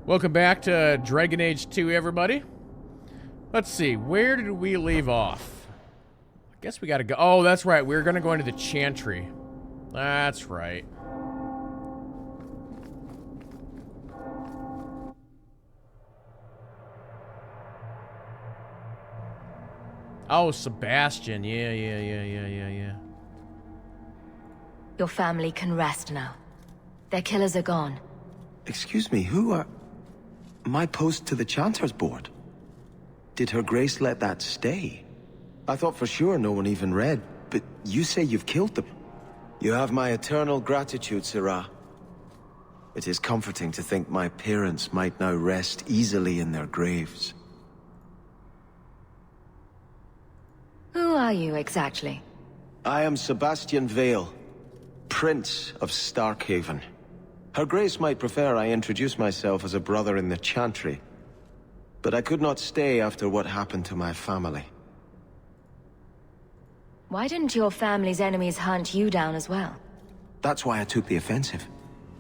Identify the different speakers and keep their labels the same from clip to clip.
Speaker 1: Welcome back to Dragon Age 2, everybody. Let's see, where did we leave off? I guess we gotta go. Oh, that's right, we're gonna go into the Chantry. That's right. Oh, Sebastian. Yeah.
Speaker 2: Your family can rest now. Their killers are gone.
Speaker 3: Excuse me, who are... My post to the Chanter's board? Did Her Grace let that stay? I thought for sure no one even read, but you say you've killed them. You have my eternal gratitude, Sirah. It is comforting to think my parents might now rest easily in their graves.
Speaker 2: Who are you exactly?
Speaker 3: I am Sebastian Vale, Prince of Starkhaven. Her Grace might prefer I introduce myself as a brother in the Chantry, but I could not stay after what happened to my family.
Speaker 2: Why didn't your family's enemies hunt you down as well?
Speaker 3: That's why I took the offensive.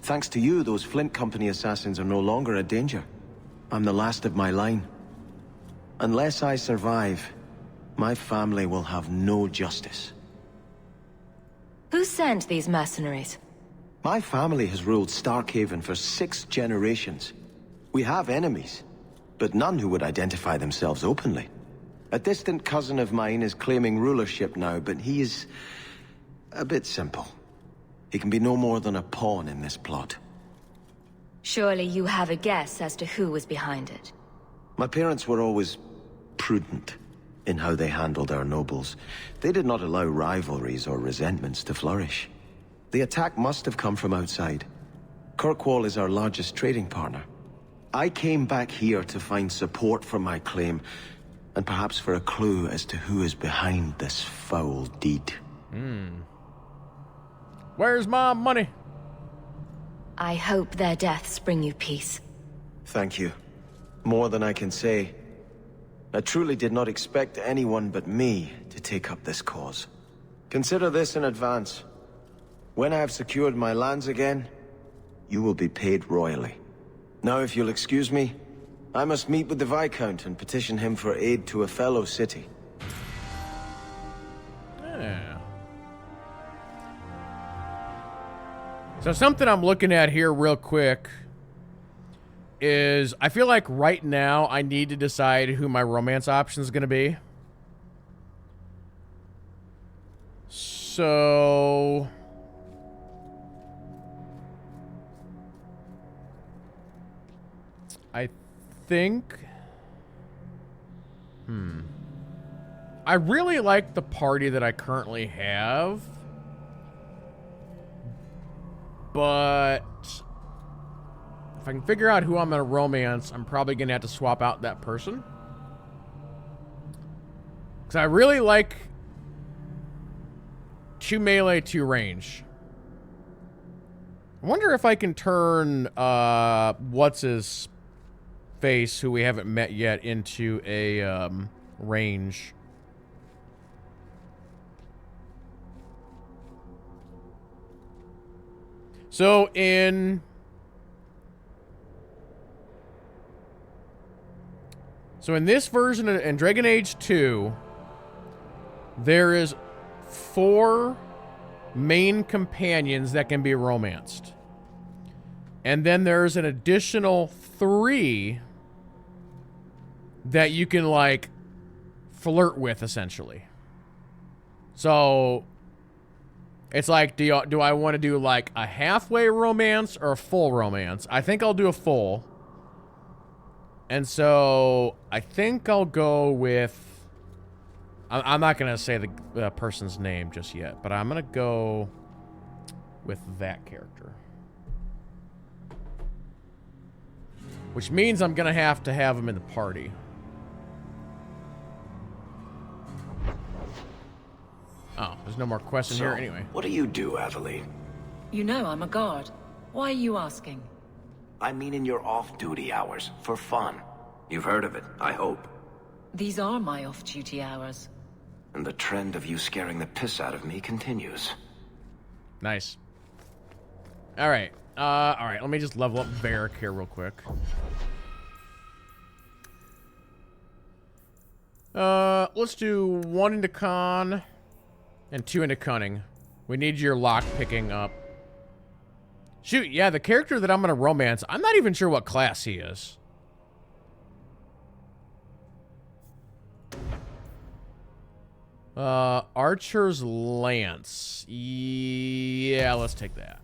Speaker 3: Thanks to you, those Flint Company assassins are no longer a danger. I'm the last of my line. Unless I survive, my family will have no justice.
Speaker 2: Who sent these mercenaries?
Speaker 3: My family has ruled Starkhaven for 6 generations. We have enemies, but none who would identify themselves openly. A distant cousin of mine is claiming rulership now, but he is a bit simple. He can be no more than a pawn in this plot.
Speaker 2: Surely you have a guess as to who was behind it.
Speaker 3: My parents were always prudent in how they handled our nobles. They did not allow rivalries or resentments to flourish. The attack must have come from outside. Kirkwall is our largest trading partner. I came back here to find support for my claim, and perhaps for a clue as to who is behind this foul deed.
Speaker 1: Where's my money?
Speaker 2: I hope their deaths bring you peace.
Speaker 3: Thank you. More than I can say. I truly did not expect anyone but me to take up this cause. Consider this in advance. When I have secured my lands again, you will be paid royally. Now, if you'll excuse me, I must meet with the Viscount and petition him for aid to a fellow city.
Speaker 1: Yeah. So something I'm looking at here real quick is I feel like right now I need to decide who my romance option is going to be. So... I think... I really like the party that I currently have. But... if I can figure out who I'm going to romance, I'm probably going to have to swap out that person. Because I really like 2 melee, 2 range. I wonder if I can turn, what's-his face, who we haven't met yet, into a, range. So, in this version of in Dragon Age 2, there is 4 main companions that can be romanced. And then there's an additional 3 that you can, like, flirt with, essentially. So, it's like, do I want to do, like, a halfway romance or a full romance? I think I'll do a full. And so, I think I'll go with... I'm not going to say the person's name just yet, but I'm going to go with that character. Which means I'm going to have him in the party. Oh, there's no more question here anyway.
Speaker 4: What do you do, Aveline?
Speaker 5: You know I'm a guard. Why are you asking?
Speaker 4: I mean in your off-duty hours, for fun. You've heard of it, I hope.
Speaker 5: These are my off-duty hours.
Speaker 4: And the trend of you scaring the piss out of me continues.
Speaker 1: Nice. Alright. Alright, let me just level up Varric here real quick. Let's do 1 into con and 2 into cunning. We need your lock picking up. Shoot, yeah, the character that I'm gonna romance, I'm not even sure what class he is. Archer's Lance. Yeah, let's take that.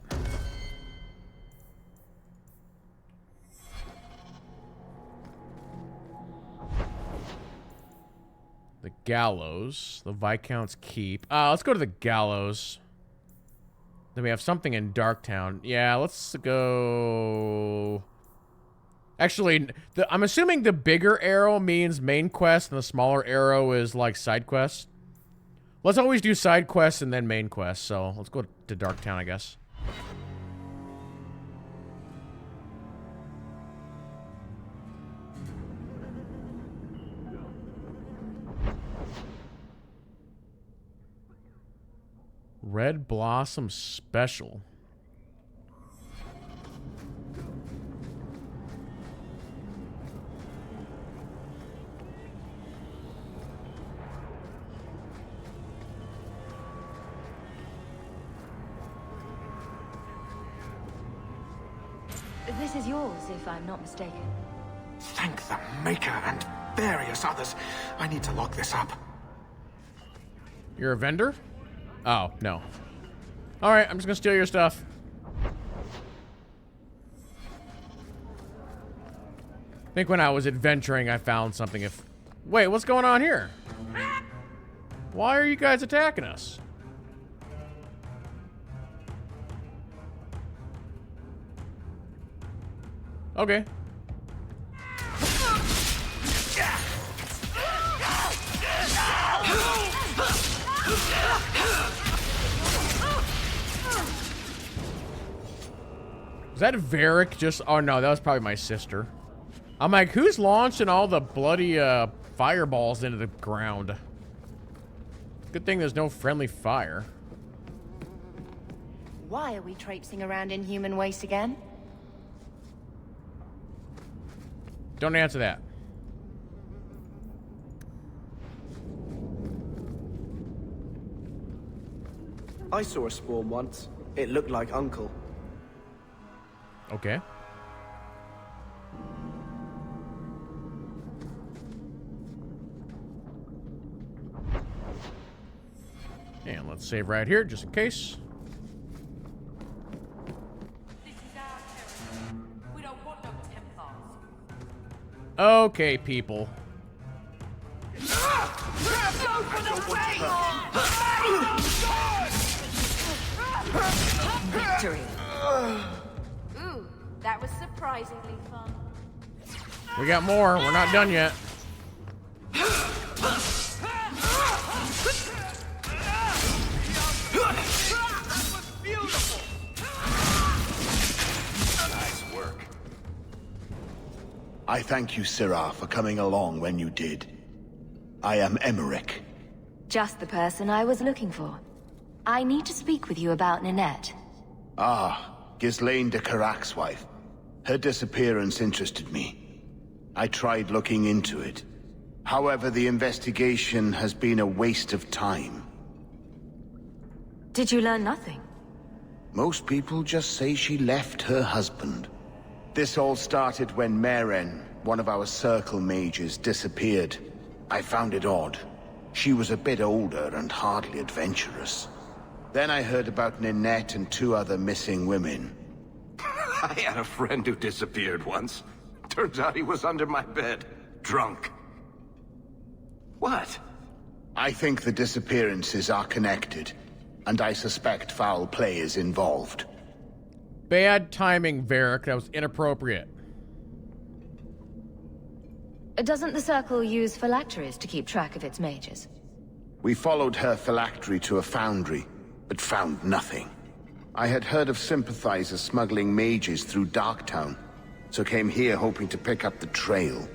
Speaker 1: The Gallows. The Viscount's Keep. Let's go to the Gallows. Then we have something in Darktown. Yeah, let's go... Actually, I'm assuming the bigger arrow means main quest and the smaller arrow is like side quest. Let's always do side quests and then main quests, so let's go to Darktown, I guess. Red Blossom Special.
Speaker 2: This is yours, if I'm not mistaken.
Speaker 6: Thank the Maker and various others. I need to lock this up.
Speaker 1: You're a vendor? Oh, no. Alright, I'm just gonna steal your stuff. I think when I was adventuring, I found something if... Wait, what's going on here? Why are you guys attacking us? Okay. Is that Varric just... Oh, no, that was probably my sister. I'm like, who's launching all the bloody fireballs into the ground? Good thing there's no friendly fire.
Speaker 2: Why are we traipsing around in human waste again?
Speaker 1: Don't answer that.
Speaker 7: I saw a spawn once. It looked like Uncle.
Speaker 1: Okay. And let's save right here, just in case.
Speaker 5: This is our territory. We don't want no Templars.
Speaker 1: Okay, people.
Speaker 2: Victory!
Speaker 8: Ooh, that was surprisingly fun.
Speaker 1: We got more. We're not done yet.
Speaker 6: Nice work.
Speaker 9: I thank you, Syrah, for coming along when you did. I am Emmerich.
Speaker 2: Just the person I was looking for. I need to speak with you about Ninette.
Speaker 9: Ah, Ghislaine de Carac's wife. Her disappearance interested me. I tried looking into it. However, the investigation has been a waste of time.
Speaker 2: Did you learn nothing?
Speaker 9: Most people just say she left her husband. This all started when Meren, one of our Circle mages, disappeared. I found it odd. She was a bit older and hardly adventurous. Then I heard about Ninette and 2 other missing women.
Speaker 4: I had a friend who disappeared once. Turns out he was under my bed, drunk. What?
Speaker 9: I think the disappearances are connected, and I suspect foul play is involved.
Speaker 1: Bad timing, Varric. That was inappropriate.
Speaker 2: Doesn't the Circle use phylacteries to keep track of its mages?
Speaker 9: We followed her phylactery to a foundry, but found nothing. I had heard of sympathizers smuggling mages through Darktown, so came here hoping to pick up the trail.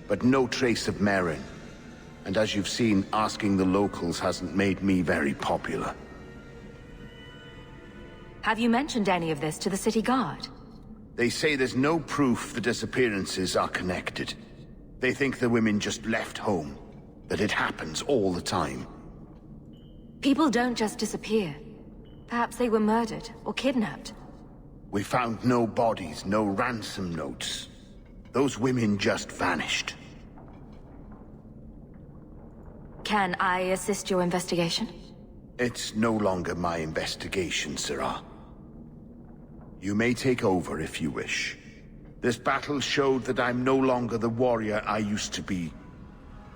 Speaker 9: But no trace of Meren. And as you've seen, asking the locals hasn't made me very popular.
Speaker 2: Have you mentioned any of this to the city guard?
Speaker 9: They say there's no proof the disappearances are connected. They think the women just left home, that it happens all the time.
Speaker 2: People don't just disappear. Perhaps they were murdered or kidnapped.
Speaker 9: We found no bodies, no ransom notes. Those women just vanished.
Speaker 2: Can I assist your investigation?
Speaker 9: It's no longer my investigation, Sirrah. You may take over if you wish. This battle showed that I'm no longer the warrior I used to be.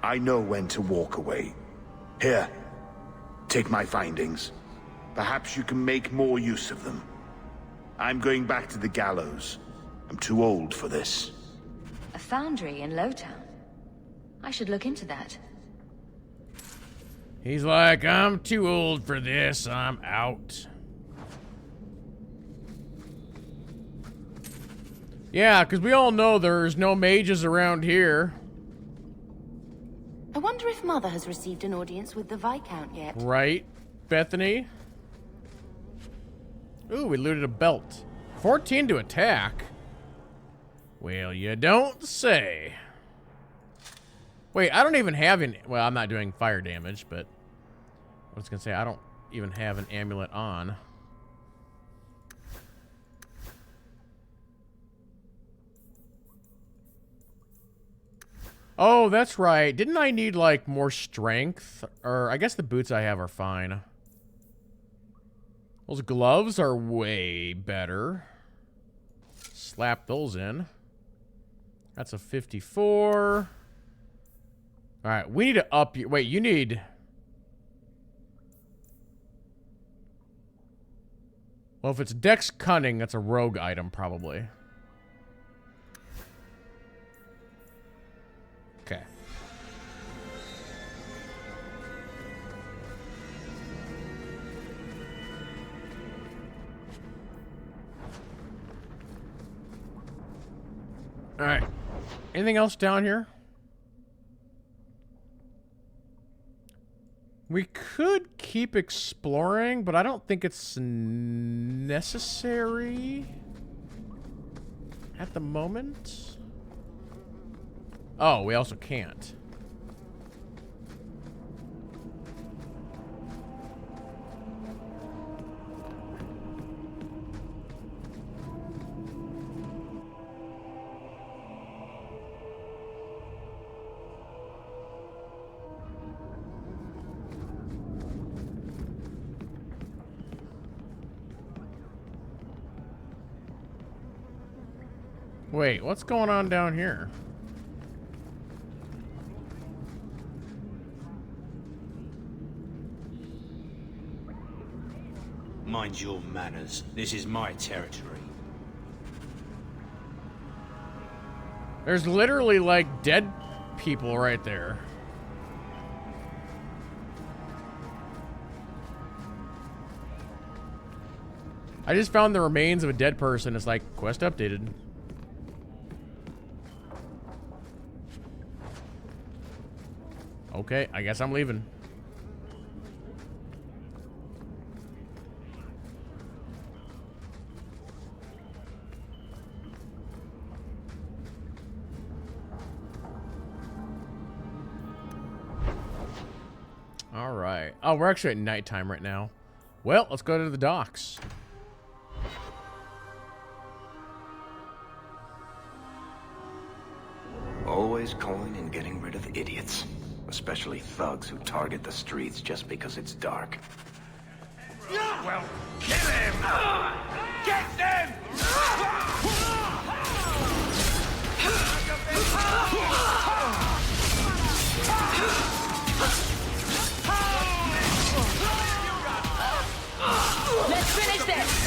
Speaker 9: I know when to walk away. Here, take my findings. Perhaps you can make more use of them. I'm going back to the gallows. I'm too old for this.
Speaker 2: A foundry in Lowtown. I should look into that.
Speaker 1: He's like, I'm too old for this. I'm out. Yeah, because we all know there's no mages around here.
Speaker 8: I wonder if Mother has received an audience with the Viscount yet.
Speaker 1: Right, Bethany? Ooh, we looted a belt. 14 to attack? Well, you don't say. Wait, I don't even have any... Well, I'm not doing fire damage, but... I was going to say, I don't even have an amulet on. Oh, that's right. Didn't I need, like, more strength? Or, I guess the boots I have are fine. Those gloves are way better. Slap those in. That's a 54. Alright, we need to up your... Wait, you need... Well, if it's Dex Cunning, that's a rogue item, probably. Okay. Alright. Anything else down here? We could keep exploring, but I don't think it's necessary at the moment. Oh, we also can't. Wait, what's going on down here?
Speaker 10: Mind your manners. This is my territory.
Speaker 1: There's literally, like, dead people right there. I just found the remains of a dead person. It's like, quest updated. Okay, I guess I'm leaving. All right. Oh, we're actually at nighttime right now. Well, let's go to the docks.
Speaker 4: Always calling and getting rid of idiots. Especially thugs who target the streets just because it's dark.
Speaker 6: Well, kill him! Get them!
Speaker 8: Let's finish this!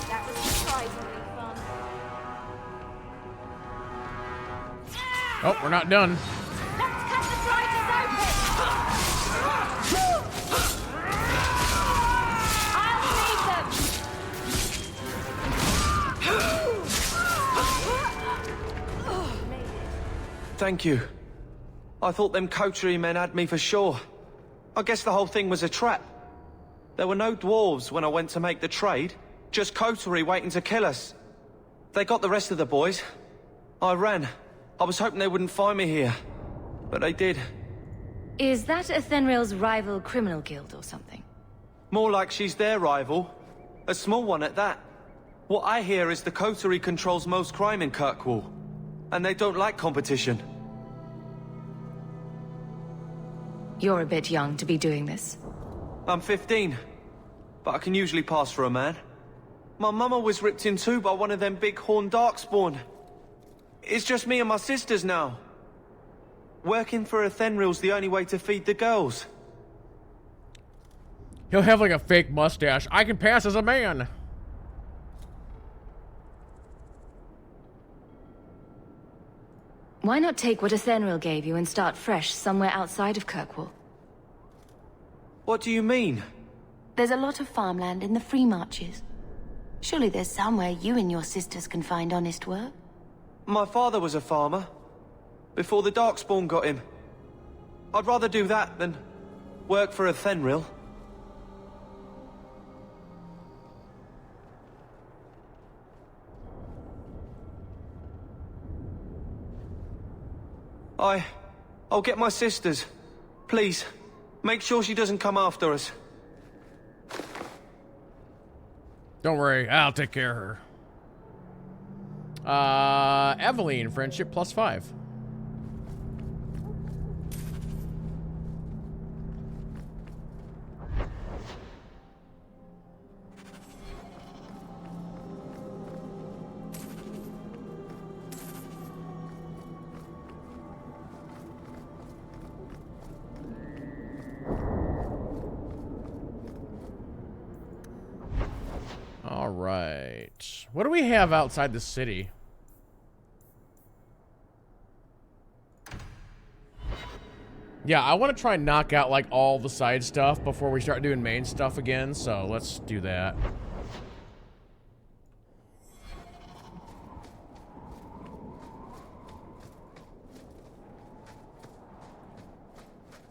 Speaker 8: That was surprisingly fun.
Speaker 1: Oh, we're not done.
Speaker 8: Let's cut the fighters open! I'll save them!
Speaker 7: Thank you. I thought them coterie men had me for sure. I guess the whole thing was a trap. There were no dwarves when I went to make the trade. Just coterie waiting to kill us. They got the rest of the boys. I ran. I was hoping they wouldn't find me here. But they did.
Speaker 2: Is that Athenril's rival criminal guild or something?
Speaker 7: More like she's their rival. A small one at that. What I hear is the coterie controls most crime in Kirkwall. And they don't like competition.
Speaker 2: You're a bit young to be doing this.
Speaker 7: I'm 15. But I can usually pass for a man. My mama was ripped in two by one of them big horned darkspawn. It's just me and my sisters now. Working for Athenril's the only way to feed the girls.
Speaker 1: He'll have like a fake mustache. I can pass as a man.
Speaker 2: Why not take what Athenril gave you and start fresh somewhere outside of Kirkwall?
Speaker 7: What do you mean?
Speaker 8: There's a lot of farmland in the Free Marches. Surely there's somewhere you and your sisters can find honest work.
Speaker 7: My father was a farmer. Before the Darkspawn got him. I'd rather do that than work for Athenril. I'll get my sisters. Please, make sure she doesn't come after us.
Speaker 1: Don't worry, I'll take care of her. Eveline, friendship +5. All right. What do we have outside the city? Yeah, I want to try and knock out like all the side stuff before we start doing main stuff again, so let's do that.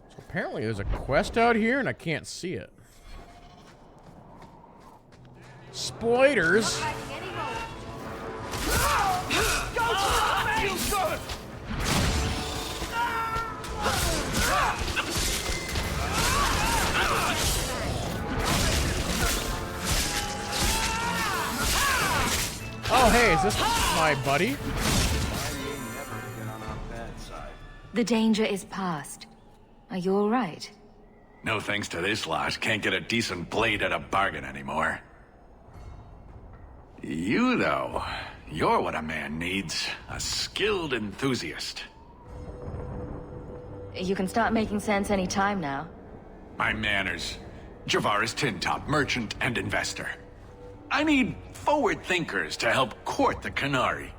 Speaker 1: So apparently there's a quest out here and I can't see it. Spoilers. Oh, hey, is this my buddy?
Speaker 2: The danger is past. Are you all right?
Speaker 11: No thanks to this lot, can't get a decent blade at a bargain anymore. You, though, you're what a man needs. A skilled enthusiast.
Speaker 2: You can start making sense any time now.
Speaker 11: My manners. Javaris Tintop, merchant and investor. I need forward thinkers to help court the Qunari.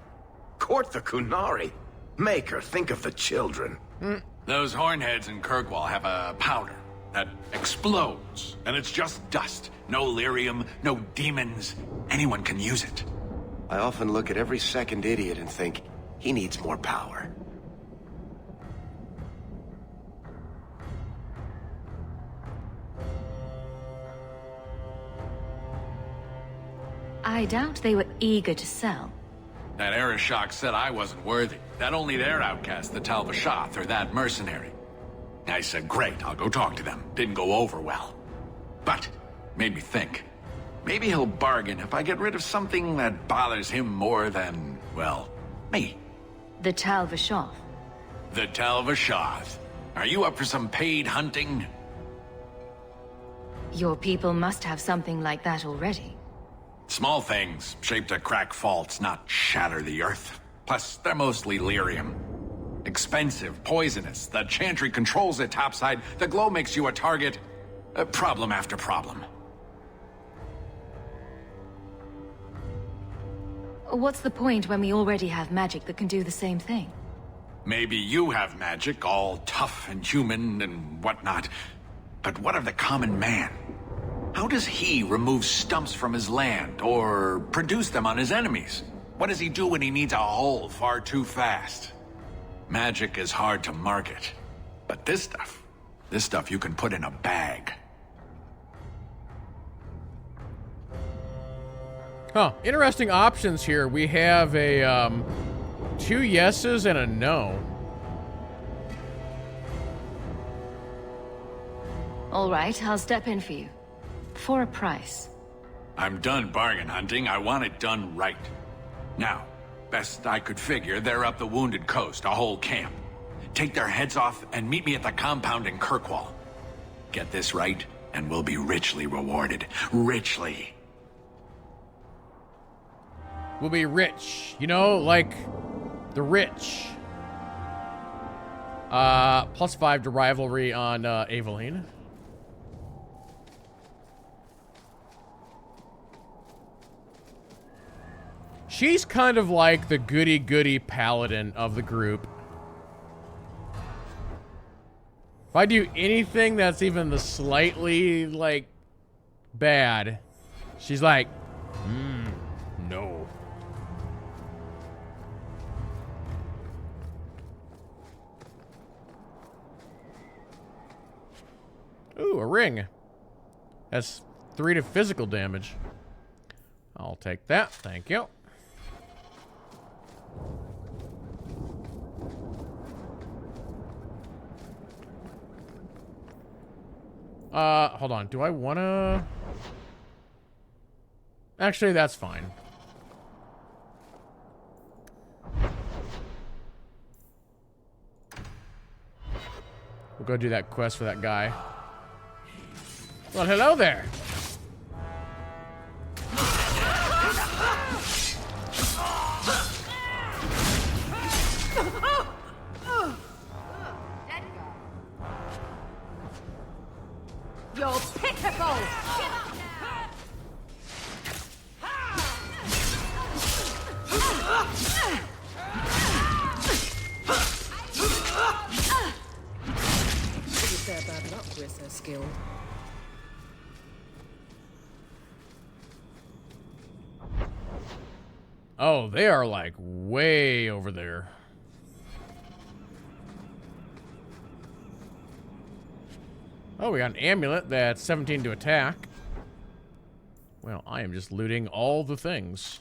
Speaker 4: Court the Qunari? Make her think of the children.
Speaker 11: Those hornheads in Kirkwall have a powder that explodes, and it's just dust. No lyrium, no demons. Anyone can use it.
Speaker 3: I often look at every second idiot and think, he needs more power.
Speaker 2: I doubt they were eager to sell.
Speaker 11: That Arishok said I wasn't worthy. That only their outcast, the Talvashath, or that mercenary. I said, great, I'll go talk to them. Didn't go over well. But, made me think. Maybe he'll bargain if I get rid of something that bothers him more than, well, me.
Speaker 2: The Talvashath.
Speaker 11: The Talvashath. Are you up for some paid hunting?
Speaker 2: Your people must have something like that already.
Speaker 11: Small things, shaped to crack faults, not shatter the earth. Plus, they're mostly lyrium. Expensive, poisonous. The Chantry controls it topside. The glow makes you a target. Problem after problem.
Speaker 2: What's the point when we already have magic that can do the same thing?
Speaker 11: Maybe you have magic, all tough and human and whatnot. But what of the common man? How does he remove stumps from his land, or produce them on his enemies? What does he do when he needs a hole far too fast? Magic is hard to market. But this stuff, This stuff you can put in a bag.
Speaker 1: Huh. Interesting options here. We have a, 2 yeses and a no.
Speaker 2: All right, I'll step in for you. For a price.
Speaker 11: I'm done bargain hunting. I want it done right. Now, best I could figure, they're up the Wounded Coast, a whole camp. Take their heads off and meet me at the compound in Kirkwall. Get this right, and we'll be richly rewarded. Richly.
Speaker 1: We'll be rich. You know, like the rich. +5 to rivalry on Aveline. She's kind of like the goody-goody paladin of the group. If I do anything that's even the slightly, like, bad, she's like, no. Ooh, a ring. That's 3 to physical damage. I'll take that, thank you. Hold on. Do I wanna... Actually, that's fine. We'll go do that quest for that guy. Well, hello there.
Speaker 5: You're pitiful!
Speaker 12: Pretty fair bad luck with her skill.
Speaker 1: Oh, they are like way over there. Oh, we got an amulet that's 17 to attack. Well, I am just looting all the things.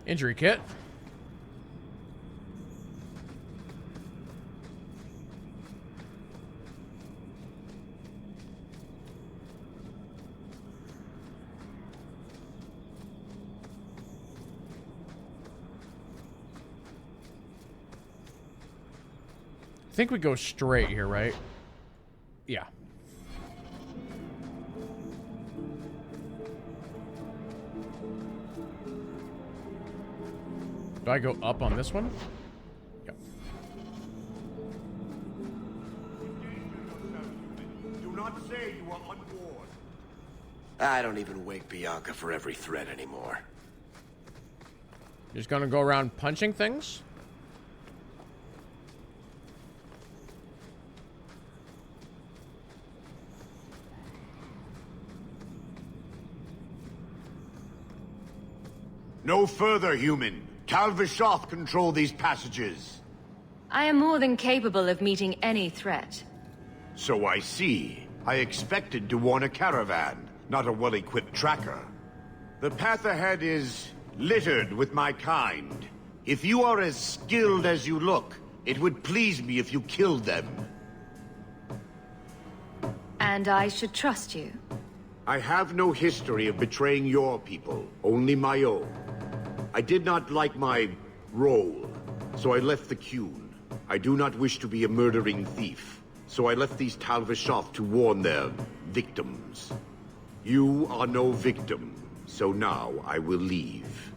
Speaker 1: Injury kit. I think we go straight here, right? Yeah. Do I go up on this one? Yep.
Speaker 9: Do not say you are on board.
Speaker 3: I don't even wake Bianca for every threat anymore.
Speaker 1: You're just gonna go around punching things?
Speaker 9: No further, human. Tal Vishoth control these passages.
Speaker 2: I am more than capable of meeting any threat.
Speaker 9: So I see. I expected to warn a caravan, not a well-equipped tracker. The path ahead is littered with my kind. If you are as skilled as you look, it would please me if you killed them.
Speaker 2: And I should trust you.
Speaker 9: I have no history of betraying your people, only my own. I did not like my role, so I left the Qun. I do not wish to be a murdering thief, so I left these Tal Vishoth to warn their victims. You are no victim, so now I will leave.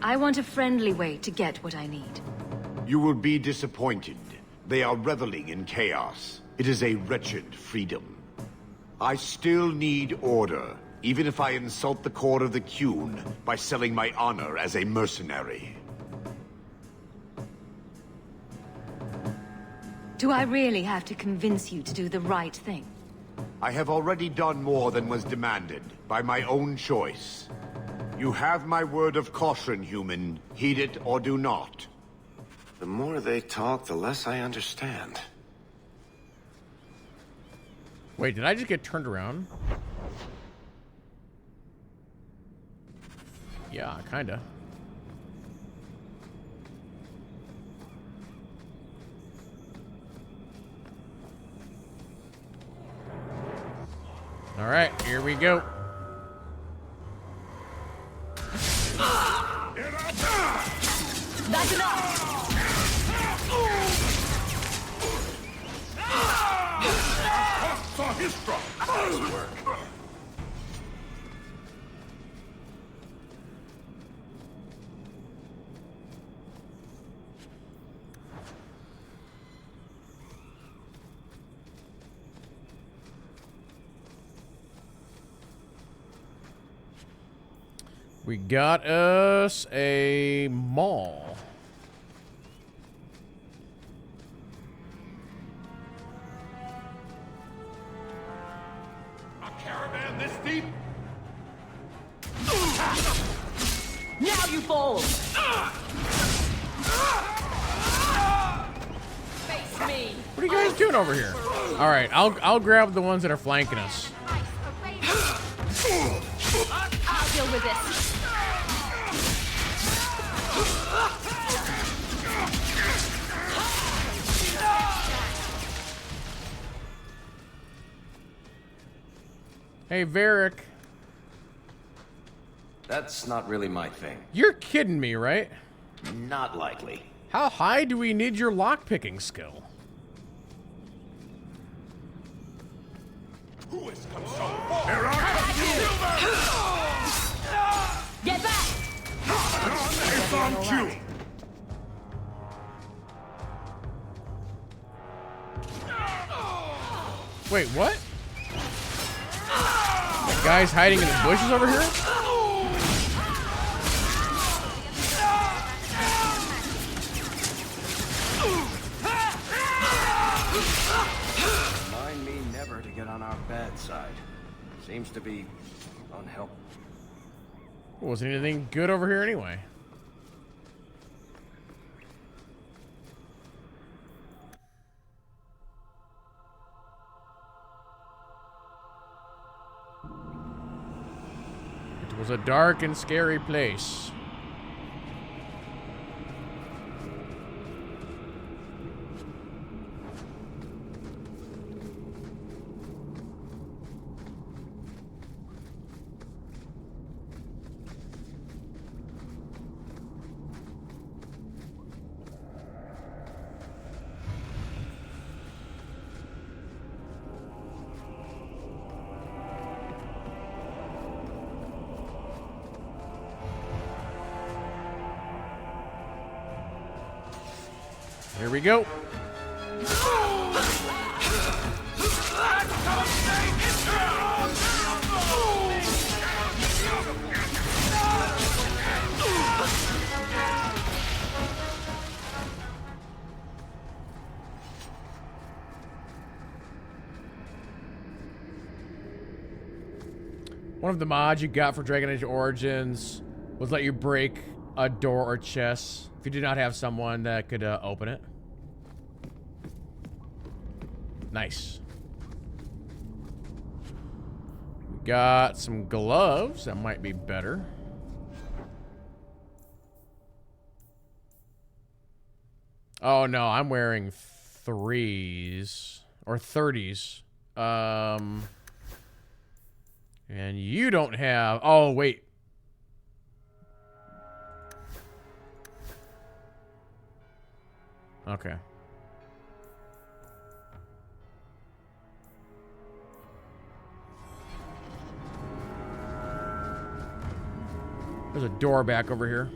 Speaker 2: I want a friendly way to get what I need.
Speaker 9: You will be disappointed. They are reveling in chaos. It is a wretched freedom. I still need order, even if I insult the core of the Qun by selling my honor as a mercenary.
Speaker 2: Do I really have to convince you to do the right thing?
Speaker 9: I have already done more than was demanded, by my own choice. You have my word of caution, human. Heed it or do not.
Speaker 4: The more they talk, the less I understand.
Speaker 1: Wait, did I just get turned around? Yeah, kinda. All right, here we go.
Speaker 5: That's enough!
Speaker 9: Saw his drop. Nice work.
Speaker 1: We got us a mall.
Speaker 9: A caravan this deep?
Speaker 5: Now you fall! Face me!
Speaker 1: What are you guys doing over here? All right, I'll grab the ones that are flanking us.
Speaker 5: I'll deal with this.
Speaker 1: Hey, Varric.
Speaker 4: That's not really my thing.
Speaker 1: You're kidding me, right?
Speaker 4: Not likely.
Speaker 1: How high do we need your lockpicking skill?
Speaker 9: Who has come so far?
Speaker 5: Get back!
Speaker 9: It's on cue.
Speaker 1: Wait, what? That guy's hiding in the bushes over here?
Speaker 4: Remind me never to get on our bad side. Seems to be unhelpful.
Speaker 1: Wasn't anything good over here anyway. It was a dark and scary place. Here we go. One of the mods you got for Dragon Age Origins was let you break a door or chest if you did not have someone that could open it. Nice. We got some gloves. That might be better. Oh no, I'm wearing 3s or 30s. And you don't have... Oh, wait. Okay. There's a door back over here.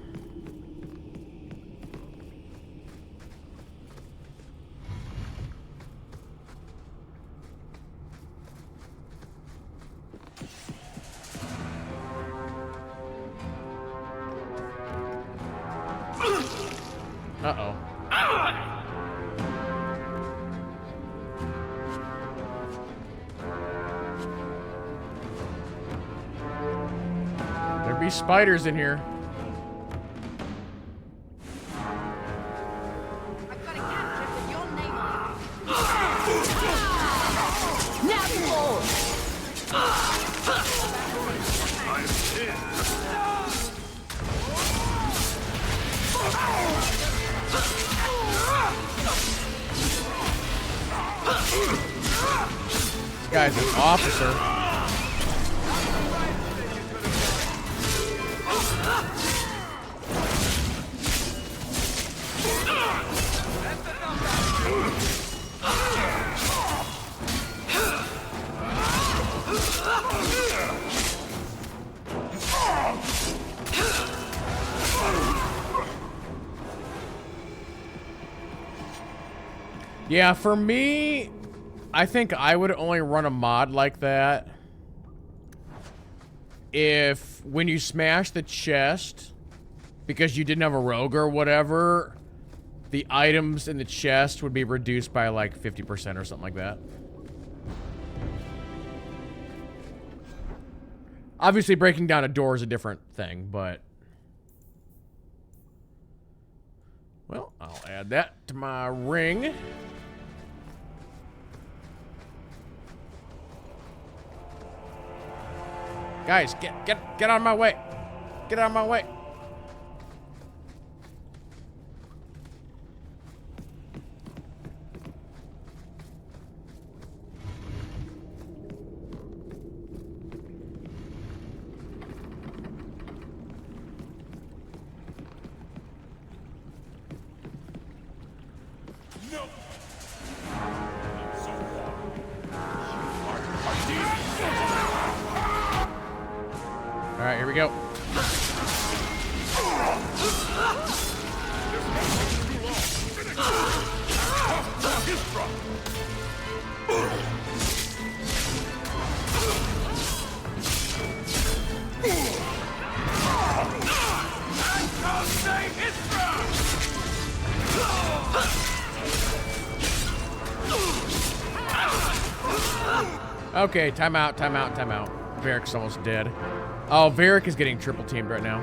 Speaker 1: Uh-oh. There be spiders in here.
Speaker 5: I've got a gadget with your name on it.
Speaker 8: Now you all!
Speaker 1: This guy's an officer. Yeah, for me, I think I would only run a mod like that if when you smash the chest, because you didn't have a rogue or whatever, the items in the chest would be reduced by like 50% or something like that. Obviously, breaking down a door is a different thing, but... Well, I'll add that to my ring. Guys, get out of my way. Get out of my way. All right, here we go. Okay, time out, time out, time out. Varric's almost dead. Oh, Varric is getting triple teamed right now.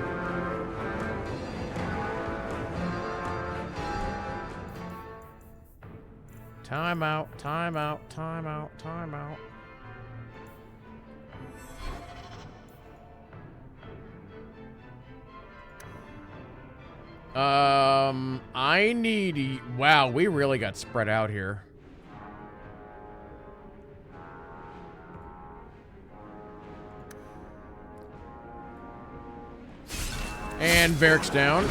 Speaker 1: Time out, time out, time out, time out. I need... Wow, we really got spread out here. And Varric's down.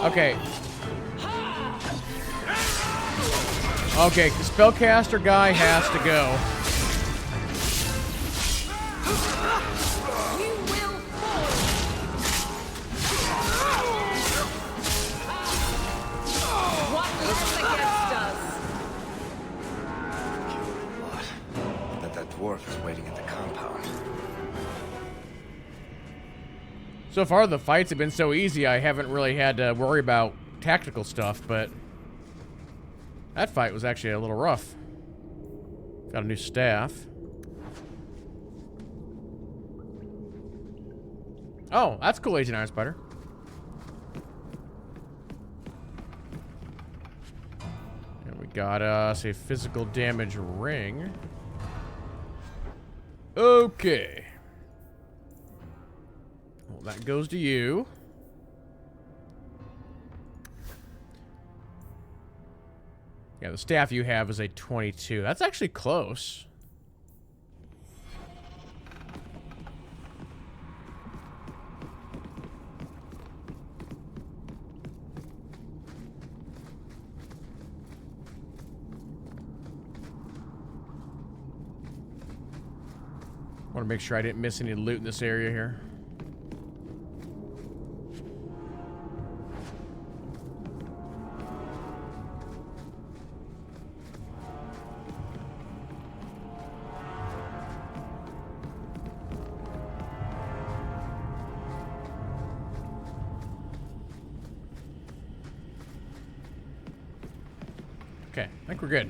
Speaker 1: Okay. Okay, the spellcaster guy has to go.
Speaker 4: Dwarf is waiting at the compound.
Speaker 1: So far, the fights have been so easy, I haven't really had to worry about tactical stuff, but that fight was actually a little rough. Got a new staff. Oh, that's cool, Agent Iron Spider. And we got us a physical damage ring. Okay. Well, that goes to you. Yeah, the staff you have is a 22. That's actually close. Want to make sure I didn't miss any loot in this area here. Okay, I think we're good.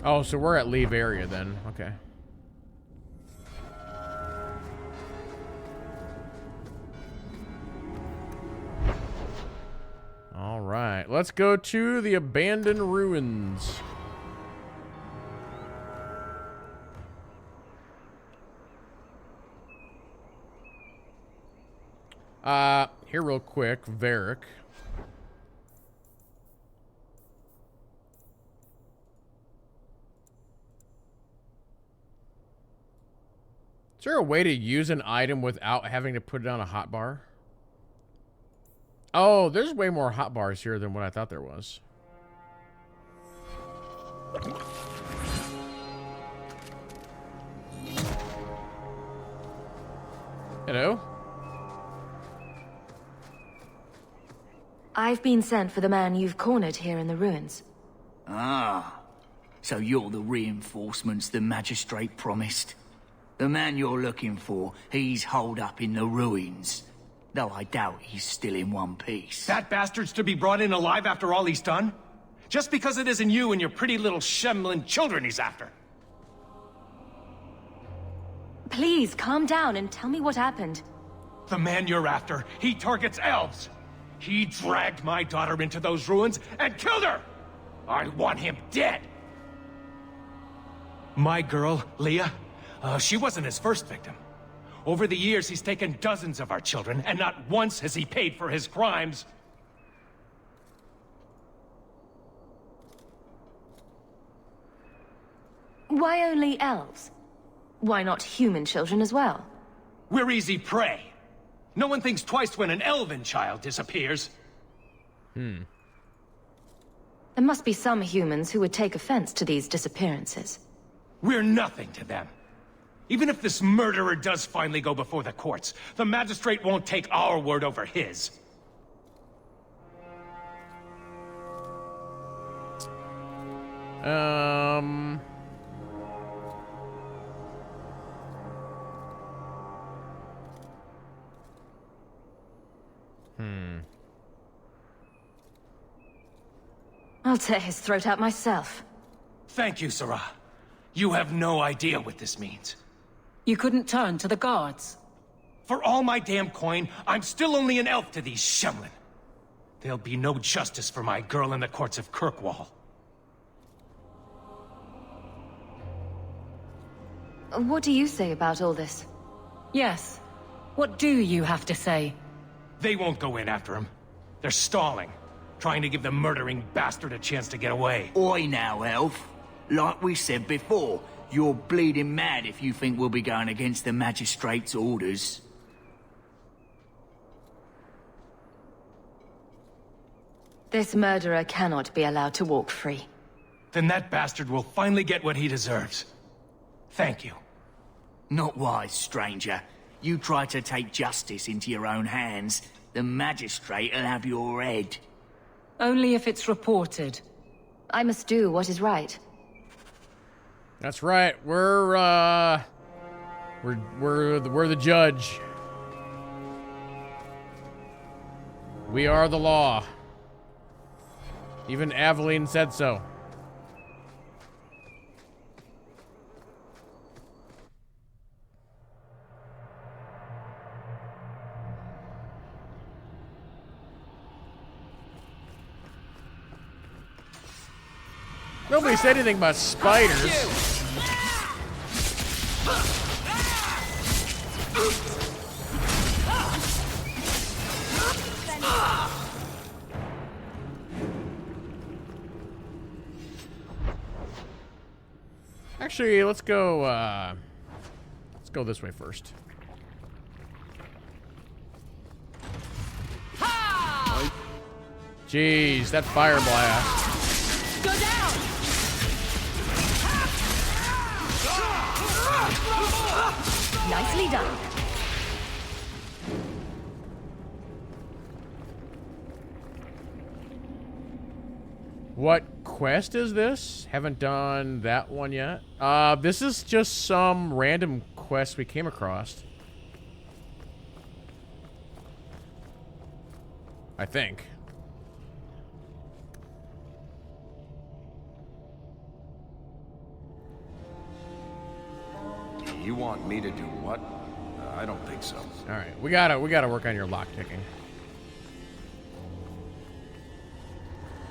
Speaker 1: Oh, so we're at leave area then. Okay. All right, let's go to the abandoned ruins. Here real quick, Varric. Is there a way to use an item without having to put it on a hotbar? Oh, there's way more hotbars here than what I thought there was. Hello?
Speaker 2: I've been sent for the man you've cornered here in the ruins.
Speaker 13: Ah, so you're the reinforcements the magistrate promised. The man you're looking for, he's holed up in the ruins. Though I doubt he's still in one piece.
Speaker 6: That bastard's to be brought in alive after all he's done? Just because it isn't you and your pretty little Shemlin children he's after.
Speaker 2: Please, calm down and tell me what happened.
Speaker 6: The man you're after, he targets elves. He dragged my daughter into those ruins and killed her! I want him dead! My girl, Leah, she wasn't his first victim. Over the years, he's taken dozens of our children, and not once has he paid for his crimes.
Speaker 2: Why only elves? Why not human children as well?
Speaker 6: We're easy prey. No one thinks twice when an elven child disappears.
Speaker 2: There must be some humans who would take offense to these disappearances.
Speaker 6: We're nothing to them. Even if this murderer does finally go before the courts, the magistrate won't take our word over his.
Speaker 2: I'll tear his throat out myself.
Speaker 6: Thank you, Sarah. You have no idea what this means.
Speaker 12: You couldn't turn to the guards.
Speaker 6: For all my damn coin, I'm still only an elf to these Shemlin. There'll be no justice for my girl in the courts of Kirkwall.
Speaker 2: What do you say about all this?
Speaker 12: Yes. What do you have to say?
Speaker 6: They won't go in after him. They're stalling, trying to give the murdering bastard a chance to get away.
Speaker 13: Oi now, elf. Like we said before, you're bleeding mad if you think we'll be going against the magistrate's orders.
Speaker 2: This murderer cannot be allowed to walk free.
Speaker 6: Then that bastard will finally get what he deserves. Thank you.
Speaker 13: Not wise, stranger. You try to take justice into your own hands, the magistrate'll have your head.
Speaker 12: Only if it's reported.
Speaker 2: I must do what is right.
Speaker 1: That's right. We're the judge. We are the law. Even Aveline said so. Nobody said anything about spiders. Actually, let's go this way first. Jeez, that fire blast.
Speaker 5: Go down!
Speaker 2: Nicely done.
Speaker 1: What quest is this? Haven't done that one yet. This is just some random quest we came across. I think.
Speaker 4: You want me to do what? I don't think so.
Speaker 1: All right, we gotta work on your lock picking.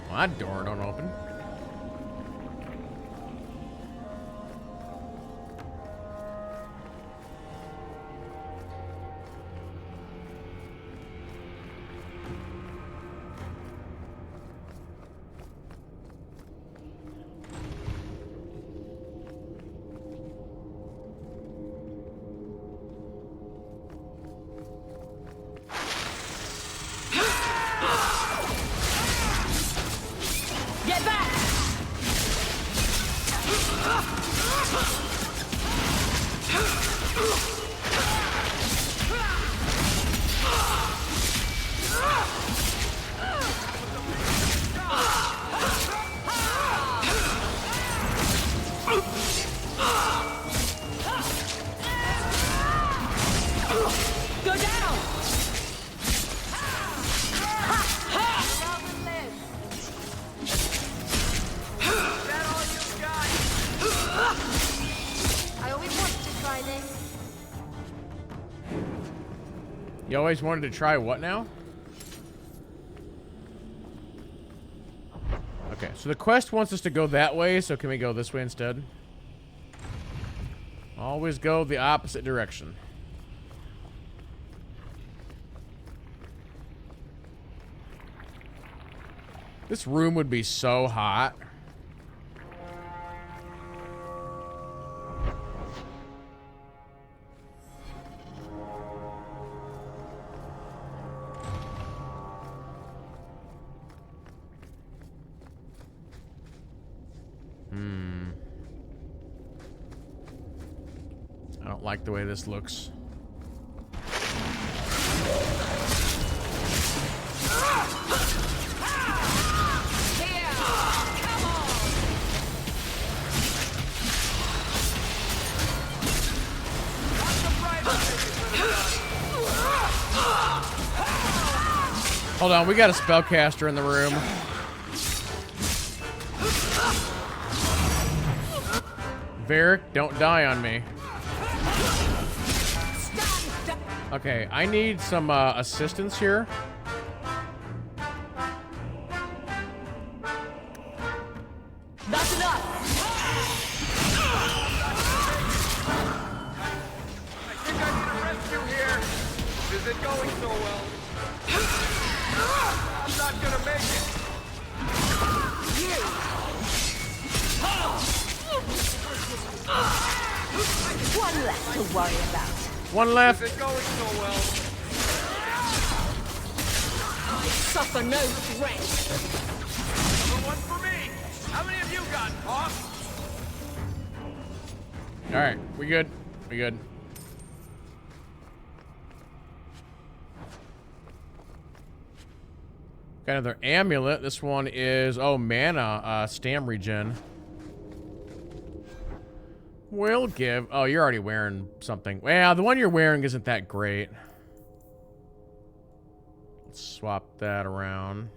Speaker 1: Well, that door don't open.
Speaker 5: Get back! Go down!
Speaker 14: I always wanted to try this.
Speaker 1: You always wanted to try what now? Okay, so the quest wants us to go that way, so can we go this way instead? Always go the opposite direction. This room would be so hot. I don't like the way this looks. Hold on, we got a spellcaster in the room. Varric, don't die on me. Okay, I need some assistance here.
Speaker 5: That's enough!
Speaker 7: I think I need a rescue here. Is it going so well? I'm not gonna make it.
Speaker 8: One less to worry about.
Speaker 1: One left.
Speaker 7: Is it going so well?
Speaker 14: I suffer no threat.
Speaker 7: Number one for me. How many of you got, Hoff?
Speaker 1: All right, we good. We good. Got another amulet. This one is, oh, mana, stam regen. We'll give, oh, you're already wearing something. Well, the one you're wearing isn't that great. Let's swap that around.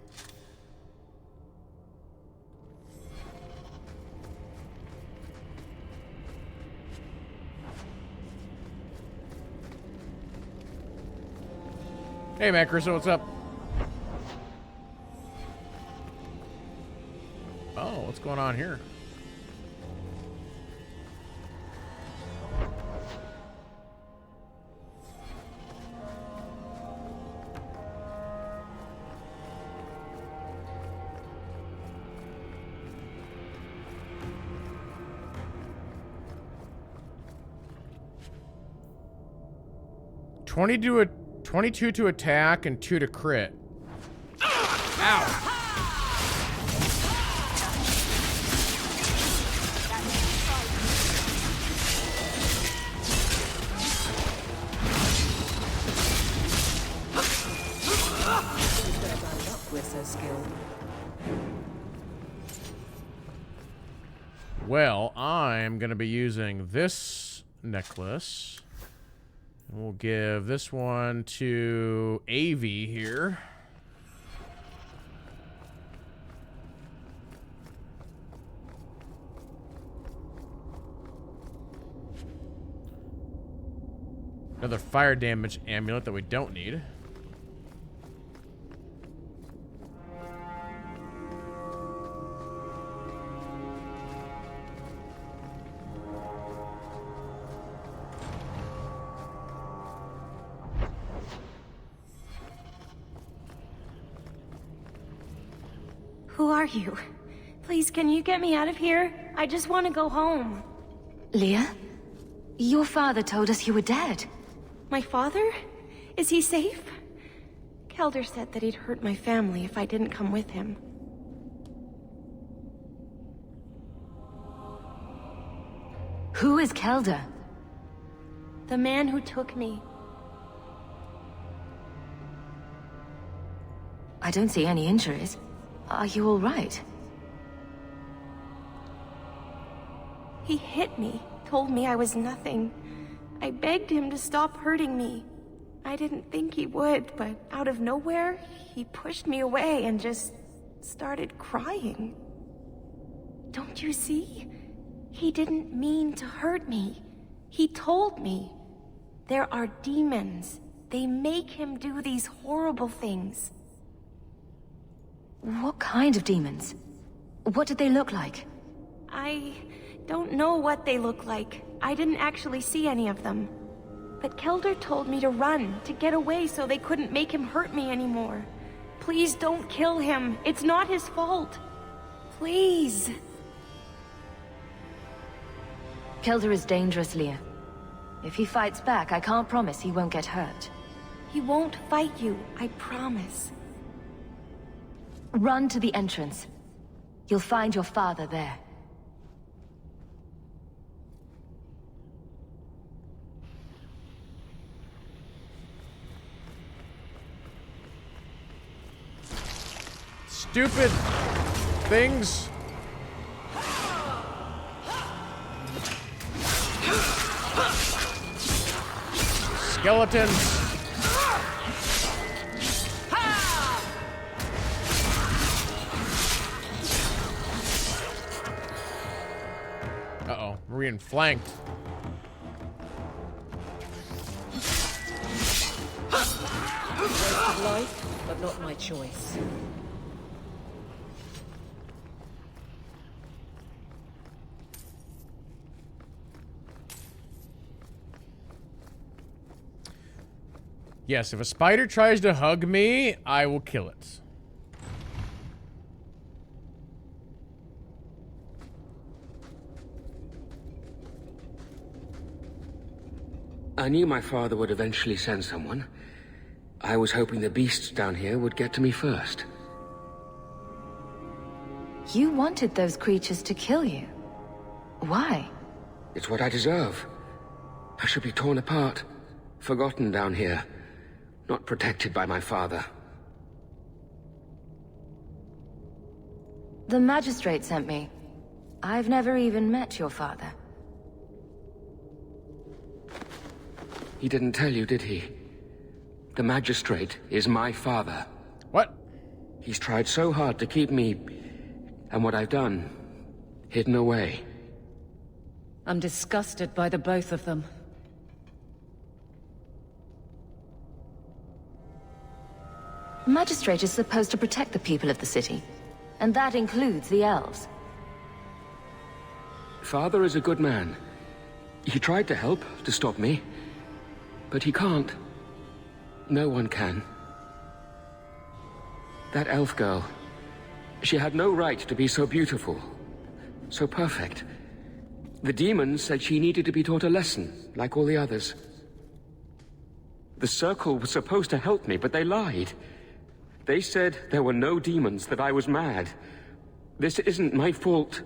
Speaker 1: Hey, Macro, what's up? Oh, what's going on here? To 22 to attack and 2 to crit. Ow.
Speaker 12: We're so skilled.
Speaker 1: Well, I'm going to be using this necklace. We'll give this one to Avi here. Another fire damage amulet that we don't need.
Speaker 8: Who are you? Please, can you get me out of here? I just want to go home.
Speaker 2: Leah? Your father told us you were dead.
Speaker 8: My father? Is he safe? Kelder said that he'd hurt my family if I didn't come with him.
Speaker 2: Who is Kelder?
Speaker 8: The man who took me.
Speaker 2: I don't see any injuries. Are you all right?
Speaker 8: He hit me, told me I was nothing. I begged him to stop hurting me. I didn't think he would, but out of nowhere, he pushed me away and just started crying. Don't you see? He didn't mean to hurt me. He told me. There are demons. They make him do these horrible things.
Speaker 2: What kind of demons? What did they look like?
Speaker 8: I don't know what they look like. I didn't actually see any of them. But Kelder told me to run, to get away so they couldn't make him hurt me anymore. Please don't kill him. It's not his fault. Please.
Speaker 2: Kelder is dangerous, Leah. If he fights back, I can't promise he won't get hurt.
Speaker 8: He won't fight you, I promise.
Speaker 2: Run to the entrance. You'll find your father there.
Speaker 1: Stupid things. Skeletons. Uh-oh, we're getting flanked.
Speaker 12: Waste of life, but not my choice.
Speaker 1: Yes, if a spider tries to hug me, I will kill it.
Speaker 15: I knew my father would eventually send someone. I was hoping the beasts down here would get to me first.
Speaker 2: You wanted those creatures to kill you. Why?
Speaker 15: It's what I deserve. I should be torn apart, forgotten down here, not protected by my father.
Speaker 2: The magistrate sent me. I've never even met your father.
Speaker 15: He didn't tell you, did he? The magistrate is my father.
Speaker 1: What?
Speaker 15: He's tried so hard to keep me, and what I've done, hidden away.
Speaker 12: I'm disgusted by the both of them.
Speaker 2: Magistrate is supposed to protect the people of the city, and that includes the elves.
Speaker 15: Father is a good man. He tried to help, to stop me. But he can't. No one can. That elf girl, she had no right to be so beautiful, so perfect. The demons said she needed to be taught a lesson, like all the others. The Circle was supposed to help me, but they lied. They said there were no demons, that I was mad. This isn't my fault.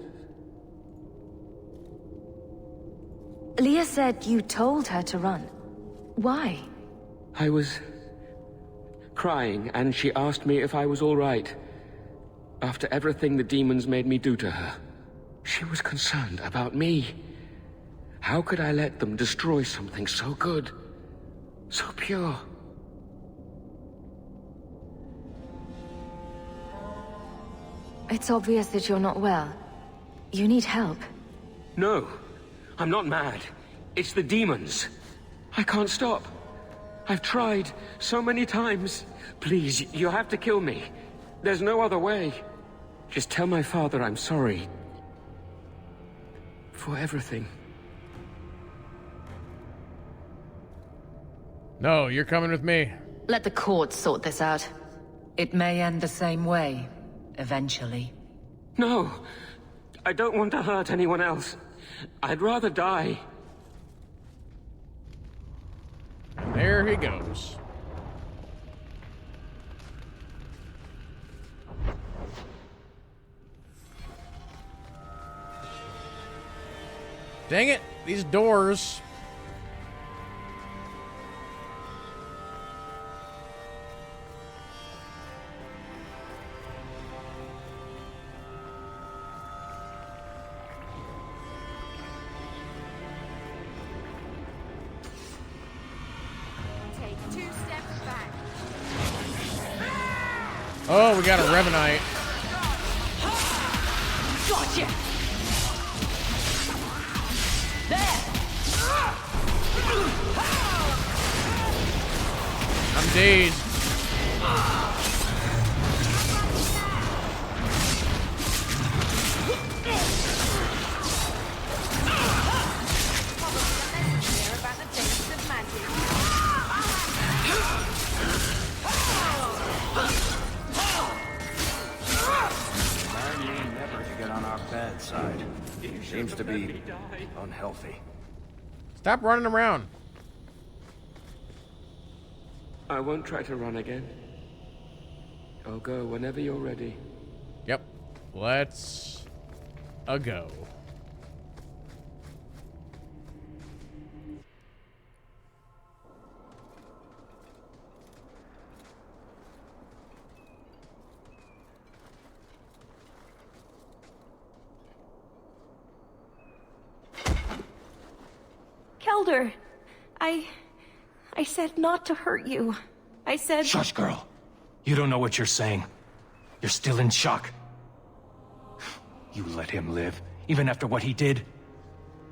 Speaker 2: Leah said you told her to run. Why?
Speaker 15: I was crying, and she asked me if I was all right, after everything the demons made me do to her. She was concerned about me. How could I let them destroy something so good, so pure?
Speaker 2: It's obvious that you're not well. You need help.
Speaker 15: No, I'm not mad. It's the demons. I can't stop. I've tried so many times. Please, you have to kill me. There's no other way. Just tell my father I'm sorry. For everything.
Speaker 1: No, you're coming with me.
Speaker 2: Let the court sort this out. It may end the same way, eventually.
Speaker 15: No! I don't want to hurt anyone else. I'd rather die.
Speaker 1: And there he goes. Dang it, these doors.
Speaker 5: Take 2 steps back.
Speaker 1: Oh, we got a Revenite.
Speaker 5: Gotcha!
Speaker 1: I'm dazed.
Speaker 4: Never to get on our bad side. Seems to be unhealthy.
Speaker 1: Stop running around.
Speaker 15: I won't try to run again. I'll go whenever you're ready.
Speaker 1: Yep. Let's go.
Speaker 8: Kelder, I said not to hurt you. I said...
Speaker 6: Shush, girl. You don't know what you're saying. You're still in shock. You let him live, even after what he did?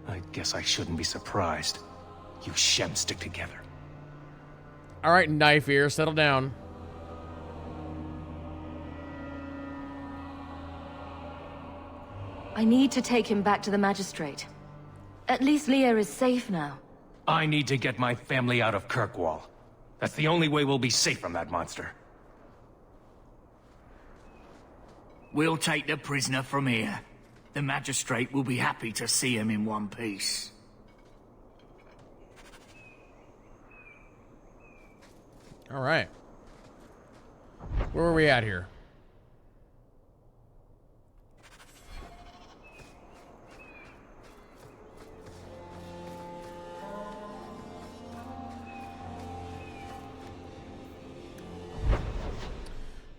Speaker 6: I guess I shouldn't be surprised. You Shem stick together.
Speaker 1: All right, knife ear, settle down.
Speaker 2: I need to take him back to the magistrate. At least Leah is safe now.
Speaker 6: I need to get my family out of Kirkwall. That's the only way we'll be safe from that monster.
Speaker 13: We'll take the prisoner from here. The magistrate will be happy to see him in one piece.
Speaker 1: All right. Where are we at here?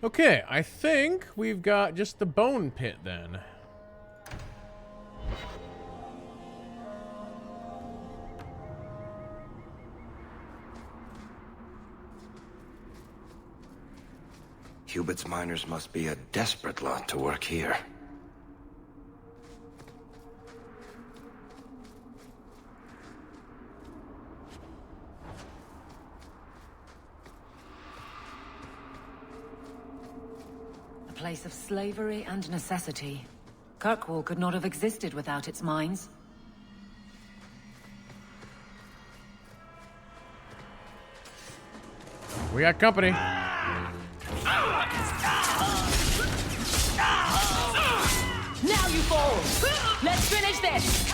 Speaker 1: Okay, I think we've got just the bone pit then.
Speaker 4: Hubert's miners must be a desperate lot to work here.
Speaker 2: A place of slavery and necessity. Kirkwall could not have existed without its mines.
Speaker 1: We got company.
Speaker 5: Now you fall! Let's finish this!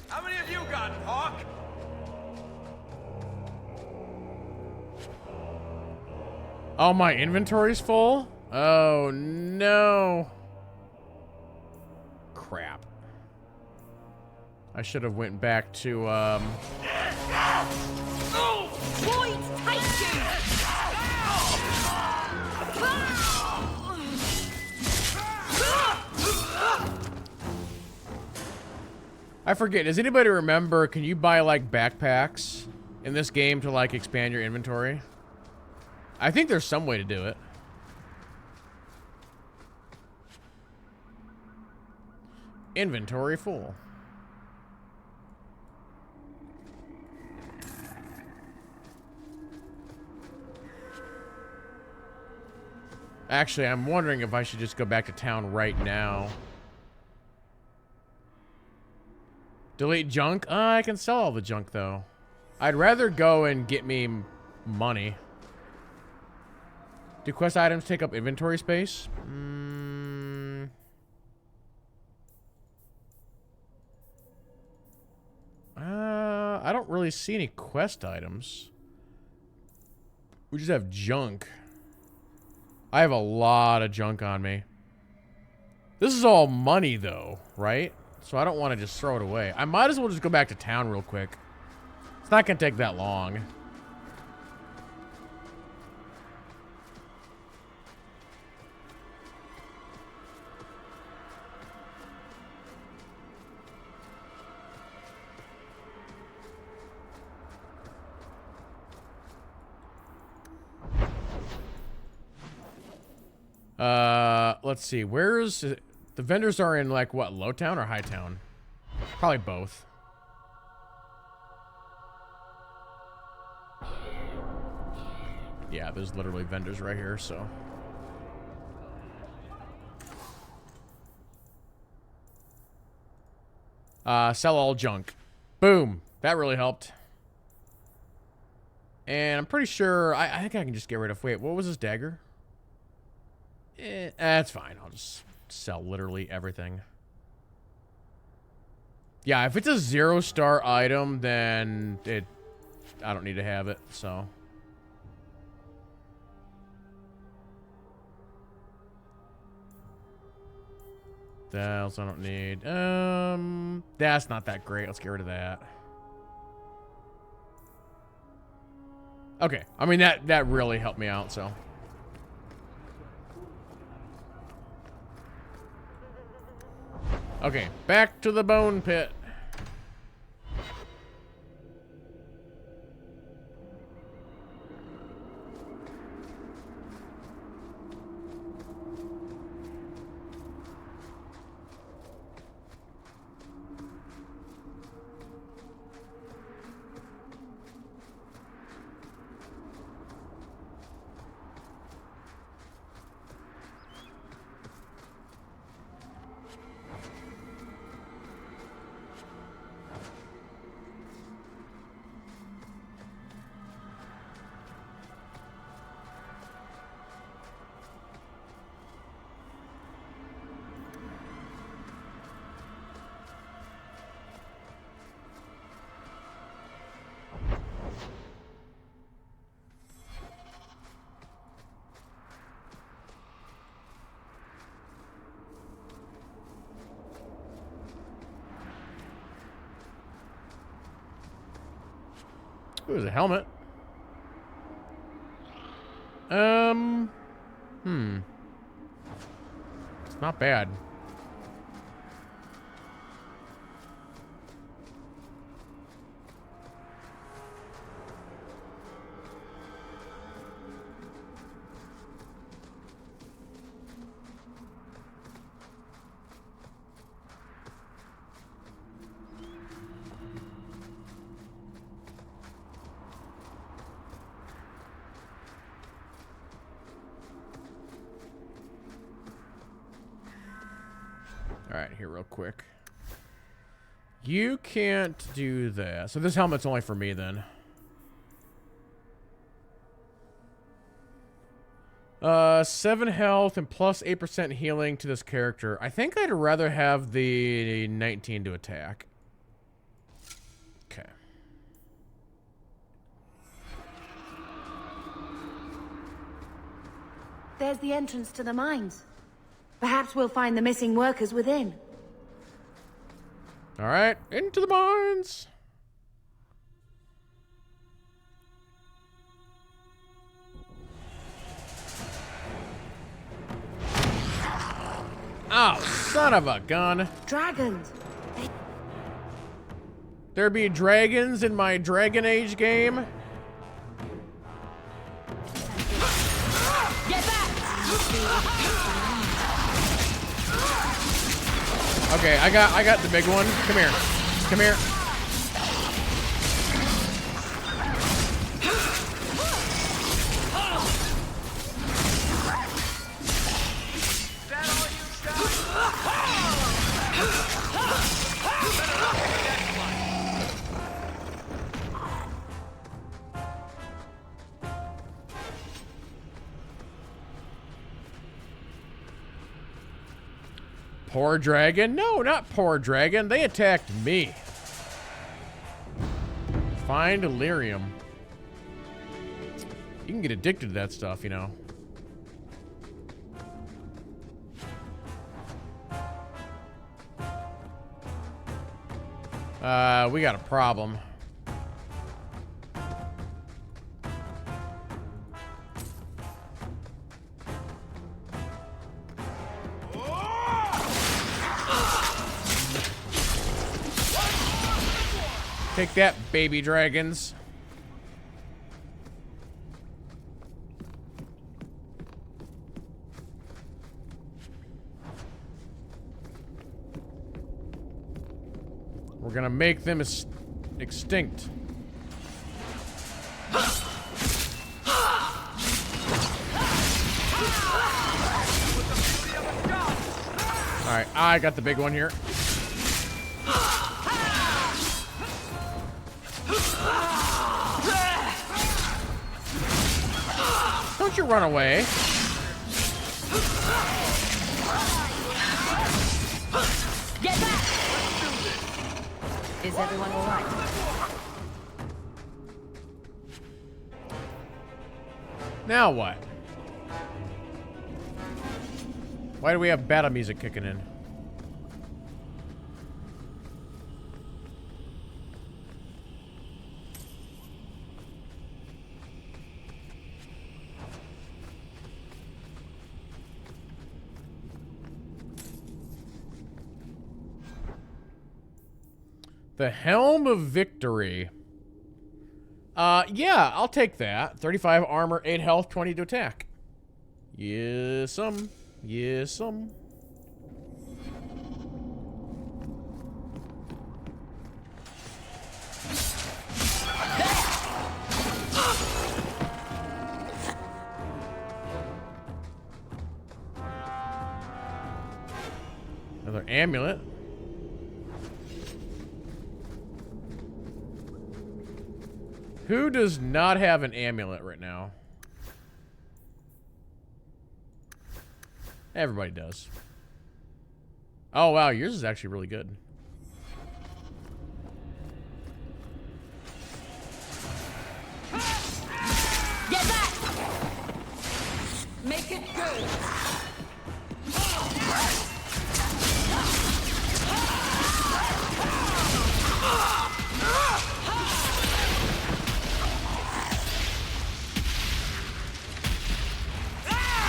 Speaker 7: How many of you got, Hawk?
Speaker 1: Oh, my inventory's full? Oh, no. Crap. I should have went back to,
Speaker 14: Voids take you!
Speaker 1: I forget, does anybody remember, can you buy, like, backpacks in this game to, like, expand your inventory? I think there's some way to do it. Inventory full. Actually, I'm wondering if I should just go back to town right now. Delete junk? I can sell all the junk, though. I'd rather go and get me money. Do quest items take up inventory space? I don't really see any quest items. We just have junk. I have a lot of junk on me. This is all money, though, right? So I don't want to just throw it away. I might as well just go back to town real quick. It's not going to take that long. Let's see. Where's the vendors are in, like, what, low town or high town? Probably both. Yeah, there's literally vendors right here, so. Sell all junk. Boom. That really helped. And I'm pretty sure, I think I can just get rid of, wait, what was this dagger? That's fine. I'll just sell literally everything. Yeah, if it's a 0-star item, then I don't need to have it, so. That else I don't need. That's not that great. Let's get rid of that. Okay. I mean, that really helped me out, so. Okay, back to the bone pit. Ooh, there's a helmet. It's not bad. Alright, here real quick. You can't do that. So this helmet's only for me then. 7 health and plus 8% healing to this character. I think I'd rather have the 19 to attack. Okay.
Speaker 16: There's the entrance to the mines. Perhaps we'll find the missing workers within.
Speaker 1: Alright, into the mines. Oh, son of a gun.
Speaker 16: Dragons.
Speaker 1: There be dragons in my Dragon Age game?
Speaker 14: Get back!
Speaker 1: Okay, I got the big one. Come here. Come here. Poor dragon? No, not poor dragon. They attacked me. Find Illyrium. You can get addicted to that stuff, you know. We got a problem. Take that, baby dragons. We're gonna make them extinct. Alright, I got the big one here. Don't you run away.
Speaker 14: Get back!
Speaker 2: Is everyone all right?
Speaker 1: Now what? Why do we have battle music kicking in? The Helm of Victory. Yeah, I'll take that. 35 armor, 8 health, 20 to attack. Yes-um. Yes-um. Another amulet. Who does not have an amulet right now? Everybody does. Oh, wow. Yours is actually really good.
Speaker 14: Get back! Make it good!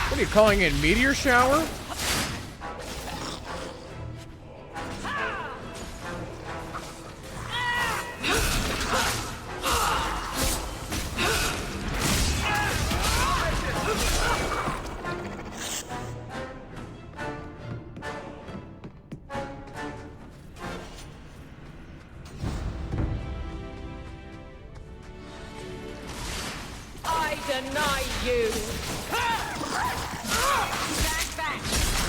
Speaker 1: What are you calling it? Meteor shower?
Speaker 14: I deny you!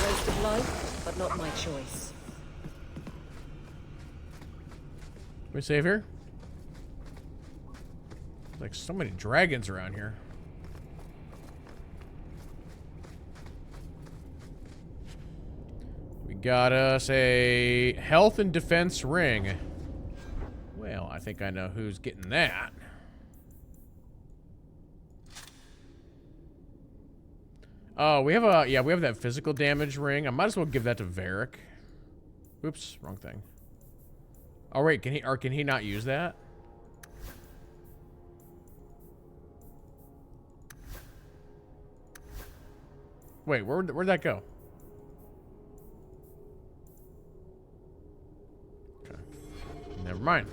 Speaker 12: Waste of life, but not my choice.
Speaker 1: Can we save here? There's like so many dragons around here. We got us a health and defense ring. Well, I think I know who's getting that. Oh, we have a, yeah, we have that physical damage ring. I might as well give that to Varric. Oops, wrong thing. Oh wait, can he not use that? Wait, where'd that go? mind.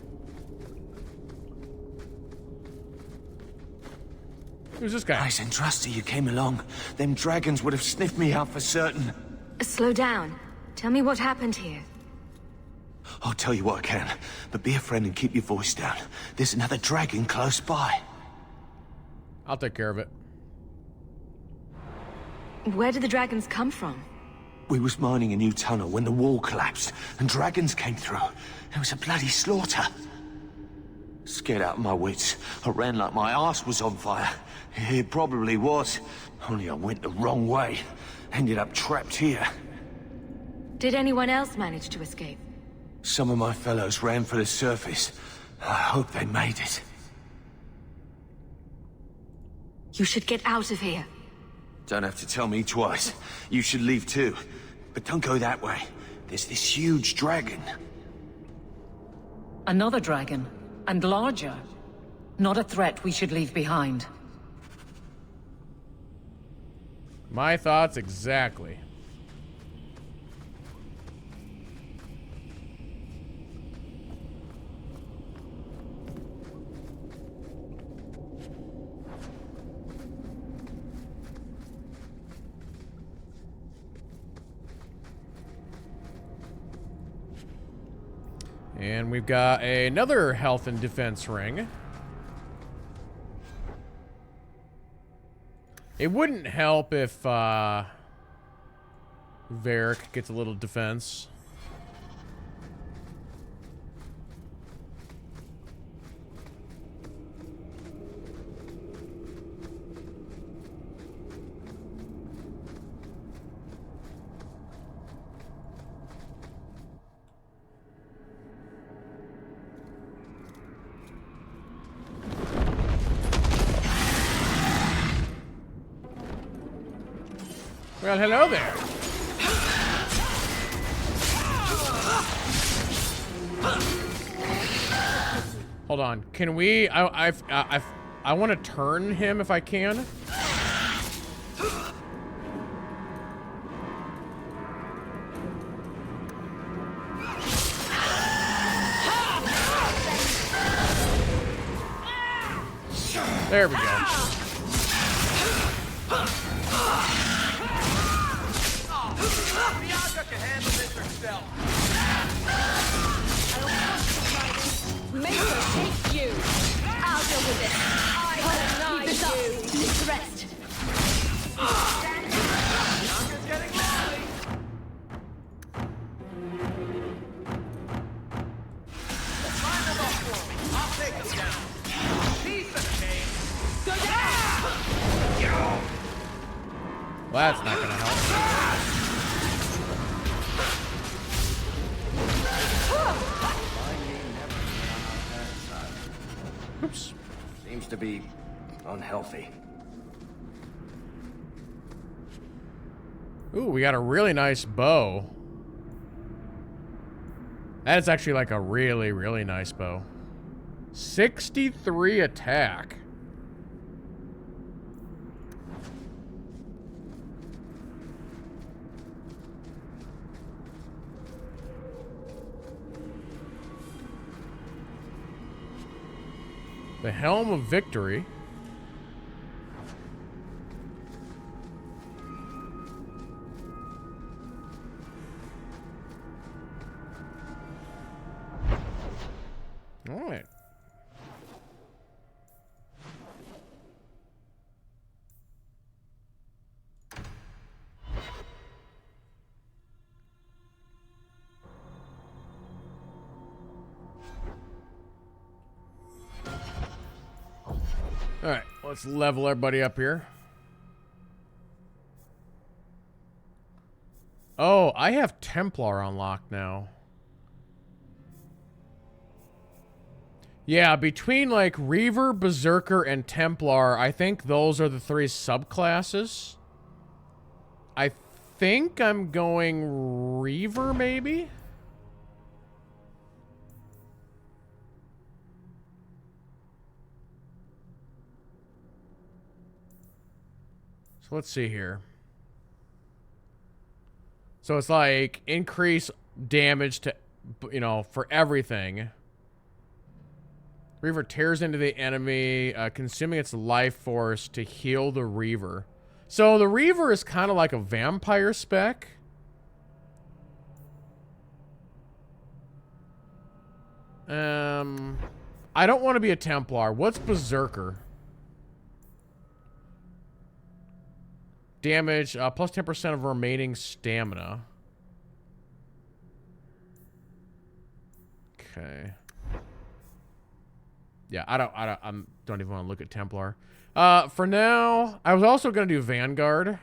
Speaker 1: Who's this guy?
Speaker 4: Nice and trusty you came along. Them dragons would have sniffed me out for certain.
Speaker 2: Slow down. Tell me what happened here.
Speaker 4: I'll tell you what I can, but be a friend and keep your voice down. There's another dragon close by.
Speaker 1: I'll take care of it.
Speaker 2: Where did the dragons come from?
Speaker 4: We was mining a new tunnel when the wall collapsed, and dragons came through. It was a bloody slaughter. Scared out of my wits, I ran like my arse was on fire. It probably was, only I went the wrong way. Ended up trapped here.
Speaker 2: Did anyone else manage to escape?
Speaker 4: Some of my fellows ran for the surface. I hope they made it.
Speaker 2: You should get out of here.
Speaker 4: Don't have to tell me twice. You should leave too. But don't go that way. There's this huge dragon.
Speaker 17: Another dragon, and larger. Not a threat we should leave behind.
Speaker 1: My thoughts exactly. And we've got another health and defense ring. It wouldn't help if Varric gets a little defense. Well, hello there. Hold on. Can we? I want to turn him if I can. There we go.
Speaker 14: Make her take you. I'll deal with it. I deny you.
Speaker 2: Keep the rest.
Speaker 7: Bianca's getting lonely. Climb him up for me. I'll take him down. Piece of cake.
Speaker 14: Go down.
Speaker 1: Well, that's not gonna help. Oops.
Speaker 4: Seems to be unhealthy.
Speaker 1: Ooh, we got a really nice bow. That is actually like a really, really nice bow. 63 attack. The Helm of Victory. All right. All right, let's level everybody up here. Oh, I have Templar unlocked now. Yeah, between like Reaver, Berserker, and Templar, I think those are the three subclasses. I think I'm going Reaver, maybe? So let's see here. So it's like increase damage to, you know, for everything. Reaver tears into the enemy, consuming its life force to heal the Reaver. So the Reaver is kind of like a vampire spec. I don't want to be a Templar. What's Berserker? Damage, plus 10% of remaining stamina. Okay. Yeah, I don't even want to look at Templar. For now, I was also going to do Vanguard,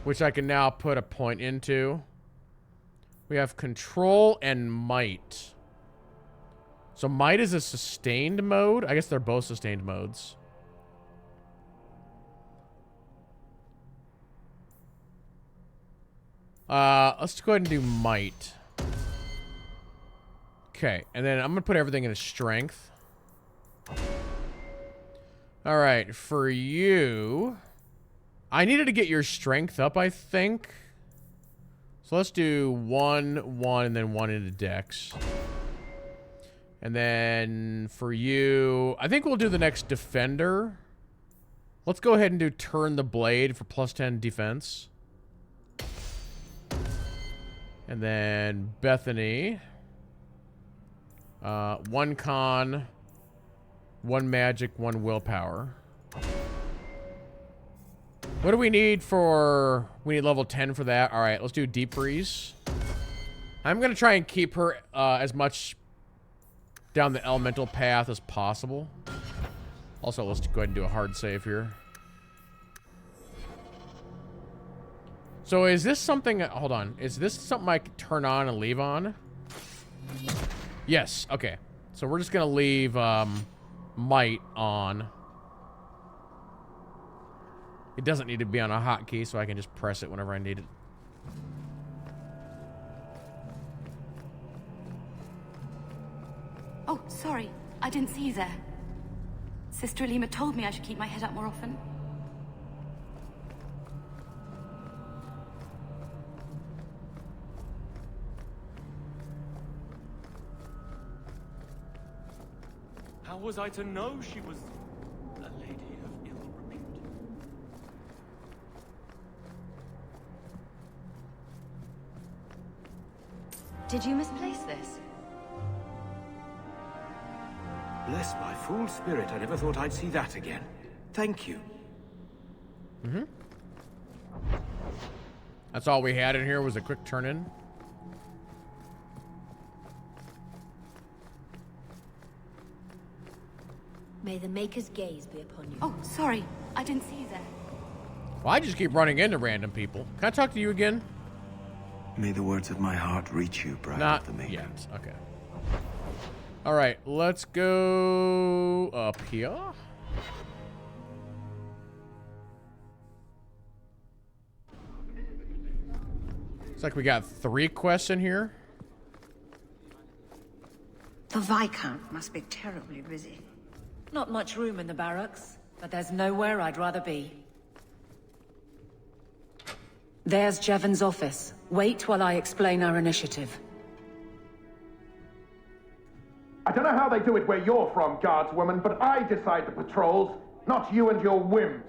Speaker 1: which I can now put a point into. We have Control and Might. So Might is a sustained mode. I guess they're both sustained modes. Let's go ahead and do Might. Okay, and then I'm going to put everything into Strength. Alright, for you... I needed to get your Strength up, I think. So let's do 1, 1, and then 1 into Dex. And then for you... I think we'll do the next Defender. Let's go ahead and do Turn the Blade for plus 10 defense. And then Bethany. 1 con, 1 magic, 1 willpower. What do we need for... We need level 10 for that. Alright, let's do Deep Freeze. I'm going to try and keep her as much down the elemental path as possible. Also, let's go ahead and do a hard save here. So is this something... Hold on. Is this something I can turn on and leave on? Yes. Okay. So we're just going to leave Might on. It doesn't need to be on a hotkey, so I can just press it whenever I need it.
Speaker 18: Oh, sorry. I didn't see you there. Sister Alima told me I should keep my head up more often.
Speaker 6: How was I to know she was a lady of ill repute?
Speaker 2: Did you misplace this?
Speaker 10: Bless my fool spirit, I never thought I'd see that again. Thank you.
Speaker 1: Mm-hmm. That's all we had in here was a quick turn-in.
Speaker 18: May the Maker's gaze be upon you. Oh, sorry. I didn't see you there.
Speaker 1: Well, I just keep running into random people. Can I talk to you again?
Speaker 3: May the words of my heart reach you, bride
Speaker 1: Not
Speaker 3: of the Maker.
Speaker 1: yet. Okay. All right, let's go up here. Looks like we got 3 quests in here.
Speaker 16: The Viscount must be terribly busy.
Speaker 17: Not much room in the barracks, but there's nowhere I'd rather be. There's Jevon's office. Wait while I explain our initiative.
Speaker 19: I don't know how they do it where you're from, guardswoman, but I decide the patrols, not you and your whims.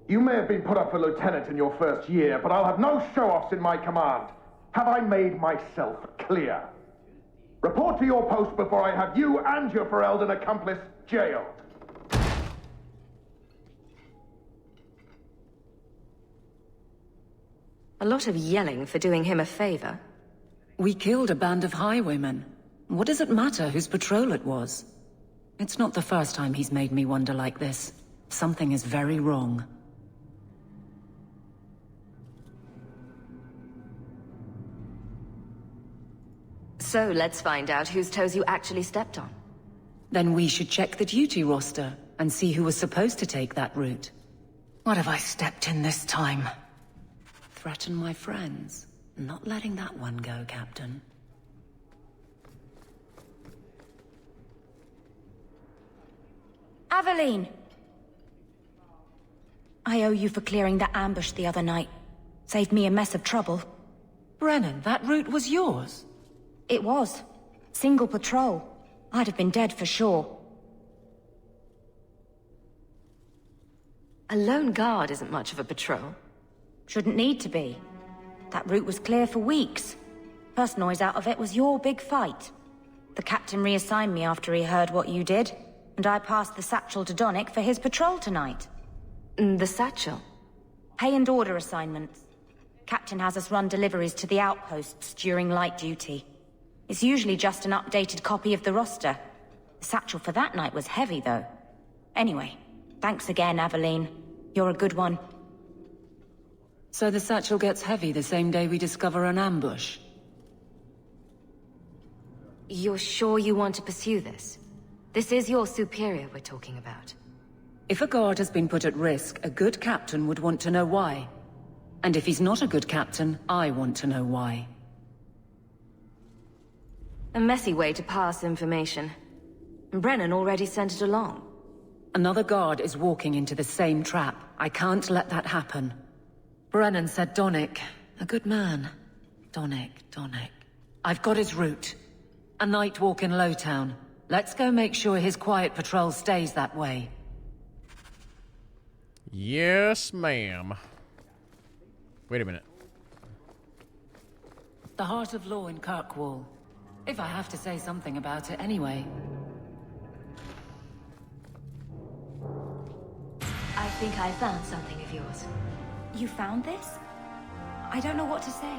Speaker 19: You may have been put up for lieutenant in your first year, but I'll have no show-offs in my command. Have I made myself clear? Report to your post before I have you and your Ferelden accomplice jailed.
Speaker 2: A lot of yelling for doing him a favor.
Speaker 17: We killed a band of highwaymen. What does it matter whose patrol it was? It's not the first time he's made me wonder like this. Something is very wrong.
Speaker 2: So let's find out whose toes you actually stepped on.
Speaker 17: Then we should check the duty roster and see who was supposed to take that route. What have I stepped in this time? Threaten my friends. Not letting that one go, Captain.
Speaker 18: Aveline! I owe you for clearing the ambush the other night. Saved me a mess of trouble.
Speaker 17: Brennan, that route was yours.
Speaker 18: It was.
Speaker 2: Single patrol. I'd have been dead for sure.
Speaker 18: A lone guard isn't much of a patrol.
Speaker 2: Shouldn't need to be. That route was clear for weeks. First noise out of it was your big fight. The captain reassigned me after he heard what you did, and I passed the satchel to Donnick for his patrol tonight.
Speaker 18: The satchel?
Speaker 2: Pay and order assignments. Captain has us run deliveries to the outposts during light duty. It's usually just an updated copy of the roster. The satchel for that night was heavy, though. Anyway, thanks again, Aveline. You're a good one.
Speaker 17: So the satchel gets heavy the same day we discover an ambush?
Speaker 18: You're sure you want to pursue this? This is your superior we're talking about.
Speaker 17: If a guard has been put at risk, a good captain would want to know why. And if he's not a good captain, I want to know why.
Speaker 18: A messy way to pass information. Brennan already sent it along.
Speaker 17: Another guard is walking into the same trap. I can't let that happen. Brennan said Donnick. A good man. Donnick. I've got his route. A night walk in Lowtown. Let's go make sure his quiet patrol stays that way.
Speaker 1: Yes, ma'am. Wait a minute.
Speaker 17: The heart of law in Kirkwall. If I have to say something about it anyway.
Speaker 18: I think I found something of yours.
Speaker 2: You found this? I don't know what to say.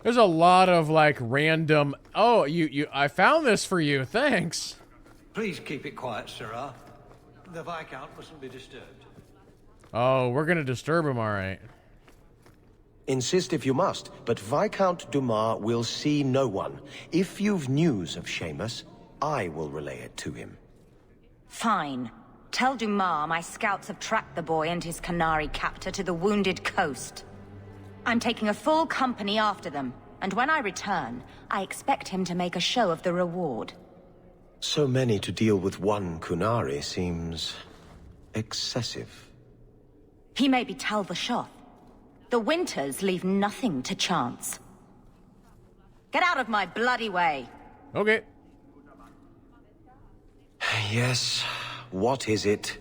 Speaker 1: There's a lot of like random. Oh, I found this for you. Thanks.
Speaker 10: Please keep it quiet, Sirrah. The Viscount mustn't be disturbed.
Speaker 1: Oh, we're gonna disturb him, all right.
Speaker 3: Insist if you must, but Viscount Dumas will see no one. If you've news of Seamus, I will relay it to him.
Speaker 2: Fine. Tell Dumas my scouts have tracked the boy and his Canary captor to the Wounded Coast. I'm taking a full company after them, and when I return, I expect him to make a show of the reward.
Speaker 3: So many to deal with one Kunari seems excessive.
Speaker 2: He may be Talvashoth. The Winters leave nothing to chance. Get out of my bloody way!
Speaker 1: Okay.
Speaker 3: Yes, what is it?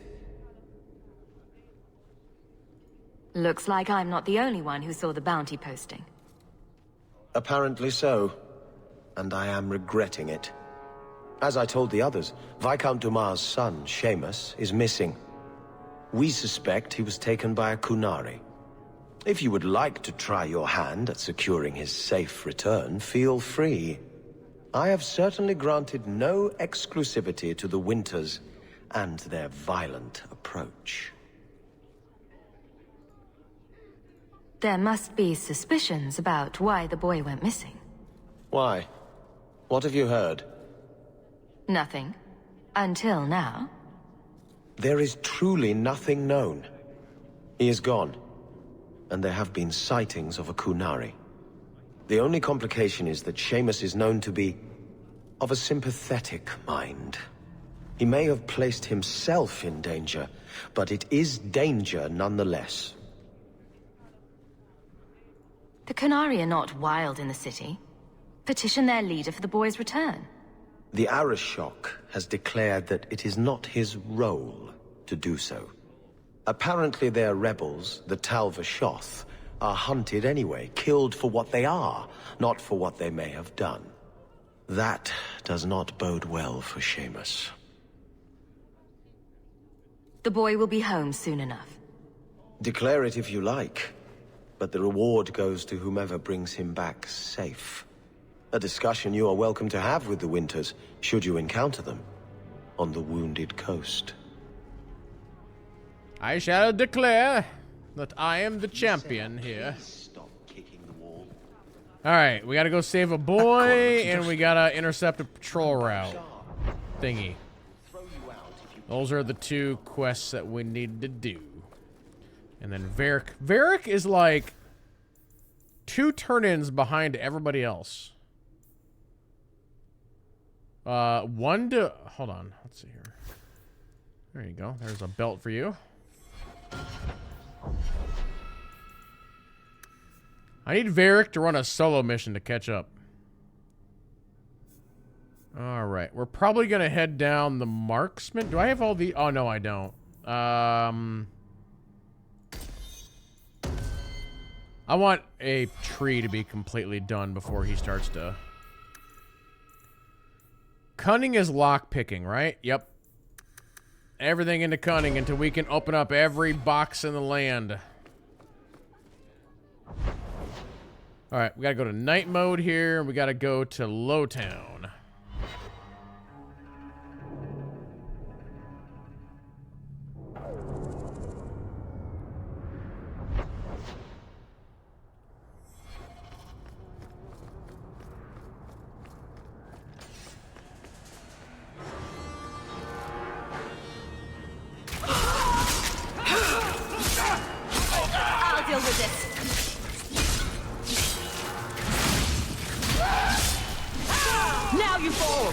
Speaker 18: Looks like I'm not the only one who saw the bounty posting.
Speaker 3: Apparently so, and I am regretting it. As I told the others, Viscount Dumas' son, Seamus, is missing. We suspect he was taken by a Kunari. If you would like to try your hand at securing his safe return, feel free. I have certainly granted no exclusivity to the Winters and their violent approach.
Speaker 18: There must be suspicions about why the boy went missing.
Speaker 3: Why? What have you heard?
Speaker 18: Nothing. Until now.
Speaker 3: There is truly nothing known. He is gone, and there have been sightings of a Kunari. The only complication is that Seamus is known to be of a sympathetic mind. He may have placed himself in danger, but it is danger nonetheless.
Speaker 18: The Kunari are not wild in the city. Petition their leader for the boy's return.
Speaker 3: The Arishok has declared that it is not his role to do so. Apparently their rebels, the Talvashoth, are hunted anyway, killed for what they are, not for what they may have done. That does not bode well for Seamus.
Speaker 18: The boy will be home soon enough.
Speaker 3: Declare it if you like, but the reward goes to whomever brings him back safe. A discussion you are welcome to have with the Winters, should you encounter them, on the Wounded Coast.
Speaker 1: I shall declare that I am the champion here. Alright, we gotta go save a boy, and we gotta intercept a patrol route thingy. Those are the two quests that we need to do. And then Varric. Varric is like 2 turn-ins behind everybody else. One to... Hold on. Let's see here. There you go. There's a belt for you. I need Varric to run a solo mission to catch up. Alright, we're probably gonna head down the marksman. Do I have all the... Oh, no, I don't. I want a tree to be completely done before he starts to... Cunning is lock-picking, right? Yep. Everything into cunning until we can open up every box in the land. Alright, we gotta go to night mode here. We gotta go to Lowtown.
Speaker 14: I'll deal with this. Now you fall.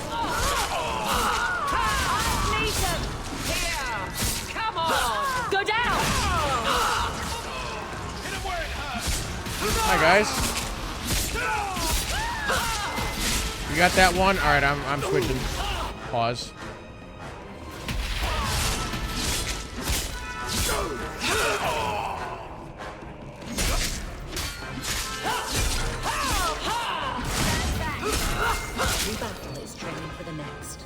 Speaker 14: Nathan, here. Come on. Go down.
Speaker 1: Hi, guys. You got that one? Alright, I'm switching. Pause.
Speaker 16: Every battle is training for the next.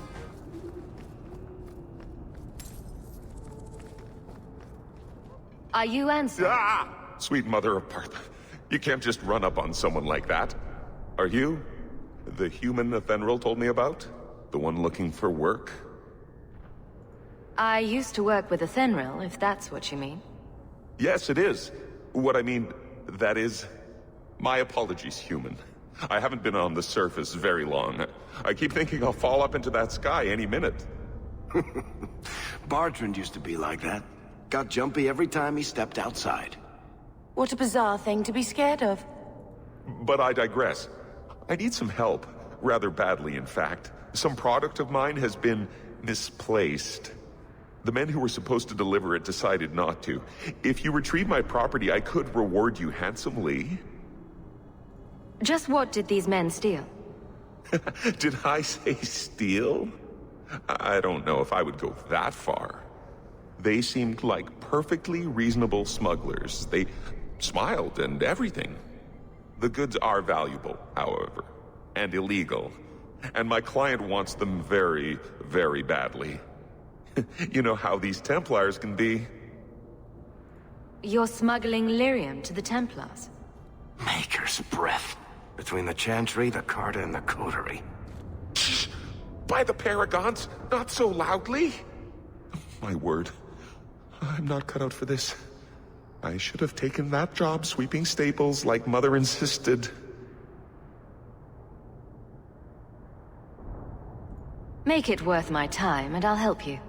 Speaker 2: Are you Ansel?
Speaker 20: Ah! Sweet mother of Partha. You can't just run up on someone like that. Are you the human Athenril told me about? The one looking for work?
Speaker 2: I used to work with Athenril, if that's what you mean.
Speaker 20: Yes, it is. What I mean, that is... My apologies, human. I haven't been on the surface very long. I keep thinking I'll fall up into that sky any minute.
Speaker 3: Bartrand used to be like that. Got jumpy every time he stepped outside.
Speaker 8: What a bizarre thing to be scared of.
Speaker 20: But I digress. I need some help. Rather badly, in fact. Some product of mine has been misplaced. The men who were supposed to deliver it decided not to. If you retrieve my property, I could reward you handsomely.
Speaker 2: Just what did these men steal?
Speaker 20: Did I say steal? I don't know if I would go that far. They seemed like perfectly reasonable smugglers. They smiled and everything. The goods are valuable, however, and illegal. And my client wants them very, very badly. You know how these Templars can be.
Speaker 2: You're smuggling lyrium to the Templars?
Speaker 3: Maker's breath. Between the Chantry, the Carta, and the Coterie.
Speaker 20: By the Paragons, not so loudly. My word. I'm not cut out for this. I should have taken that job sweeping stables like Mother insisted.
Speaker 2: Make it worth my time, and I'll help you.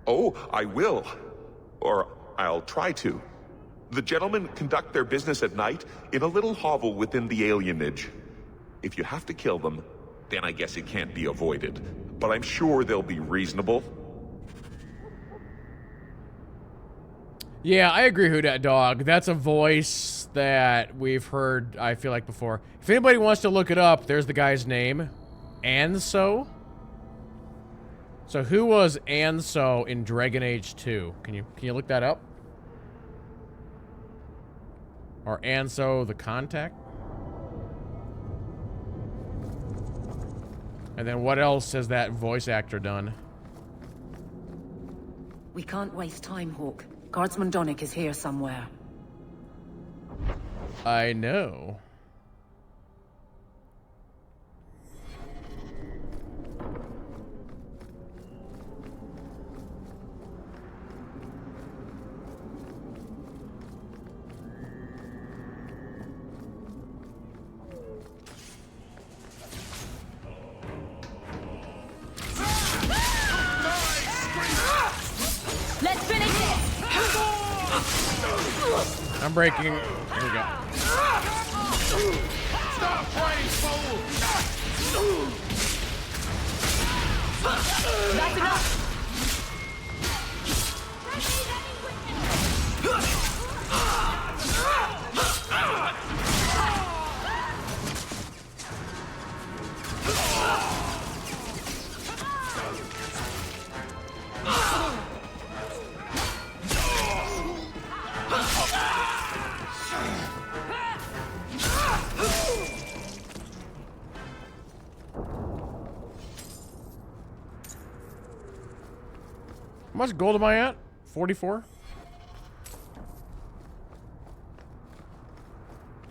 Speaker 20: Oh, I will. Or I'll try to. The gentlemen conduct their business at night in a little hovel within the alienage. If you have to kill them, then I guess it can't be avoided. But I'm sure they'll be reasonable.
Speaker 1: Yeah, I agree, Who Dat Dog. That's a voice that we've heard, I feel like, before. If anybody wants to look it up, there's the guy's name. Anso? So who was Anso in Dragon Age 2? Can you look that up? Or Anso the Contact? And then what else has that voice actor done?
Speaker 17: We can't waste time, Hawk. Guardsman Donnick is here somewhere.
Speaker 1: I know.
Speaker 14: Let's finish this!
Speaker 1: I'm breaking. Here we go.
Speaker 14: Stop playing, fool! That's enough!
Speaker 1: How much gold am I at? 44?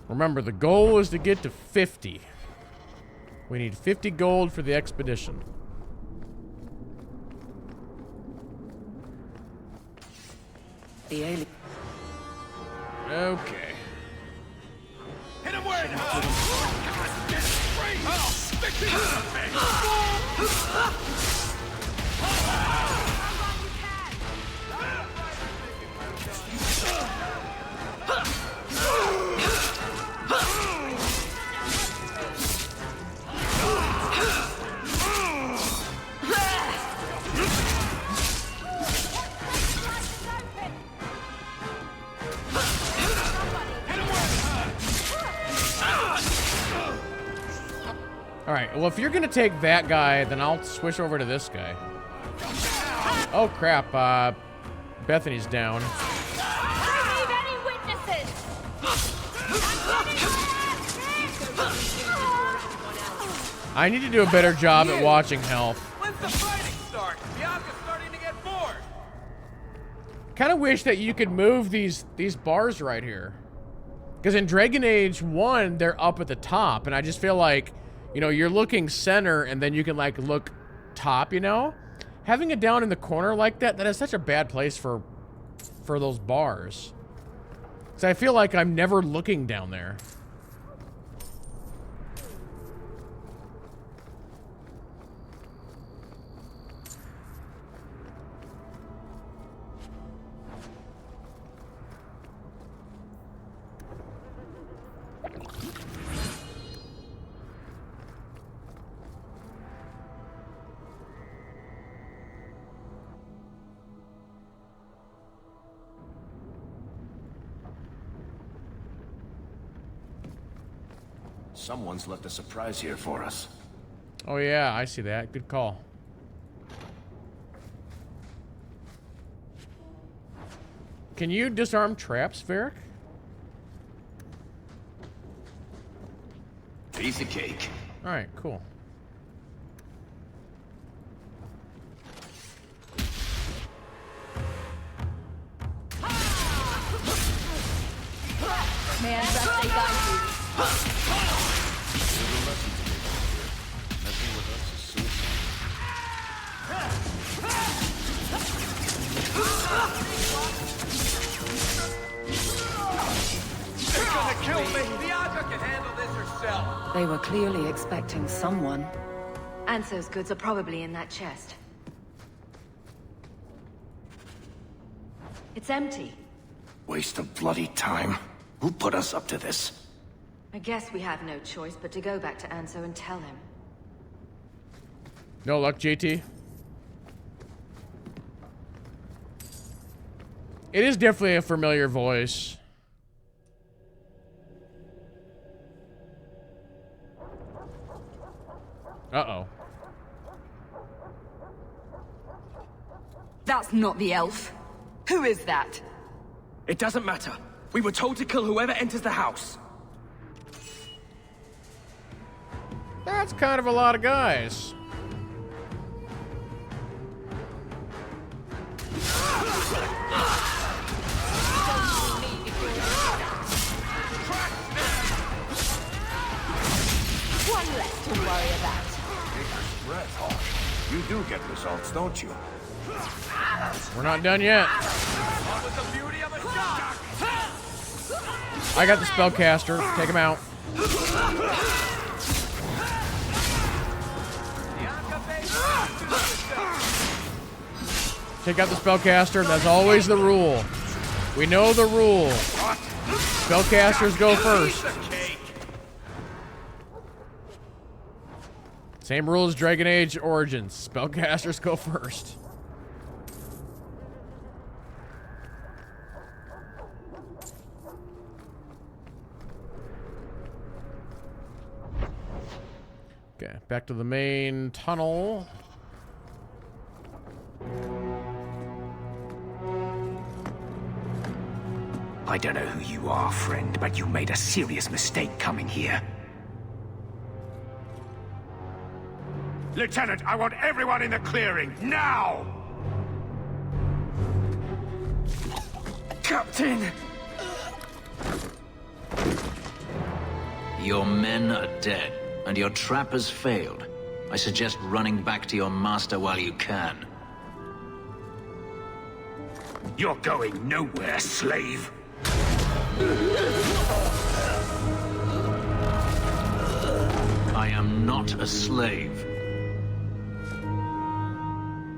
Speaker 1: Remember, the goal is to get to 50. We need 50 gold for the expedition.
Speaker 17: The alien.
Speaker 1: Okay.
Speaker 11: Hit him where it hurts! Get straight! Oh, stick to
Speaker 1: Alright, well, if you're gonna take that guy, then I'll switch over to this guy. Oh, crap. Bethany's down.
Speaker 14: Leave any witnesses!
Speaker 1: I need to do a better job at watching health.
Speaker 11: When's the fighting start? Bianca's starting to get bored.
Speaker 1: Kind of wish that you could move these bars right here. Because in Dragon Age 1, they're up at the top, and I just feel like, you know, you're looking center, and then you can, like, look top, you know? Having it down in the corner like that, that is such a bad place for those bars. So I feel like I'm never looking down there.
Speaker 10: Someone's left a surprise here for us.
Speaker 1: Oh yeah, I see that. Good call. Can you disarm traps, Varric?
Speaker 10: Piece of cake.
Speaker 1: Alright, cool.
Speaker 14: Man, trust they got you.
Speaker 10: Messing with us is suicide.
Speaker 11: They're gonna kill me! Bianca can handle this herself!
Speaker 17: They were clearly expecting someone.
Speaker 2: Anso's goods are probably in that chest. It's empty.
Speaker 10: Waste of bloody time. Who put us up to this?
Speaker 2: I guess we have no choice but to go back to Anso and tell him.
Speaker 1: No luck, JT. It is definitely a familiar voice. Uh-oh.
Speaker 21: That's not the elf. Who is that?
Speaker 6: It doesn't matter. We were told to kill whoever enters the house.
Speaker 1: That's kind of a lot of guys.
Speaker 14: One less to worry about.
Speaker 10: Breath, Hawk. You do get results, don't you?
Speaker 1: We're not done yet.
Speaker 11: What was the beauty of a shot?
Speaker 1: I got the spellcaster. Take him out. Take out the spellcaster. That's always the rule. We know the rule. Spellcasters go first. Same rule as Dragon Age Origins. Spellcasters go first. Okay, back to the main tunnel.
Speaker 6: I don't know who you are, friend, but you made a serious mistake coming here.
Speaker 10: Lieutenant, I want everyone in the clearing, now!
Speaker 4: Captain!
Speaker 9: Your men are dead, and your trap has failed. I suggest running back to your master while you can.
Speaker 10: You're going nowhere, slave.
Speaker 9: I am not a slave.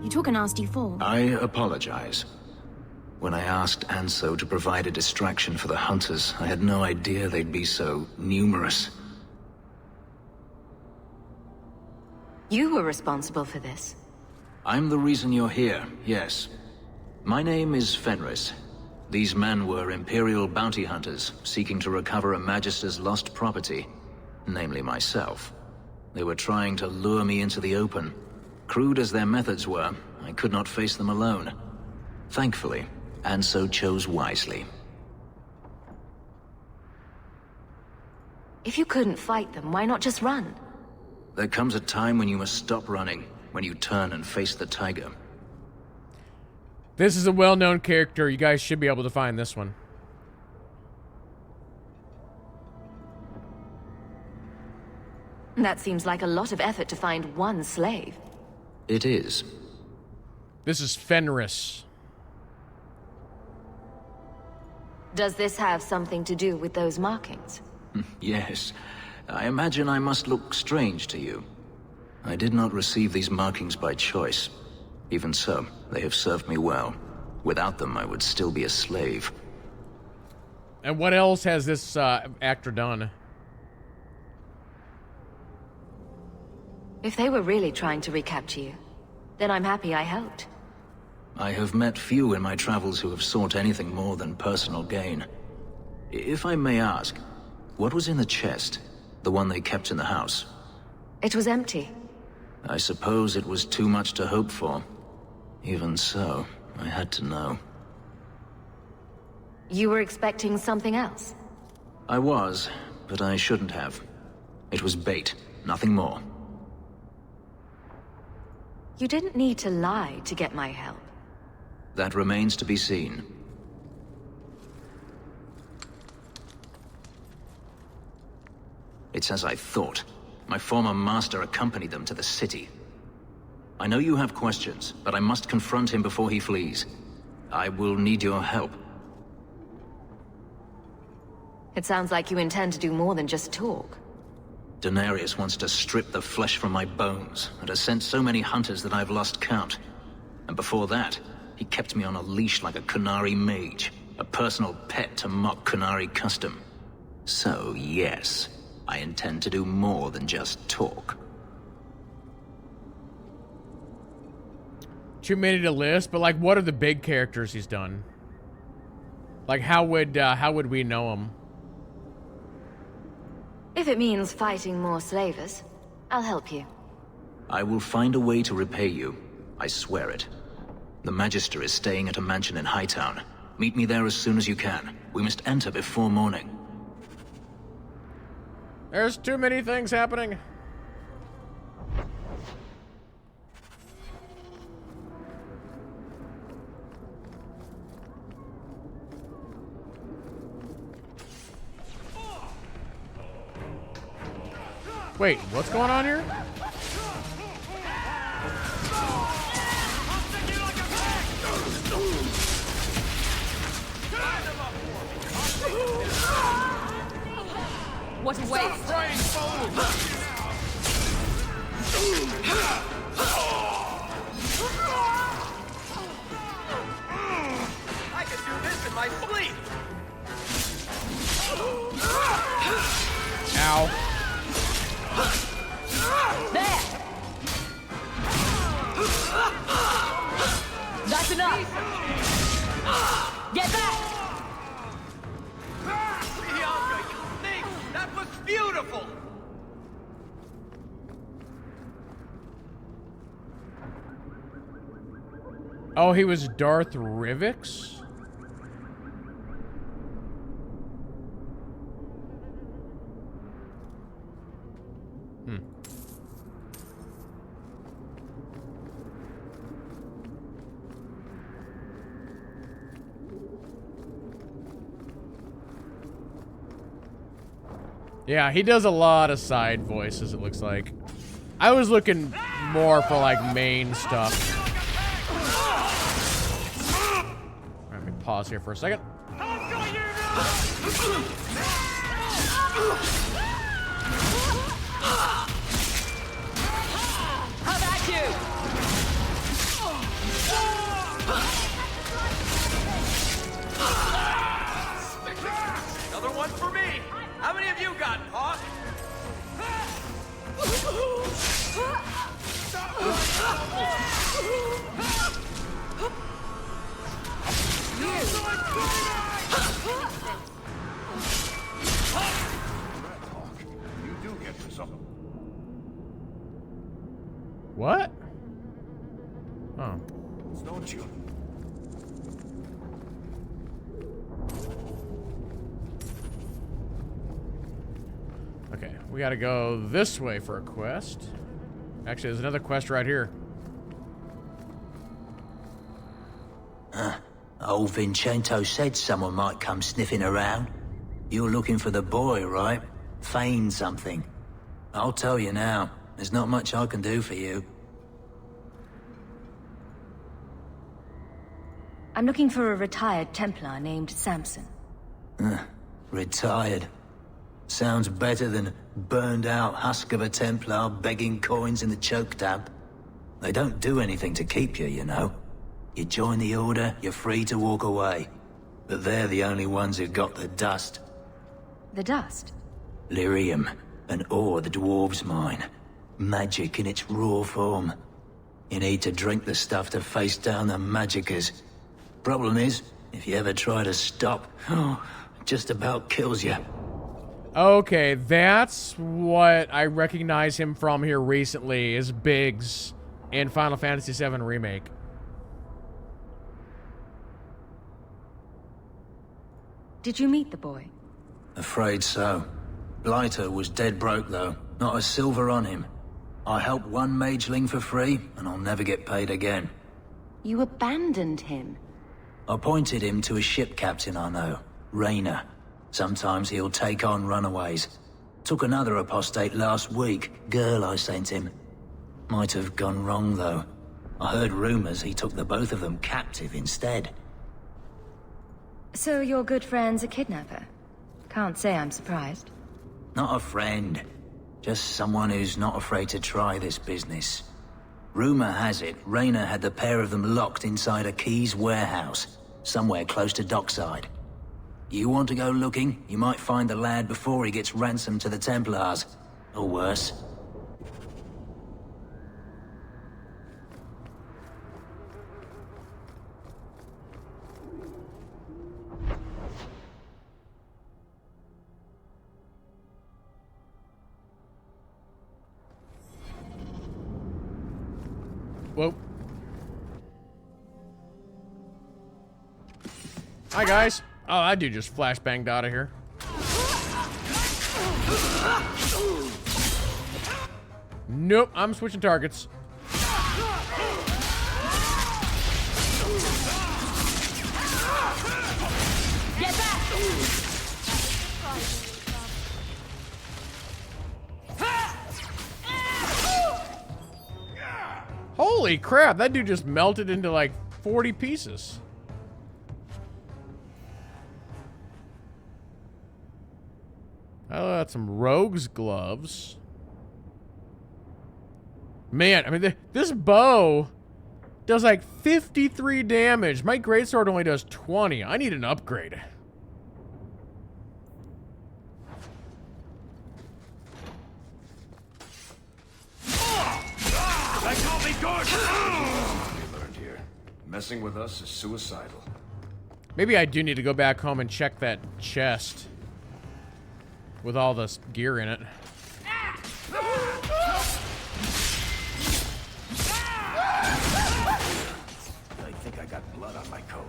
Speaker 22: You took a nasty fall.
Speaker 9: I apologize. When I asked Anso to provide a distraction for the hunters, I had no idea they'd be so numerous.
Speaker 2: You were responsible for this.
Speaker 9: I'm the reason you're here, yes. My name is Fenris. These men were Imperial bounty hunters, seeking to recover a Magister's lost property, namely myself. They were trying to lure me into the open. Crude as their methods were, I could not face them alone. Thankfully, Anso chose wisely.
Speaker 2: If you couldn't fight them, why not just run?
Speaker 9: There comes a time when you must stop running, when you turn and face the tiger.
Speaker 1: This is a well-known character. You guys should be able to find this one.
Speaker 2: That seems like a lot of effort to find one slave.
Speaker 9: It is.
Speaker 1: This is Fenris.
Speaker 2: Does this have something to do with those markings?
Speaker 9: Yes. I imagine I must look strange to you. I did not receive these markings by choice. Even so, they have served me well. Without them, I would still be a slave.
Speaker 1: And what else has this actor done?
Speaker 2: If they were really trying to recapture you, then I'm happy I helped.
Speaker 9: I have met few in my travels who have sought anything more than personal gain. If I may ask, what was in the chest? The one they kept in the house?
Speaker 2: It was empty.
Speaker 9: I suppose it was too much to hope for. Even so, I had to know.
Speaker 2: You were expecting something else?
Speaker 9: I was, but I shouldn't have. It was bait, nothing more.
Speaker 2: You didn't need to lie to get my help.
Speaker 9: That remains to be seen. It's as I thought. My former master accompanied them to the city. I know you have questions, but I must confront him before he flees. I will need your help.
Speaker 2: It sounds like you intend to do more than just talk.
Speaker 9: Daenerys wants to strip the flesh from my bones, and has sent so many hunters that I've lost count. And before that, he kept me on a leash like a Qunari mage, a personal pet to mock Qunari custom. So, yes, I intend to do more than just talk.
Speaker 1: Too many to list, but like, what are the big characters he's done? Like, how would we know him?
Speaker 2: If it means fighting more slavers, I'll help you.
Speaker 9: I will find a way to repay you. I swear it. The Magister is staying at a mansion in Hightown. Meet me there as soon as you can. We must enter before morning.
Speaker 1: There's too many things happening. Wait, what's going on here?
Speaker 14: What a waste!
Speaker 7: I could do this in my sleep!
Speaker 1: Ow.
Speaker 14: There! That's enough! Get back!
Speaker 7: Bianca, you think that was beautiful!
Speaker 1: Oh, he was Darth Rivix? Yeah, he does a lot of side voices, it looks like. I was looking more for, like, main stuff. Let me pause here for a second.
Speaker 21: How about you?
Speaker 7: Another one for me. How many of you got, Paw?
Speaker 10: You do get to some.
Speaker 1: What? Oh.
Speaker 10: Don't you?
Speaker 1: Okay, we gotta go this way for a quest. Actually, there's another quest right here.
Speaker 13: Old Vincento said someone might come sniffing around. You're looking for the boy, right? Feign something. I'll tell you now, there's not much I can do for you.
Speaker 2: I'm looking for a retired Templar named Samson.
Speaker 13: Retired. Sounds better than burned out husk of a Templar begging coins in the choke damp. They don't do anything to keep you, you know. You join the Order, you're free to walk away. But they're the only ones who got the dust.
Speaker 2: The dust?
Speaker 13: Lyrium, an ore the dwarves mine. Magic in its raw form. You need to drink the stuff to face down the magicers. Problem is, if you ever try to stop, it just about kills you.
Speaker 1: Okay, that's what I recognize him from here recently, is Biggs in Final Fantasy VII Remake.
Speaker 2: Did you meet the boy?
Speaker 13: Afraid so. Blighter was dead broke, though. Not a silver on him. I helped one mageling for free, and I'll never get paid again.
Speaker 2: You abandoned him?
Speaker 13: I pointed him to a ship captain I know, Rayner. Sometimes he'll take on runaways. Took another apostate last week, girl I sent him. Might have gone wrong, though. I heard rumors he took the both of them captive instead.
Speaker 2: So your good friend's a kidnapper? Can't say I'm surprised.
Speaker 13: Not a friend. Just someone who's not afraid to try this business. Rumor has it, Rayner had the pair of them locked inside a Keys warehouse, somewhere close to dockside. You want to go looking, you might find the lad before he gets ransomed to the Templars. Or worse.
Speaker 1: Whoa. Hi, guys. Oh, that dude just flashbanged out of here. Nope, I'm switching targets.
Speaker 21: Get back!
Speaker 1: Holy crap, that dude just melted into like 40 pieces. Oh, that's some rogue's gloves. Man, I mean, this bow does like 53 damage. My greatsword only does 20. I need an upgrade.
Speaker 10: That can't be good! We learned here. Messing with us is suicidal.
Speaker 1: Maybe I do need to go back home and check that chest with all this gear in it.
Speaker 10: I think I got blood on my coat.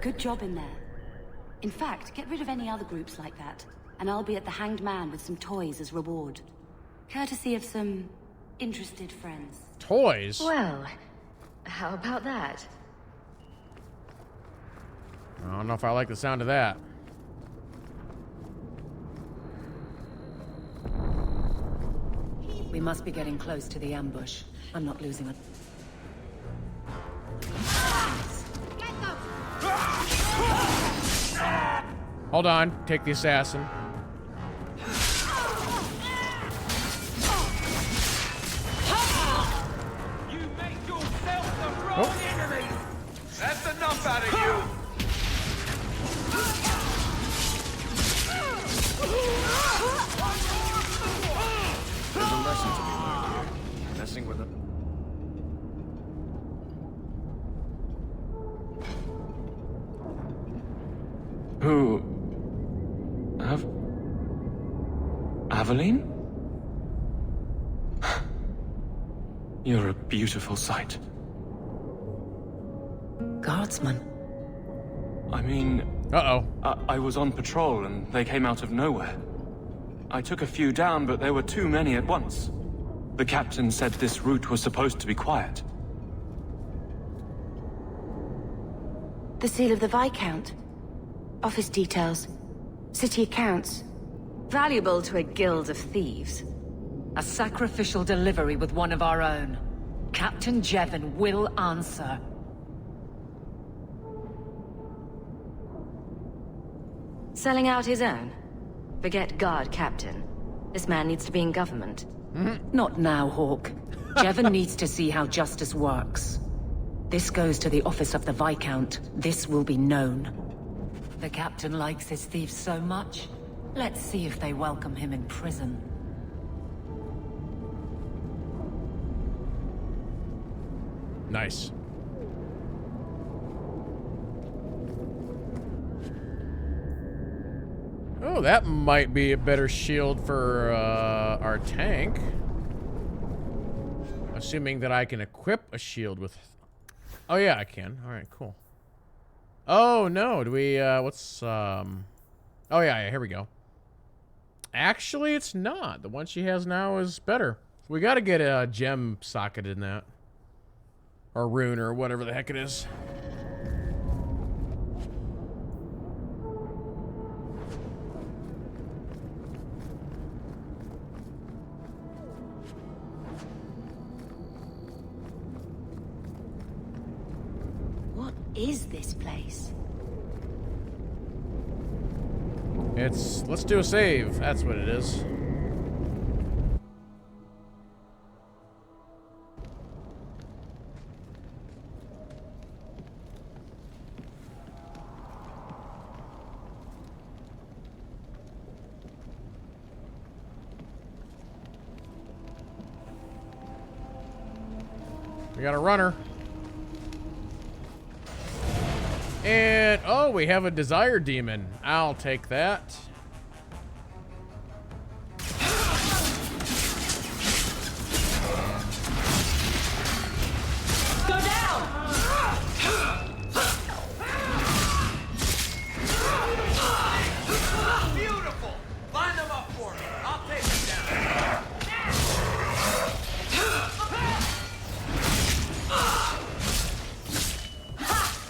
Speaker 18: Good job in there. In fact, get rid of any other groups like that. and I'll be at the Hanged Man with some toys as reward. Courtesy of some interested friends.
Speaker 1: Toys?
Speaker 5: Well, how about that?
Speaker 1: I don't know if I like the sound of that.
Speaker 17: We must be getting close to the ambush. I'm not losing it.
Speaker 1: Hold on. Take the assassin.
Speaker 15: You make yourself the wrong enemy! That's enough out of you!
Speaker 10: There's a lesson to be learned here. Messing with them.
Speaker 6: Who? Aveline? You're a beautiful sight.
Speaker 17: Guardsman.
Speaker 6: I mean...
Speaker 1: Uh-oh.
Speaker 6: I was on patrol and they came out of nowhere. I took a few down, but there were too many at once. The captain said this route was supposed to be quiet.
Speaker 2: The seal of the Viscount. Office details. City accounts. Valuable to a guild of thieves.
Speaker 17: A sacrificial delivery with one of our own. Captain Jevon will answer.
Speaker 2: Selling out his own? Forget guard captain. This man needs to be in government.
Speaker 17: Not now, Hawk. Jevon needs to see how justice works. This goes to the office of the Viscount. This will be known. The captain likes his thieves so much. Let's see if they welcome him in prison.
Speaker 1: Nice. Oh, that might be a better shield for our tank. Assuming that I can equip a shield with... Oh, yeah, I can. All right, cool. Oh, no. Do we... what's... Oh, yeah, here we go. Actually, it's not. The one she has now is better. We got to get a gem socket in that. Or rune, or whatever the heck it is.
Speaker 2: What is this place?
Speaker 1: It's... Let's do a save. That's what it is. We got a runner. And, oh, we have a desire demon. I'll take that.
Speaker 21: Go down!
Speaker 15: Beautiful! Line them up for me. I'll take them down.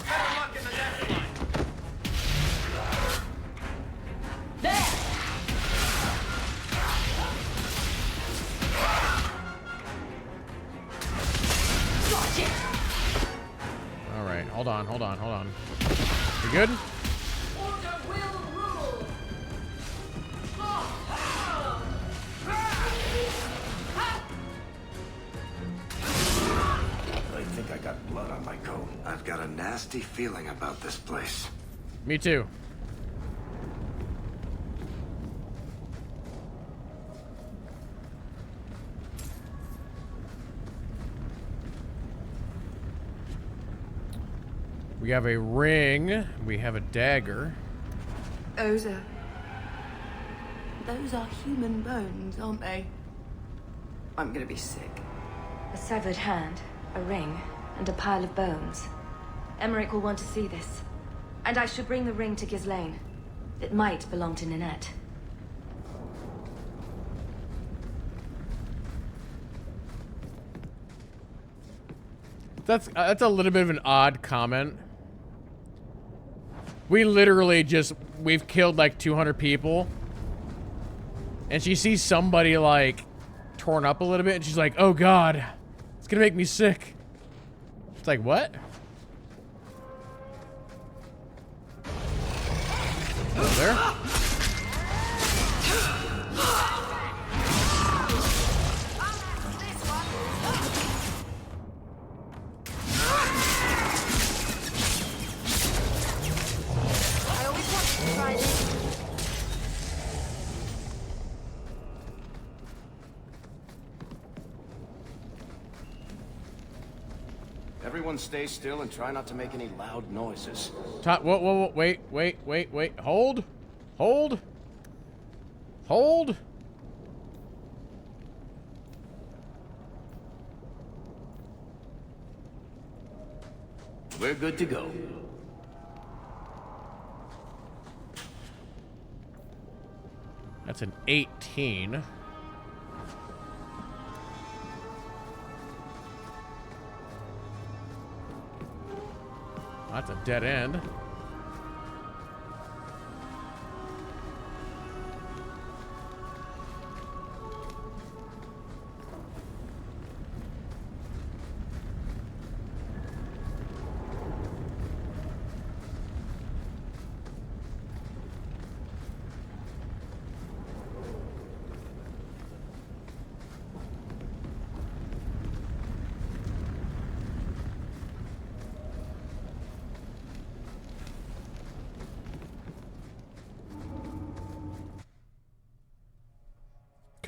Speaker 15: Better luck in the next line.
Speaker 21: There! Gotcha!
Speaker 1: All right, hold on, hold on, hold on. You good?
Speaker 21: Order will rule!
Speaker 10: I think I got blood on my coat. I've got a nasty feeling about this place.
Speaker 1: Me too. We have a ring. We have a dagger.
Speaker 8: Those are human bones, aren't they? I'm gonna be sick.
Speaker 2: A severed hand, a ring, and a pile of bones. Emmerich will want to see this. And I should bring the ring to Ghislaine. It might belong to Ninette.
Speaker 1: That's a little bit of an odd comment. We literally we've killed like 200 people. And she sees somebody like torn up a little bit and she's like, oh God, it's gonna make me sick. It's like, what? Hello there.
Speaker 10: Everyone stay still and try not to make any loud noises.
Speaker 1: Whoa, wait. Hold.
Speaker 10: We're good to go.
Speaker 1: That's an 18. That's a dead end.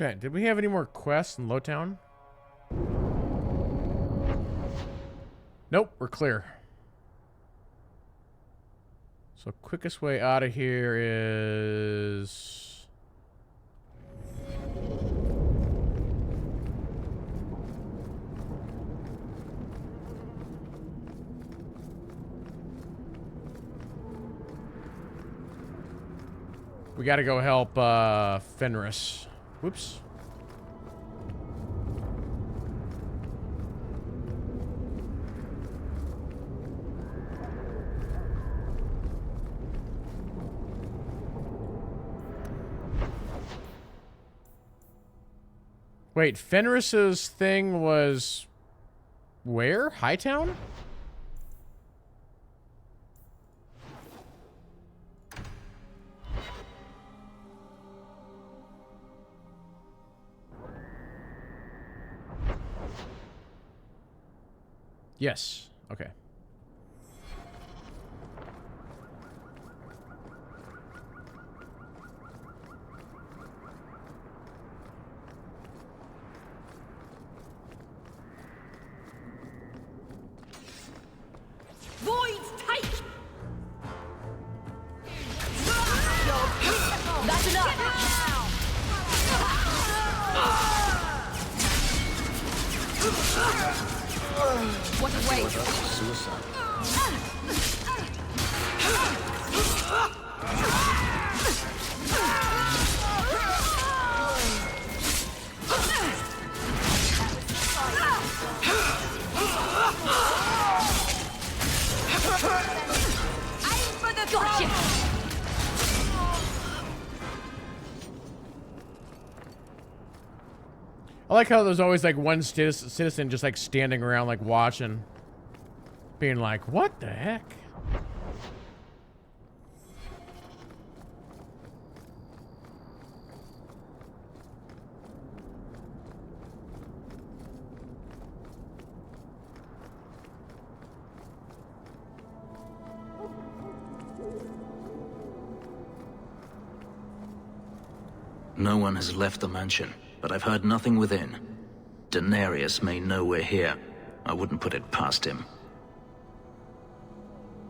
Speaker 1: Okay, did we have any more quests in Lowtown? Nope, we're clear. So quickest way out of here is... we gotta go help Fenris. Whoops. Wait, Fenris's thing was where? Hightown? Yes. Okay.
Speaker 21: Void take! That's enough! What a waste!
Speaker 3: Suicide.
Speaker 21: Aim for the gotcha!
Speaker 1: I like how there's always like one citizen just like standing around like watching. Being like, what the heck?
Speaker 9: No one has left the mansion, but I've heard nothing within. Daenerys may know we're here. I wouldn't put it past him.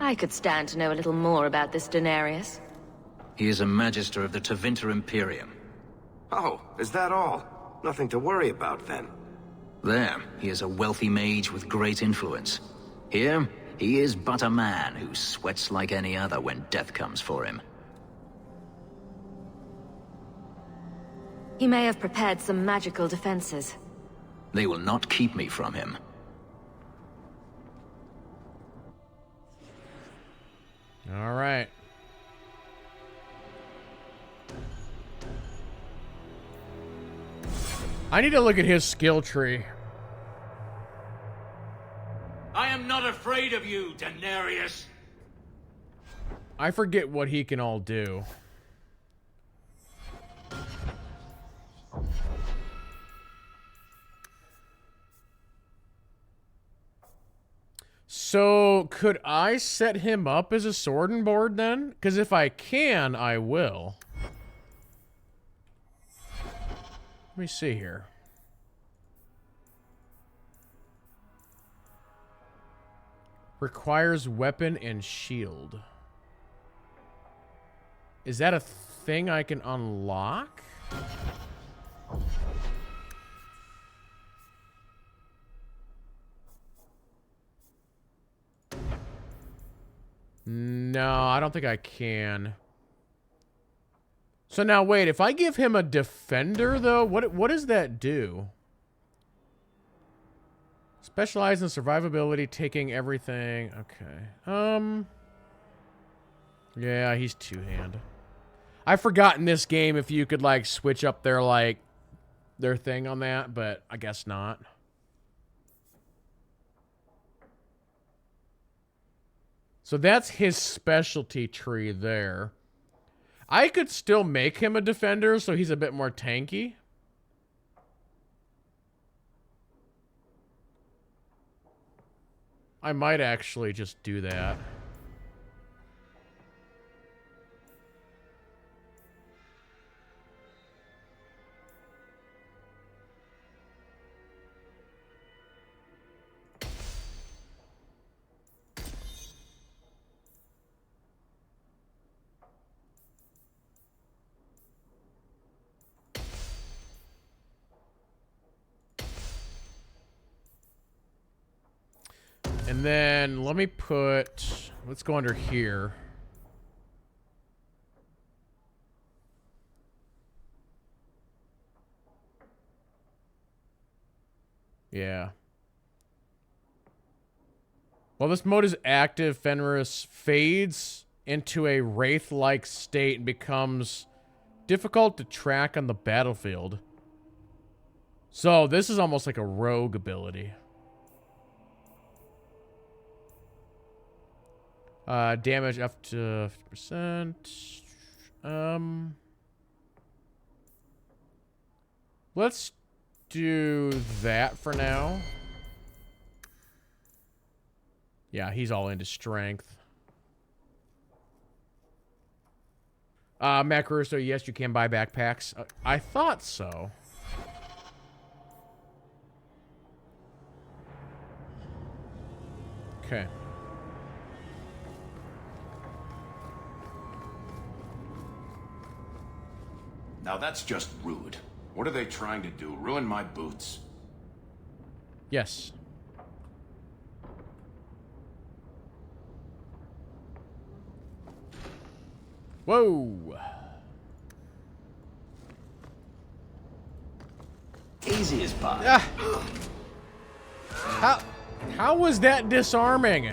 Speaker 5: I could stand to know a little more about this Daenerys.
Speaker 9: He is a Magister of the Tevinter Imperium.
Speaker 10: Oh, is that all? Nothing to worry about then.
Speaker 9: There, he is a wealthy mage with great influence. Here, he is but a man who sweats like any other when death comes for him.
Speaker 5: He may have prepared some magical defenses.
Speaker 9: They will not keep me from him.
Speaker 1: I need to look at his skill tree.
Speaker 12: I am not afraid of you, Daenerys.
Speaker 1: I forget what he can all do. So, could I set him up as a sword and board then? Because if I can, I will. Let me see here. Requires weapon and shield. Is that a thing I can unlock? No, I don't think I can. So now wait, if I give him a defender though, what does that do? Specialize in survivability, taking everything. Okay. Yeah, he's two-hand. I forgot in this game if you could like switch up their like their thing on that, but I guess not. So that's his specialty tree there. I could still make him a defender so he's a bit more tanky. I might actually just do that. And then let me put, let's go under here. Yeah. While this mode is active, Fenris fades into a wraith-like state and becomes difficult to track on the battlefield. So this is almost like a rogue ability. Damage up to 50%. Let's do that for now. Yeah, he's all into strength. Matt Caruso, yes, you can buy backpacks. I thought so. Okay.
Speaker 10: Now that's just rude. What are they trying to do? Ruin my boots?
Speaker 1: Yes. Whoa.
Speaker 13: Easy as pie.
Speaker 1: How was that disarming?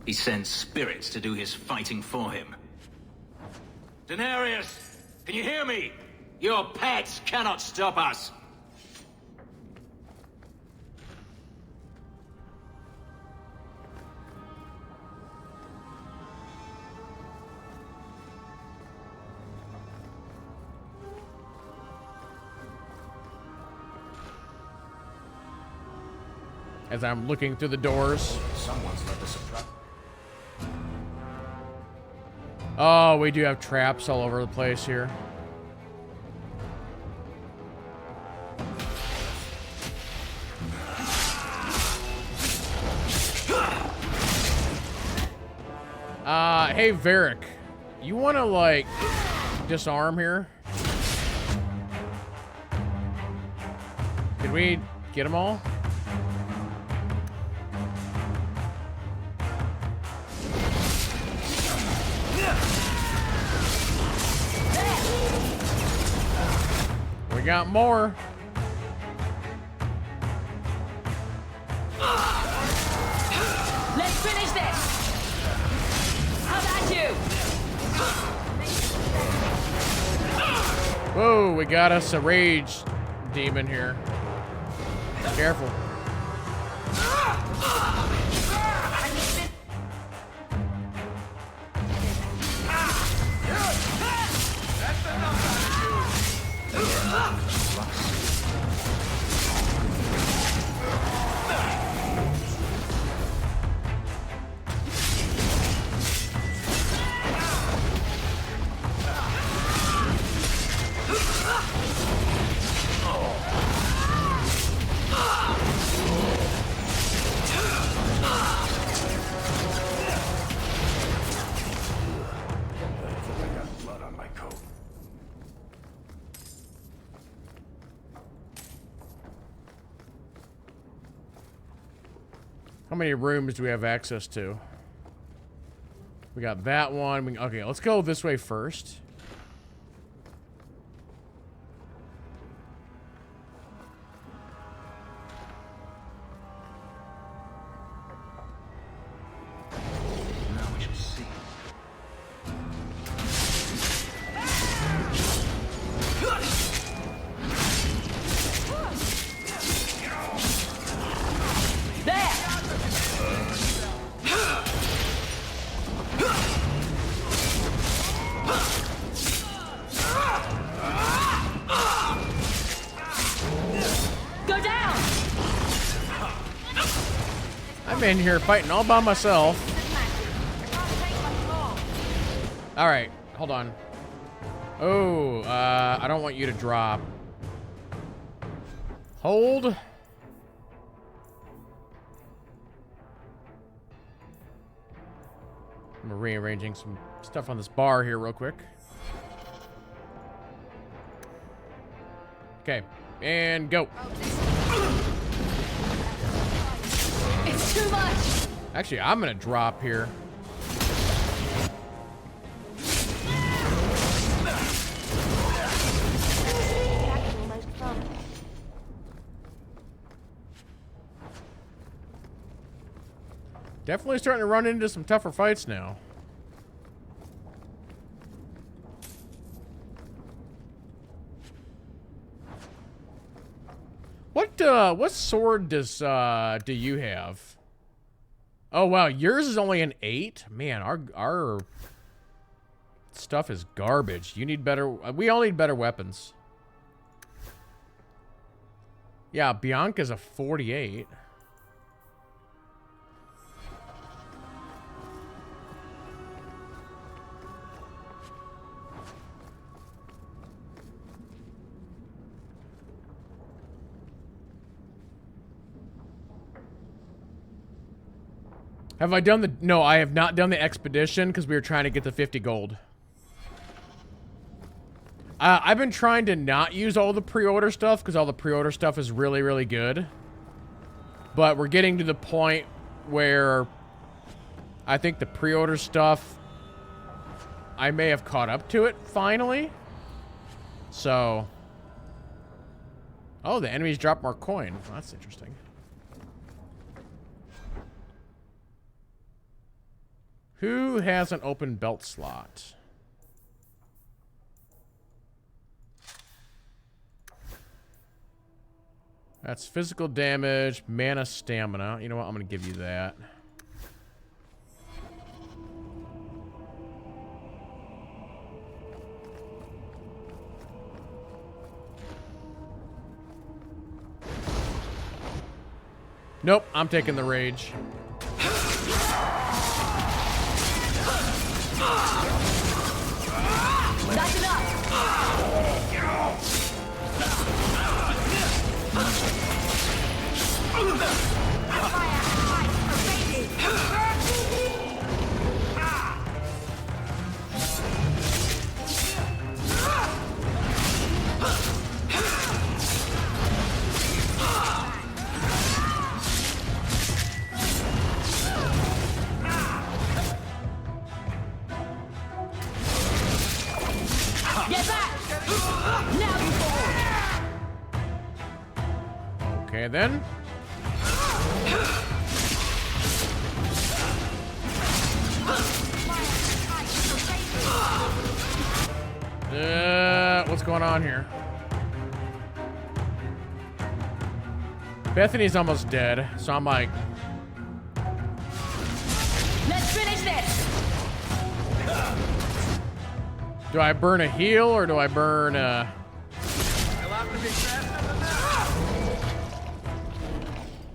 Speaker 9: He sends spirits to do his fighting for him.
Speaker 12: Daenerys, can you hear me? Your pets cannot stop us.
Speaker 1: As I'm looking through the doors.
Speaker 10: Someone's let the surprise.
Speaker 1: Oh, we do have traps all over the place here. Hey, Varric. You want to, like, disarm here? Did we get them all? We got more.
Speaker 21: Let's finish this. How about you?
Speaker 1: Whoa, we got us a rage demon here. Careful. How many rooms do we have access to? We got that one. Okay, let's go this way first.
Speaker 4: Now we shall see.
Speaker 1: I'm in here fighting all by myself. Alright, hold on. Oh, I don't want you to drop. Hold. I'm rearranging some stuff on this bar here real quick. Okay, and go.
Speaker 21: It's too much.
Speaker 1: Actually, I'm gonna drop here. Definitely starting to run into some tougher fights now. What sword do you have? Oh wow, yours is only an 8? Man, our stuff is garbage. You need better. We all need better weapons. Yeah, Bianca's a 48. Have I done the... No, I have not done the expedition because we were trying to get the 50 gold. I've been trying to not use all the pre-order stuff because all the pre-order stuff is really, really good. But we're getting to the point where I think the pre-order stuff, I may have caught up to it finally. So... Oh, the enemies drop more coin. Well, that's interesting. Who has an open belt slot? That's physical damage, mana, stamina. You know what? I'm going to give you that. Nope, I'm taking the rage.
Speaker 21: That's enough.
Speaker 1: Okay, then. What's going on here? Bethany's almost dead, so I'm like...
Speaker 21: Let's finish this!
Speaker 1: Do I burn a heal, or do I burn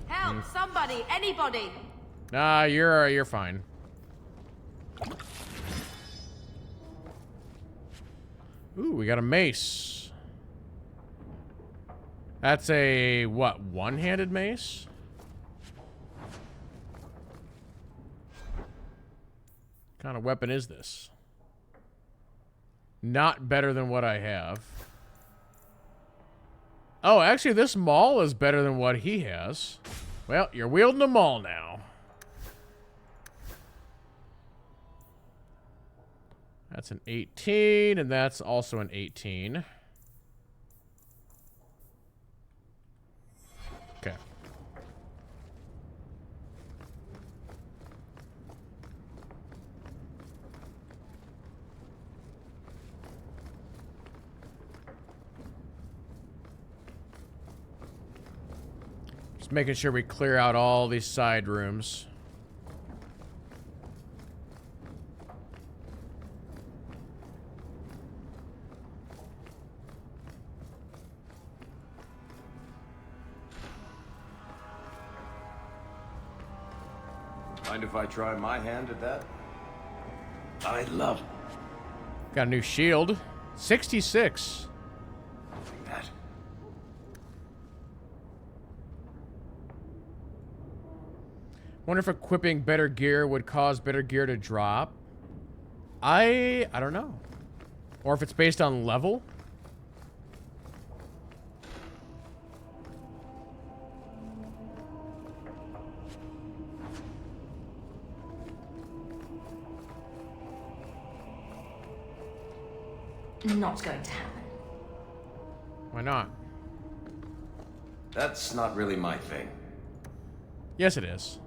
Speaker 21: Help! Somebody! Anybody!
Speaker 1: Nah, you're fine. Ooh, we got a mace. That's a, what, one-handed mace? What kind of weapon is this? Not better than what I have. Oh, actually, this maul is better than what he has. Well, you're wielding a maul now. That's an 18, and that's also an 18. Okay. Just making sure we clear out all these side rooms.
Speaker 10: Mind if I try my hand at that?
Speaker 4: I'd love
Speaker 1: Got a new shield. 66.
Speaker 10: that.
Speaker 1: Wonder if equipping better gear would cause better gear to drop. I don't know. Or if it's based on level.
Speaker 21: Not going to happen.
Speaker 1: Why not?
Speaker 10: That's not really my thing.
Speaker 1: Yes, it is.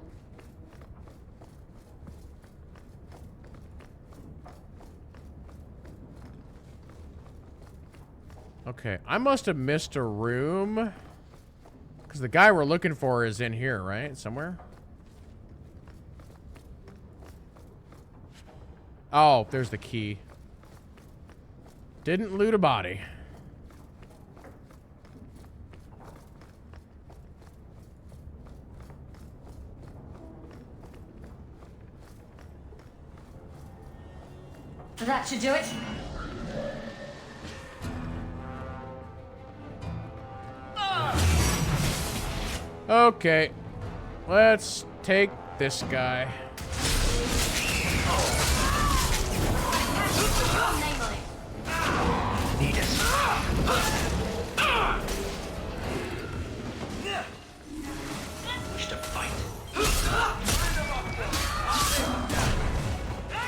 Speaker 1: Okay, I must have missed a room. Because the guy we're looking for is in here, right? Somewhere? Oh, there's the key. Didn't loot a body.
Speaker 21: That should do it.
Speaker 1: Okay. Let's take this guy.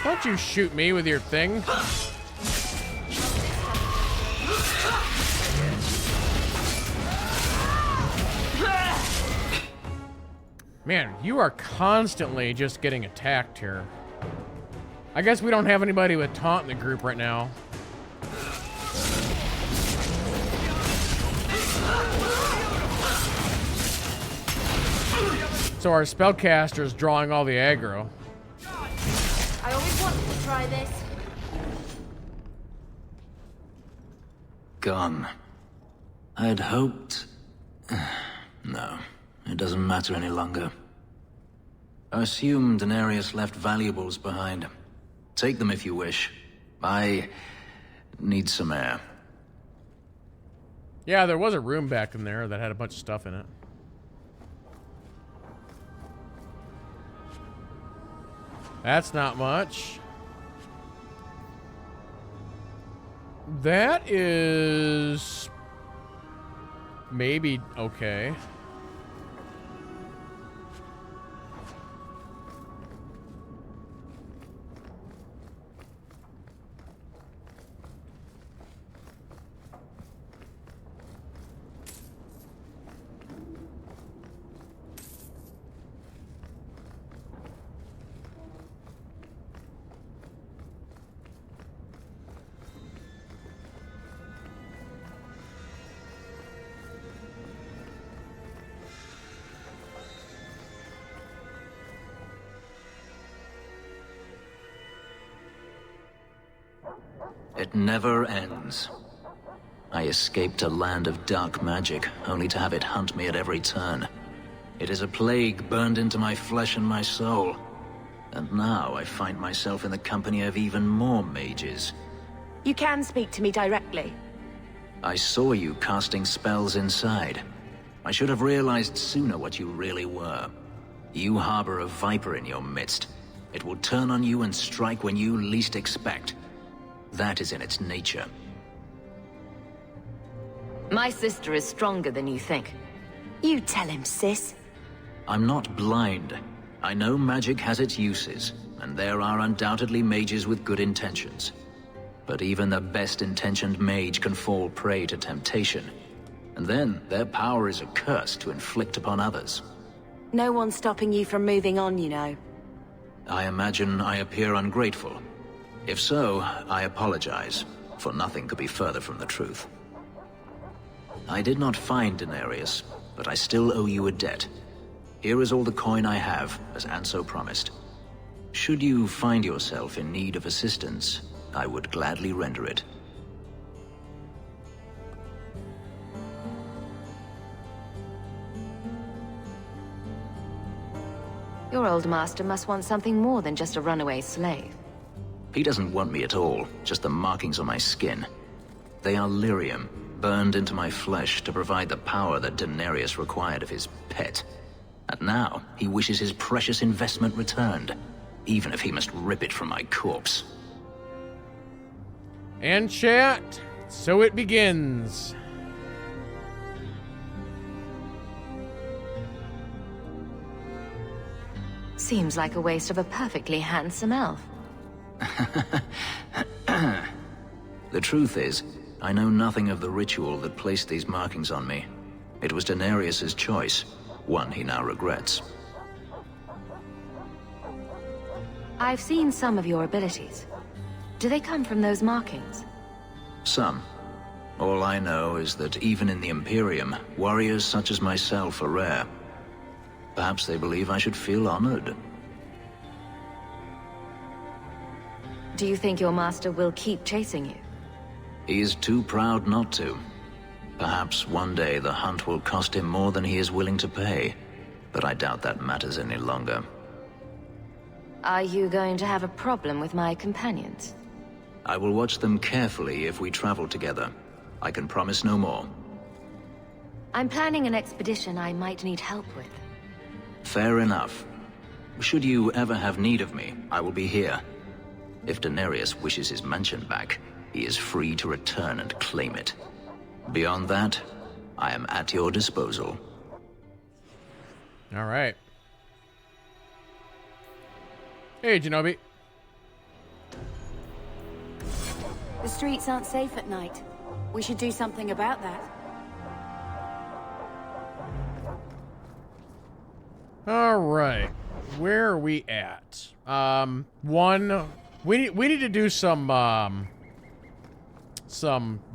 Speaker 1: Don't you shoot me with your thing. Man, you are constantly just getting attacked here. I guess we don't have anybody with taunt in the group right now. So our spellcaster is drawing all the aggro.
Speaker 21: I always wanted to try this.
Speaker 9: Gone. I'd hoped... No, it doesn't matter any longer. I assume Daenerys left valuables behind. Take them if you wish. I need some air.
Speaker 1: Yeah, there was a room back in there that had a bunch of stuff in it. That's not much. That is maybe okay.
Speaker 9: It never ends. I escaped a land of dark magic, only to have it hunt me at every turn. It is a plague burned into my flesh and my soul. And now I find myself in the company of even more mages.
Speaker 16: You can speak to me directly.
Speaker 9: I saw you casting spells inside. I should have realized sooner what you really were. You harbor a viper in your midst. It will turn on you and strike when you least expect. That is in its nature.
Speaker 5: My sister is stronger than you think.
Speaker 16: You tell him, sis.
Speaker 9: I'm not blind. I know magic has its uses, and there are undoubtedly mages with good intentions. But even the best-intentioned mage can fall prey to temptation. And then their power is a curse to inflict upon others.
Speaker 16: No one's stopping you from moving on, you know.
Speaker 9: I imagine I appear ungrateful. If so, I apologize, for nothing could be further from the truth. I did not find Denarius, but I still owe you a debt. Here is all the coin I have, as Anso promised. Should you find yourself in need of assistance, I would gladly render it.
Speaker 5: Your old master must want something more than just a runaway slave.
Speaker 9: He doesn't want me at all, just the markings on my skin. They are lyrium, burned into my flesh to provide the power that Denarius required of his pet. And now, he wishes his precious investment returned, even if he must rip it from my corpse.
Speaker 1: And chat, so it begins.
Speaker 5: Seems like a waste of a perfectly handsome elf.
Speaker 9: The truth is, I know nothing of the ritual that placed these markings on me. It was Denarius's choice, one he now regrets.
Speaker 5: I've seen some of your abilities. Do they come from those markings?
Speaker 9: Some. All I know is that even in the Imperium, warriors such as myself are rare. Perhaps they believe I should feel honored.
Speaker 5: Do you think your master will keep chasing you?
Speaker 9: He is too proud not to. Perhaps one day the hunt will cost him more than he is willing to pay, but I doubt that matters any longer.
Speaker 5: Are you going to have a problem with my companions?
Speaker 9: I will watch them carefully if we travel together. I can promise no more.
Speaker 5: I'm planning an expedition I might need help with.
Speaker 9: Fair enough. Should you ever have need of me, I will be here. If Denarius wishes his mansion back, he is free to return and claim it. Beyond that, I am at your disposal.
Speaker 1: All right. Hey, Genobi.
Speaker 21: The streets aren't safe at night. We should do something about that.
Speaker 1: All right. Where are we at? We need to do some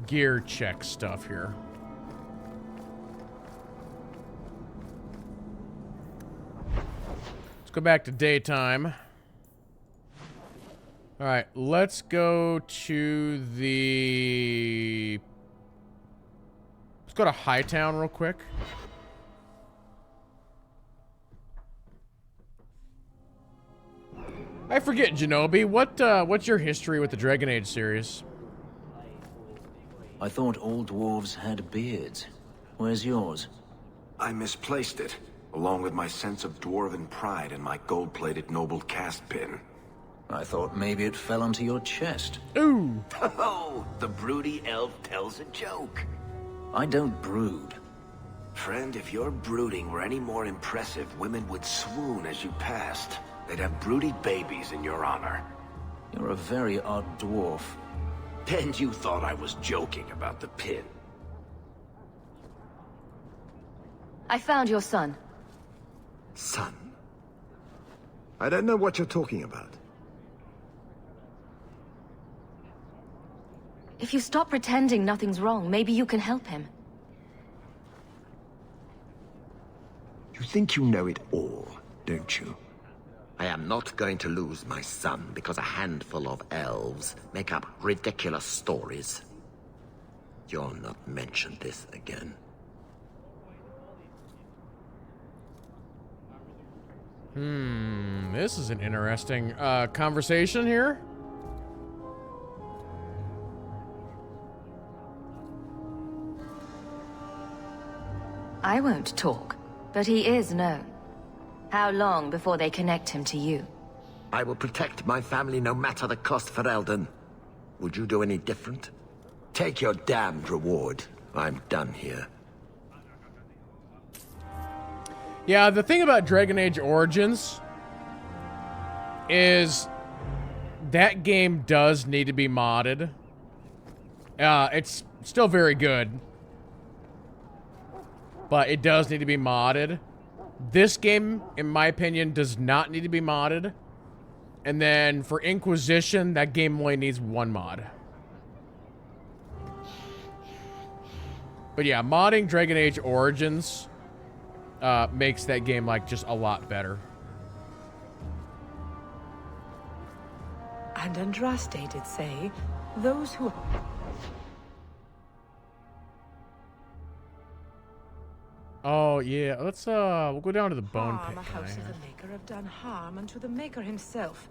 Speaker 1: gear check stuff here. Let's go back to daytime. All right, let's go to the... Let's go to Hightown real quick. I forget, Genobi. What's your history with the Dragon Age series?
Speaker 13: I thought all dwarves had beards. Where's yours?
Speaker 3: I misplaced it, along with my sense of dwarven pride and my gold-plated noble cast pin.
Speaker 13: I thought maybe it fell onto your chest.
Speaker 1: Ooh!
Speaker 12: Oh, the broody elf tells a joke.
Speaker 13: I don't brood.
Speaker 3: Friend, if your brooding were any more impressive, women would swoon as you passed. They'd have broody babies in your honor.
Speaker 13: You're a very odd dwarf.
Speaker 12: And you thought I was joking about the pin.
Speaker 5: I found your son.
Speaker 3: Son? I don't know what you're talking about.
Speaker 5: If you stop pretending nothing's wrong, maybe you can help him.
Speaker 3: You think you know it all, don't you?
Speaker 19: I am not going to lose my son because a handful of elves make up ridiculous stories. You'll not mention this again.
Speaker 1: This is an interesting conversation here.
Speaker 5: I won't talk, but he is known. How long before they connect him to you?
Speaker 19: I will protect my family no matter the cost for Eldon. Would you do any different? Take your damned reward. I'm done here.
Speaker 1: Yeah, the thing about Dragon Age Origins is that game does need to be modded. It's still very good, but it does need to be modded. This game, in my opinion, does not need to be modded. And then for Inquisition, that game only needs one mod. But yeah, modding Dragon Age Origins makes that game like just a lot better.
Speaker 17: And Andraste did say, those who...
Speaker 1: Oh yeah, let's we'll go down to the bone pit.
Speaker 17: Harm a house of the Maker have done harm unto the Maker himself.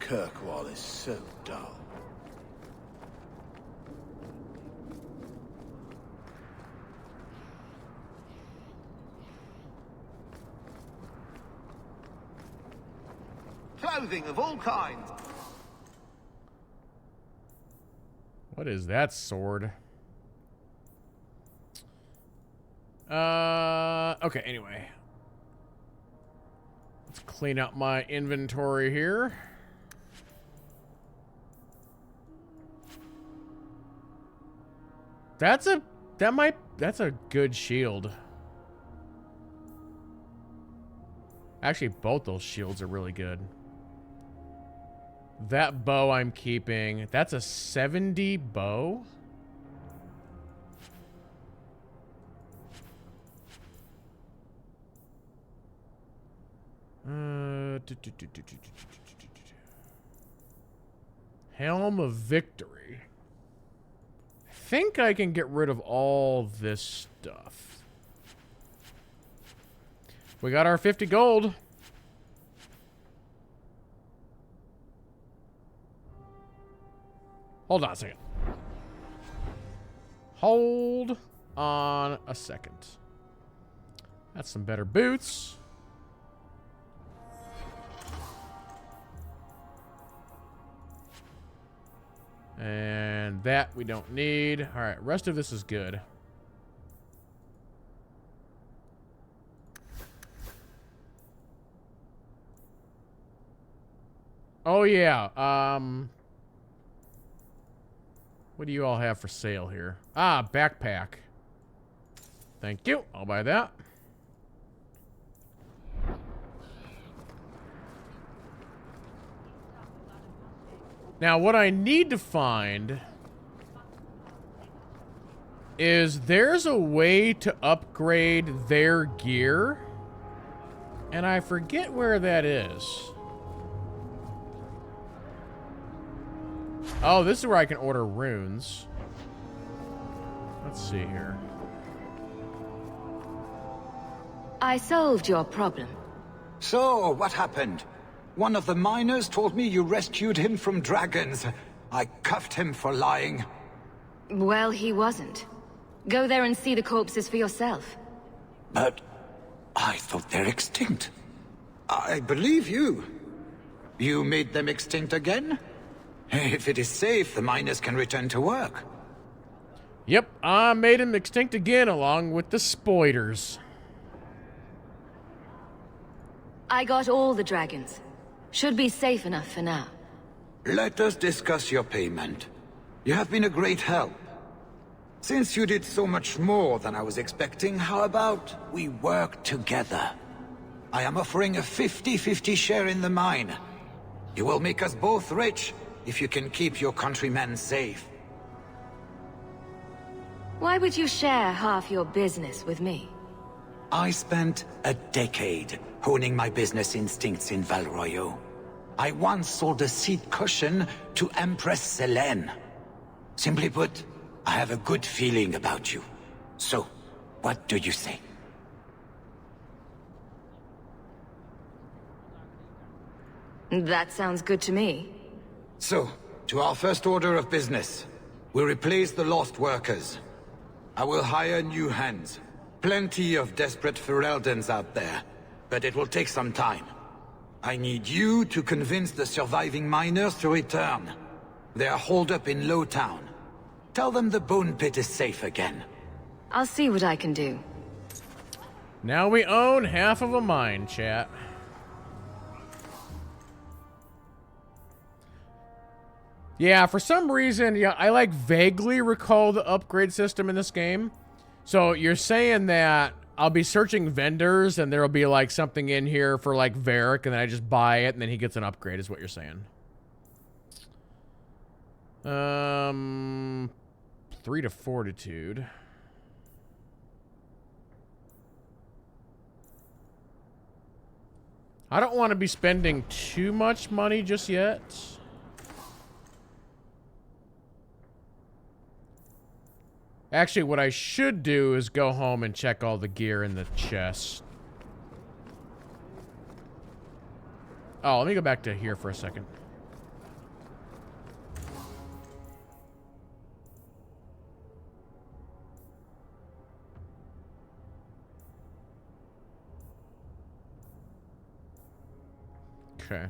Speaker 4: Kirkwall is so dull.
Speaker 20: Clothing of all kinds.
Speaker 1: What is that sword? Okay, anyway. Let's clean out my inventory here. That's a good shield. Actually, both those shields are really good. That bow I'm keeping. That's a 70 bow? Helm of Victory. I think I can get rid of all this stuff. We got our 50 gold. Hold on a second. Hold on a second. That's some better boots. And that we don't need. All right, rest of this is good. Oh yeah, what do you all have for sale here? Ah, backpack. Thank you. I'll buy that. Now, what I need to find is there's a way to upgrade their gear, and I forget where that is. Oh, this is where I can order runes. Let's see here.
Speaker 5: I solved your problem.
Speaker 23: So, what happened? One of the miners told me you rescued him from dragons. I cuffed him for lying.
Speaker 5: Well, he wasn't. Go there and see the corpses for yourself.
Speaker 23: But I thought they're extinct. I believe you. You made them extinct again? If it is safe, the miners can return to work.
Speaker 1: Yep, I made him extinct again along with the spoiders.
Speaker 5: I got all the dragons. Should be safe enough for now.
Speaker 23: Let us discuss your payment. You have been a great help. Since you did so much more than I was expecting, how about we work together? I am offering a 50-50 share in the mine. You will make us both rich if you can keep your countrymen safe.
Speaker 5: Why would you share half your business with me?
Speaker 23: I spent a decade honing my business instincts in Val Royeaux. I once sold a seat cushion to Empress Selene. Simply put, I have a good feeling about you. So, what do you say?
Speaker 5: That sounds good to me.
Speaker 23: So, to our first order of business. We replace the lost workers. I will hire new hands. Plenty of desperate Fereldans out there, but it will take some time. I need you to convince the surviving miners to return. They are holed up in Lowtown. Tell them the Bone Pit is safe again.
Speaker 5: I'll see what I can do.
Speaker 1: Now we own half of a mine, chat. Yeah, for some reason, yeah, I like vaguely recall the upgrade system in this game. So you're saying that I'll be searching vendors and there'll be like something in here for like Varric and then I just buy it and then he gets an upgrade is what you're saying. 3 to fortitude. I don't want to be spending too much money just yet. Actually, what I should do is go home and check all the gear in the chest. Oh, let me go back to here for a second. Okay.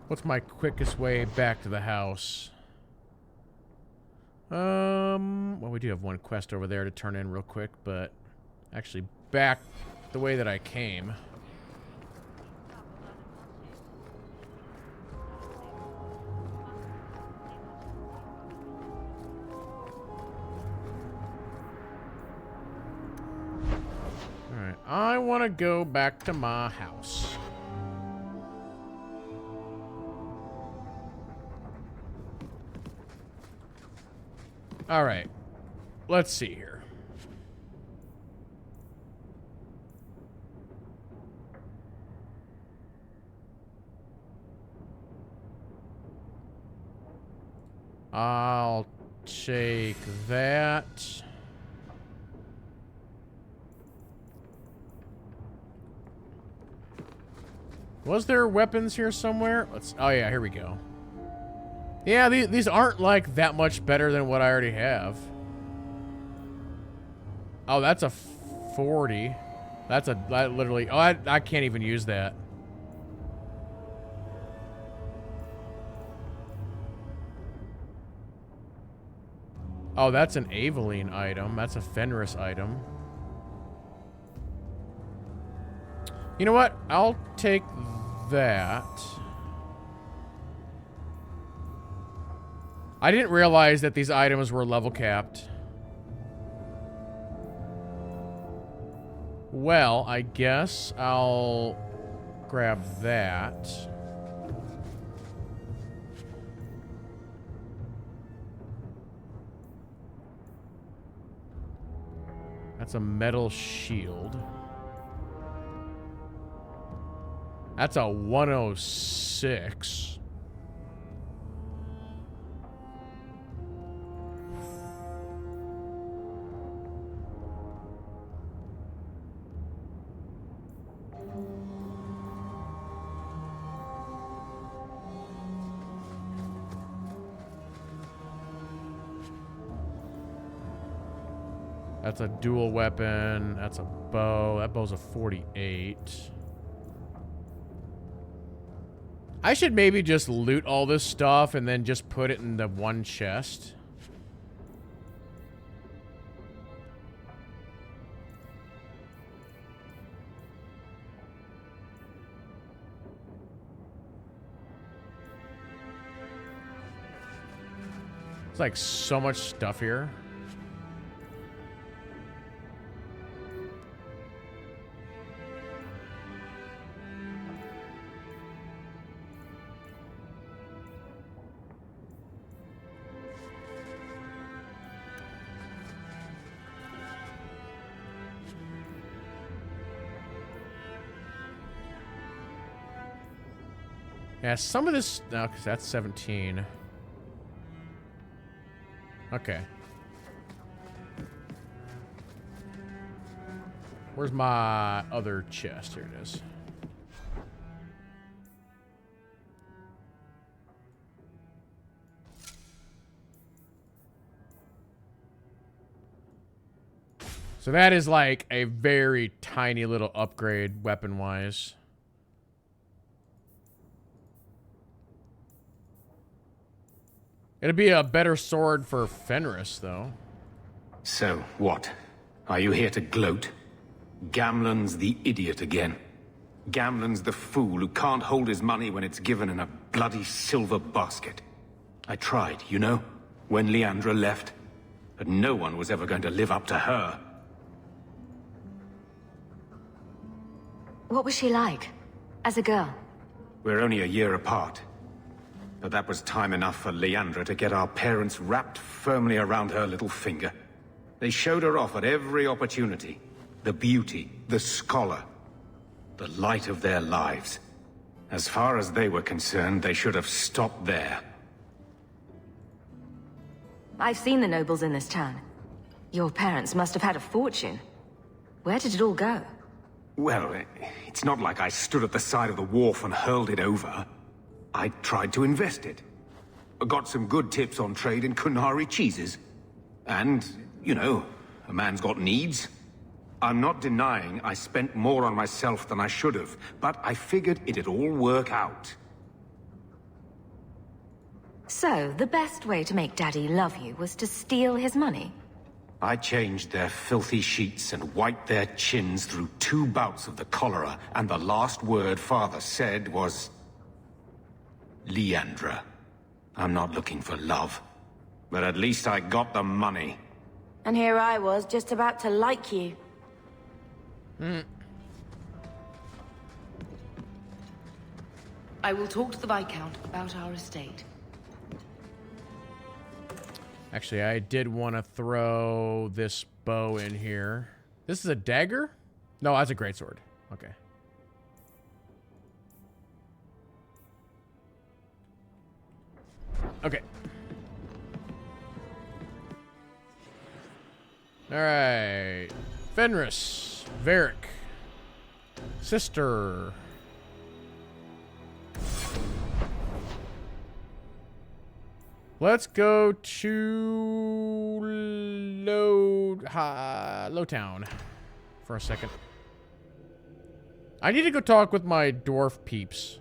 Speaker 1: What's my quickest way back to the house? Well, we do have one quest over there to turn in real quick, but actually back the way that I came. Alright, I want to go back to my house. Alright, let's see here. I'll take that. Was there weapons here somewhere? Oh yeah, here we go. Yeah, these aren't like that much better than what I already have. Oh, that's a 40. That literally, oh, I can't even use that. Oh, that's an Aveline item. That's a Fenris item. You know what? I'll take that. I didn't realize that these items were level capped. Well, I guess I'll grab that. That's a metal shield. That's a 106. That's a dual weapon. That's a bow. That bow's a 48. I should maybe just loot all this stuff and then just put it in the one chest. There's like so much stuff here. Yeah, some of this... No, because that's 17. Okay. Where's my other chest? Here it is. So that is like a very tiny little upgrade weapon-wise. It'd be a better sword for Fenris, though.
Speaker 6: So, what? Are you here to gloat? Gamlen's the idiot again. Gamlen's the fool who can't hold his money when it's given in a bloody silver basket. I tried, you know, when Leandra left. But no one was ever going to live up to her.
Speaker 5: What was she like? As a girl?
Speaker 6: We're only a year apart. But that was time enough for Leandra to get our parents wrapped firmly around her little finger. They showed her off at every opportunity. The beauty, the scholar, the light of their lives. As far as they were concerned, they should have stopped there.
Speaker 5: I've seen the nobles in this town. Your parents must have had a fortune. Where did it all go?
Speaker 6: Well, it's not like I stood at the side of the wharf and hurled it over. I tried to invest it. Got some good tips on trade in Kunari cheeses. And, you know, a man's got needs. I'm not denying I spent more on myself than I should have, but I figured it'd all work out.
Speaker 5: So, the best way to make Daddy love you was to steal his money?
Speaker 6: I changed their filthy sheets and wiped their chins through 2 bouts of the cholera, and the last word Father said was... Leandra. I'm not looking for love, but at least I got the money.
Speaker 16: And here I was, just about to like you.
Speaker 17: I will talk to the Viscount about our estate.
Speaker 1: Actually, I did want to throw this bow in here. This is a dagger? No, that's a greatsword. Okay. Okay. Alright. Fenris. Varric. Sister. Let's go to Lowtown for a second. I need to go talk with my dwarf peeps.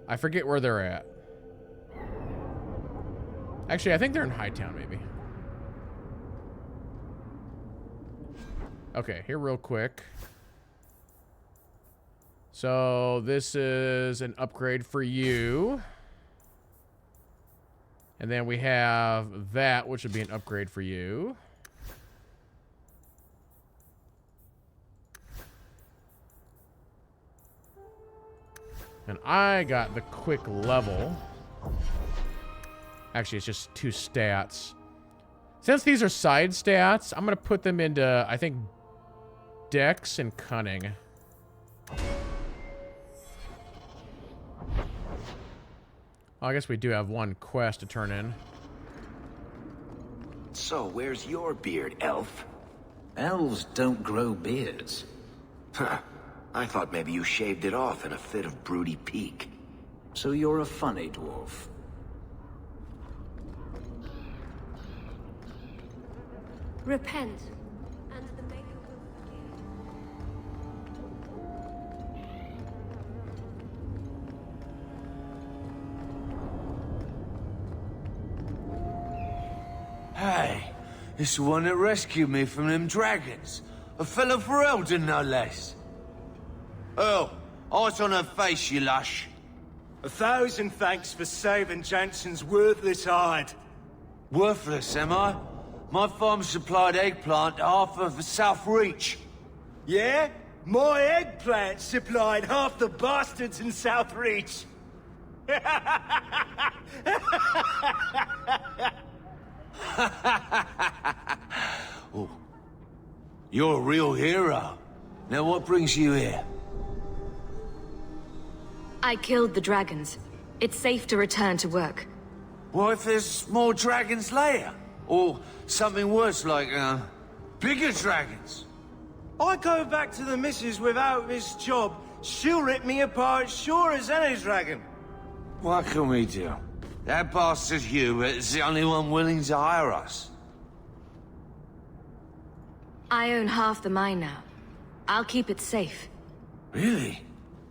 Speaker 1: I forget where they're at. Actually, I think they're in Hightown, maybe. Okay, here real quick. So, this is an upgrade for you. And then we have that, which would be an upgrade for you. And I got the quick level. Actually, it's just 2 stats. Since these are side stats, I'm going to put them into, I think, Dex and Cunning. Oh, I guess we do have 1 quest to turn in.
Speaker 19: So, where's your beard, elf?
Speaker 9: Elves don't grow beards.
Speaker 19: Huh. I thought maybe you shaved it off in a fit of broody pique.
Speaker 9: So you're a funny dwarf.
Speaker 8: Repent, and the Maker will
Speaker 7: Hey, it's the one that rescued me from them dragons. A fellow for Eldon, no less. Oh, eyes on her face, you lush.
Speaker 11: 1,000 thanks for saving Jansen's worthless hide.
Speaker 7: Worthless, am I? My farm supplied eggplant to half of the South Reach.
Speaker 11: Yeah? My eggplant supplied half the bastards in South Reach.
Speaker 7: Oh, you're a real hero. Now what brings you here?
Speaker 5: I killed the dragons. It's safe to return to work.
Speaker 4: What if there's more dragons later? Or something worse like, bigger dragons?
Speaker 11: I go back to the missus without this job. She'll rip me apart sure as any dragon.
Speaker 4: What can we do? That bastard Hubert is the only one willing to hire us.
Speaker 5: I own half the mine now. I'll keep it safe.
Speaker 4: Really?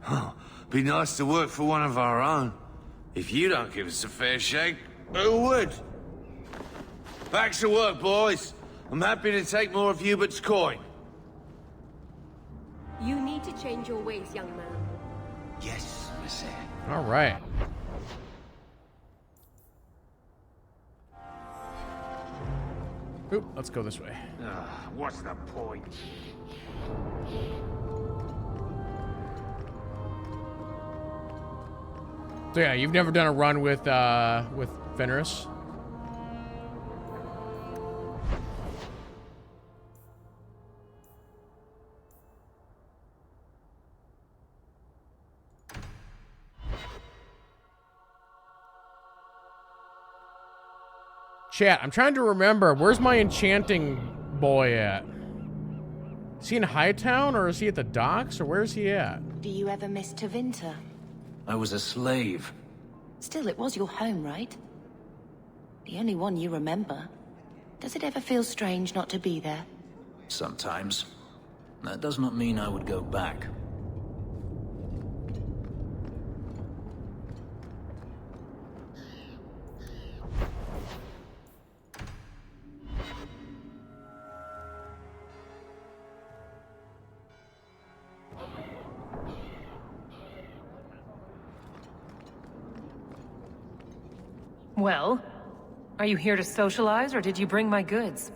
Speaker 4: Oh, be nice to work for one of our own. If you don't give us a fair shake, who would? Back to work, boys. I'm happy to take more of Hubert's coin.
Speaker 21: You need to change your ways, young man.
Speaker 4: Yes, Miss
Speaker 1: All right. Oop, let's go this way.
Speaker 12: What's the point?
Speaker 1: So yeah, you've never done a run with Fenris? Chat, I'm trying to remember. Where's my enchanting boy at? Is he in Hightown, or is he at the docks, or where's he at?
Speaker 2: Do you ever miss Tevinter?
Speaker 9: I was a slave.
Speaker 2: Still, it was your home, right? The only one you remember. Does it ever feel strange not to be there?
Speaker 9: Sometimes. That does not mean I would go back.
Speaker 14: Well, are you here to socialize, or did you bring my goods?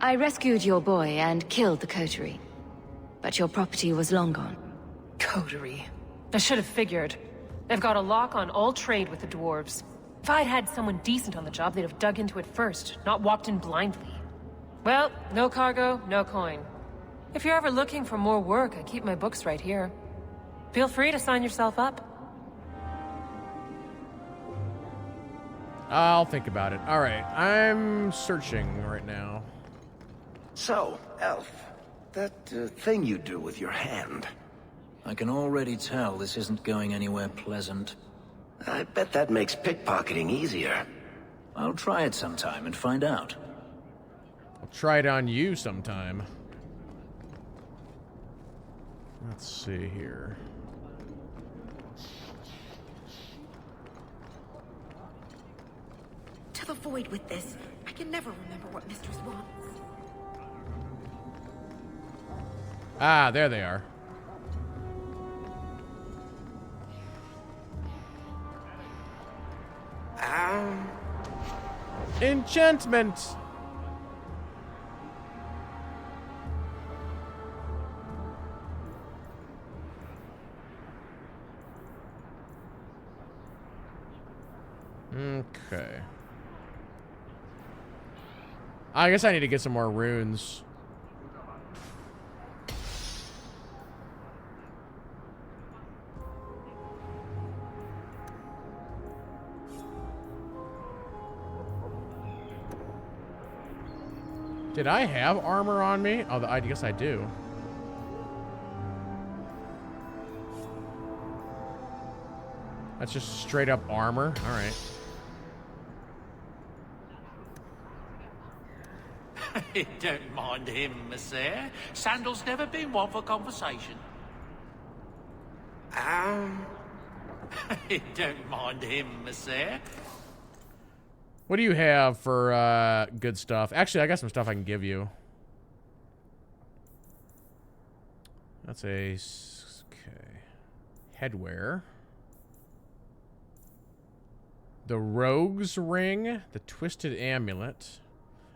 Speaker 5: I rescued your boy and killed the coterie. But your property was long gone.
Speaker 14: Coterie. I should have figured. They've got a lock on all trade with the dwarves. If I'd had someone decent on the job, they'd have dug into it first, not walked in blindly. Well, no cargo, no coin. If you're ever looking for more work, I keep my books right here. Feel free to sign yourself up.
Speaker 1: I'll think about it. All right, I'm searching right now.
Speaker 19: So, Elf, that thing you do with your hand.
Speaker 9: I can already tell this isn't going anywhere pleasant.
Speaker 19: I bet that makes pickpocketing easier.
Speaker 9: I'll try it sometime and find out.
Speaker 1: I'll try it on you sometime. Let's see here.
Speaker 21: To the void with this. I can never remember what Mistress wants.
Speaker 1: Ah, there they are. Enchantment! Okay. I guess I need to get some more runes. Did I have armor on me? Oh, I guess I do. That's just straight up armor. All right.
Speaker 12: Don't mind him, monsieur. Sandal's never been one for conversation. Don't mind him, monsieur.
Speaker 1: What do you have for good stuff? Actually, I got some stuff I can give you. That's a okay. Headwear. The Rogue's Ring, the Twisted Amulet.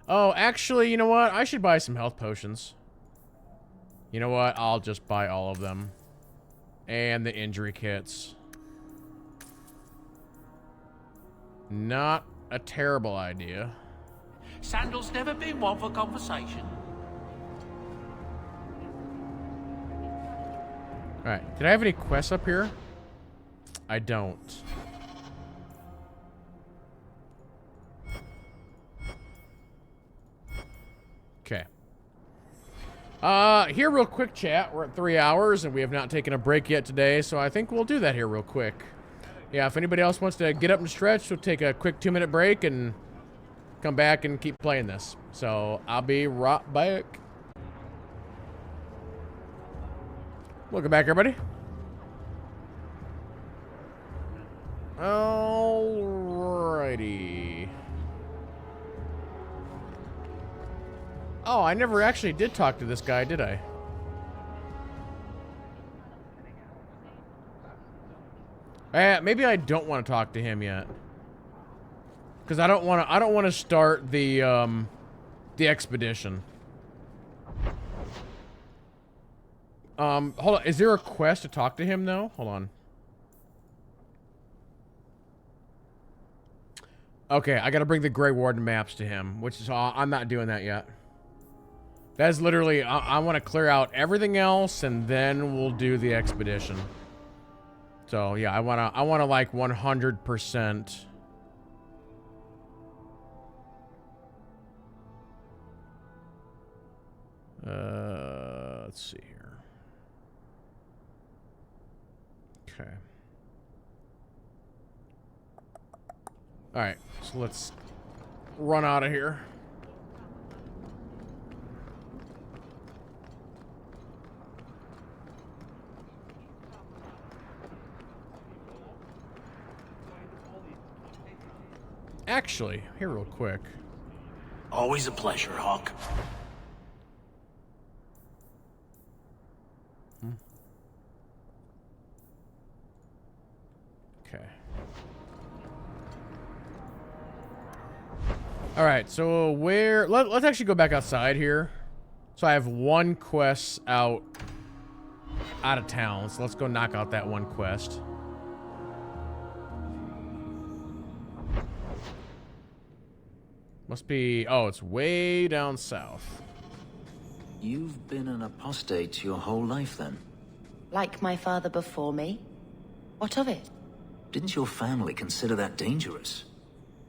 Speaker 1: Oh, actually, you know what? I should buy some health potions. You know what? I'll just buy all of them. And the injury kits. Not a terrible idea.
Speaker 12: Sandal's never been one for conversation.
Speaker 1: Alright, did I have any quests up here? I don't. Okay. Here real quick, chat. We're at 3 hours, and we have not taken a break yet today, so I think we'll do that here real quick. Yeah, if anybody else wants to get up and stretch, we'll take a quick 2-minute break and come back and keep playing this. So, I'll be right back. Welcome back, everybody. Alrighty. Oh, I never actually did talk to this guy, did I? Maybe I don't want to talk to him yet. Because I don't want to start the expedition. Hold on. Is there a quest to talk to him, though? Hold on. Okay, I gotta bring the Grey Warden maps to him, which is... I'm not doing that yet. That's literally... I want to clear out everything else, and then we'll do the expedition. So, yeah, I wanna like, 100%... let's see here. Okay. Alright, so let's run out of here. Actually, here real quick.
Speaker 12: Always a pleasure, Hawk.
Speaker 1: Okay. Alright, so where... Let's actually go back outside here. So I have one quest out of town. So let's go knock out that one quest. Must be... Oh, it's way down south.
Speaker 9: You've been an apostate your whole life, then?
Speaker 16: Like my father before me? What of it?
Speaker 9: Didn't your family consider that dangerous?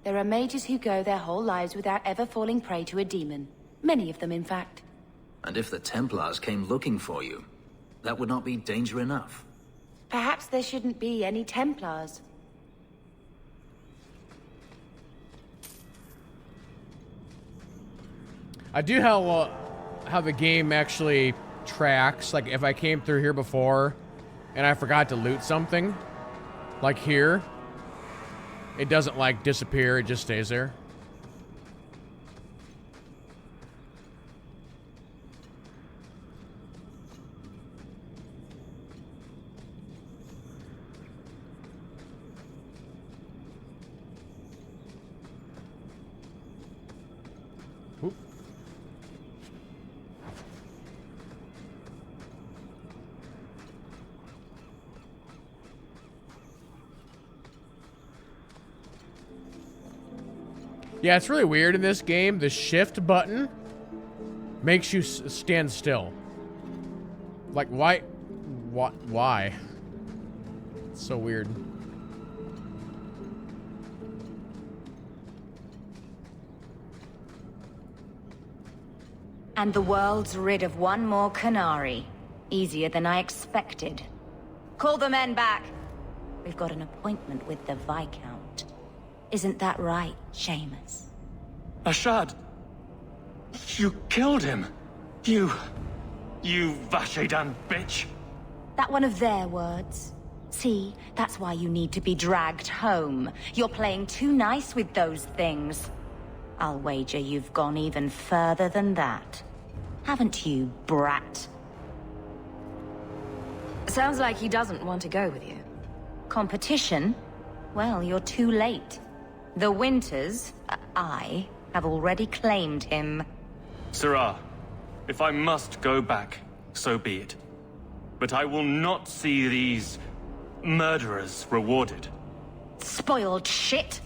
Speaker 16: There are mages who go their whole lives without ever falling prey to a demon. Many of them, in fact.
Speaker 9: And if the Templars came looking for you, that would not be danger enough.
Speaker 16: Perhaps there shouldn't be any Templars.
Speaker 1: I do how the game actually tracks. Like, if I came through here before and I forgot to loot something, like here, it doesn't, like, disappear. It just stays there. Oop. Yeah, it's really weird in this game. The shift button makes you stand still. Like, why? What? Why? It's so weird.
Speaker 2: And the world's rid of one more Canary. Easier than I expected. Call the men back. We've got an appointment with the Viscount. Isn't that right, Seamus?
Speaker 6: Ashad! You killed him! You Vashedan bitch!
Speaker 2: That one of their words. See, that's why you need to be dragged home. You're playing too nice with those things. I'll wager you've gone even further than that. Haven't you, brat?
Speaker 5: Sounds like he doesn't want to go with you.
Speaker 2: Competition? Well, you're too late. The Winters, I, have already claimed him.
Speaker 6: Sirrah, if I must go back, so be it. But I will not see these murderers rewarded.
Speaker 2: Spoiled shit!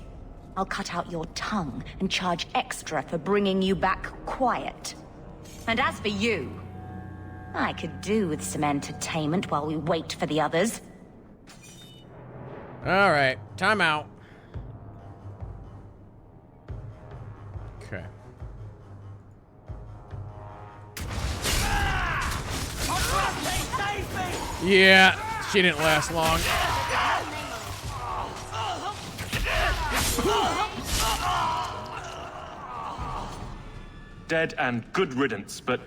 Speaker 2: I'll cut out your tongue and charge extra for bringing you back quiet. And as for you, I could do with some entertainment while we wait for the others.
Speaker 1: All right, time out. Okay. Yeah, she didn't last long.
Speaker 18: Dead and good riddance, but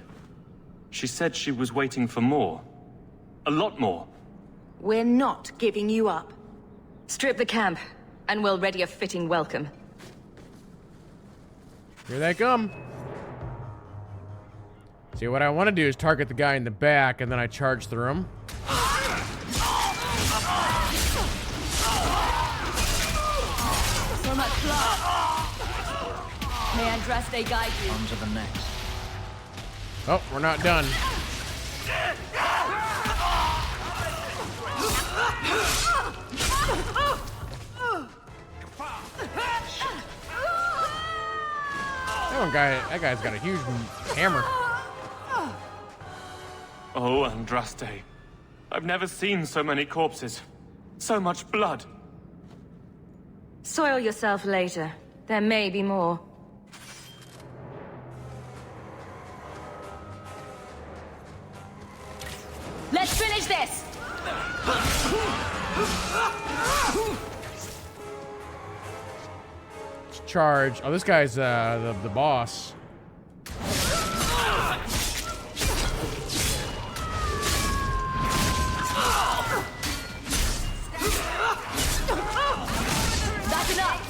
Speaker 18: she said she was waiting for more. A lot more.
Speaker 5: We're not giving you up. Strip the camp, and we'll ready a fitting welcome.
Speaker 1: Here they come. See, what I want to do is target the guy in the back, and then I charge through him.
Speaker 5: So much blood. May Andraste guide you.
Speaker 9: On to the next.
Speaker 1: Oh, we're not done. That guy's got a huge hammer.
Speaker 18: Oh, Andraste. I've never seen so many corpses. So much blood.
Speaker 5: Soil yourself later. There may be more. Let's finish this!
Speaker 1: Charge. Oh, this guy's the boss.
Speaker 5: That's enough!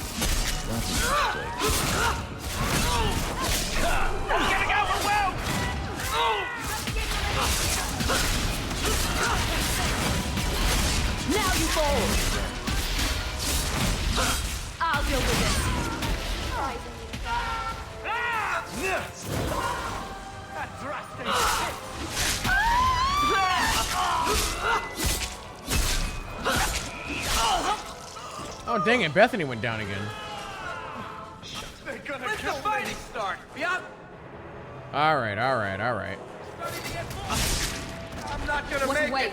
Speaker 15: I'm getting overwhelmed!
Speaker 5: Now you fall! I'll deal with this.
Speaker 1: Oh, dang it. Bethany went down again.
Speaker 15: They're gonna kill the fighting start. Yep.
Speaker 1: All right, all right, all right.
Speaker 15: I'm not gonna make it.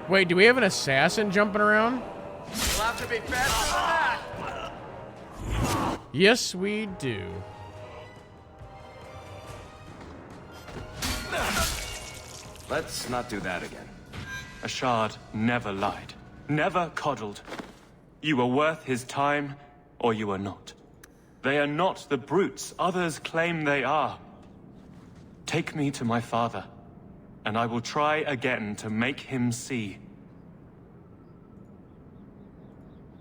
Speaker 1: Wait, do we have an assassin jumping around?
Speaker 15: We'll have to be faster than that.
Speaker 1: Yes, we do.
Speaker 10: Let's not do that again.
Speaker 18: Ashard never lied. Never coddled. You are worth his time, or you are not. They are not the brutes others claim they are. Take me to my father, and I will try again to make him see.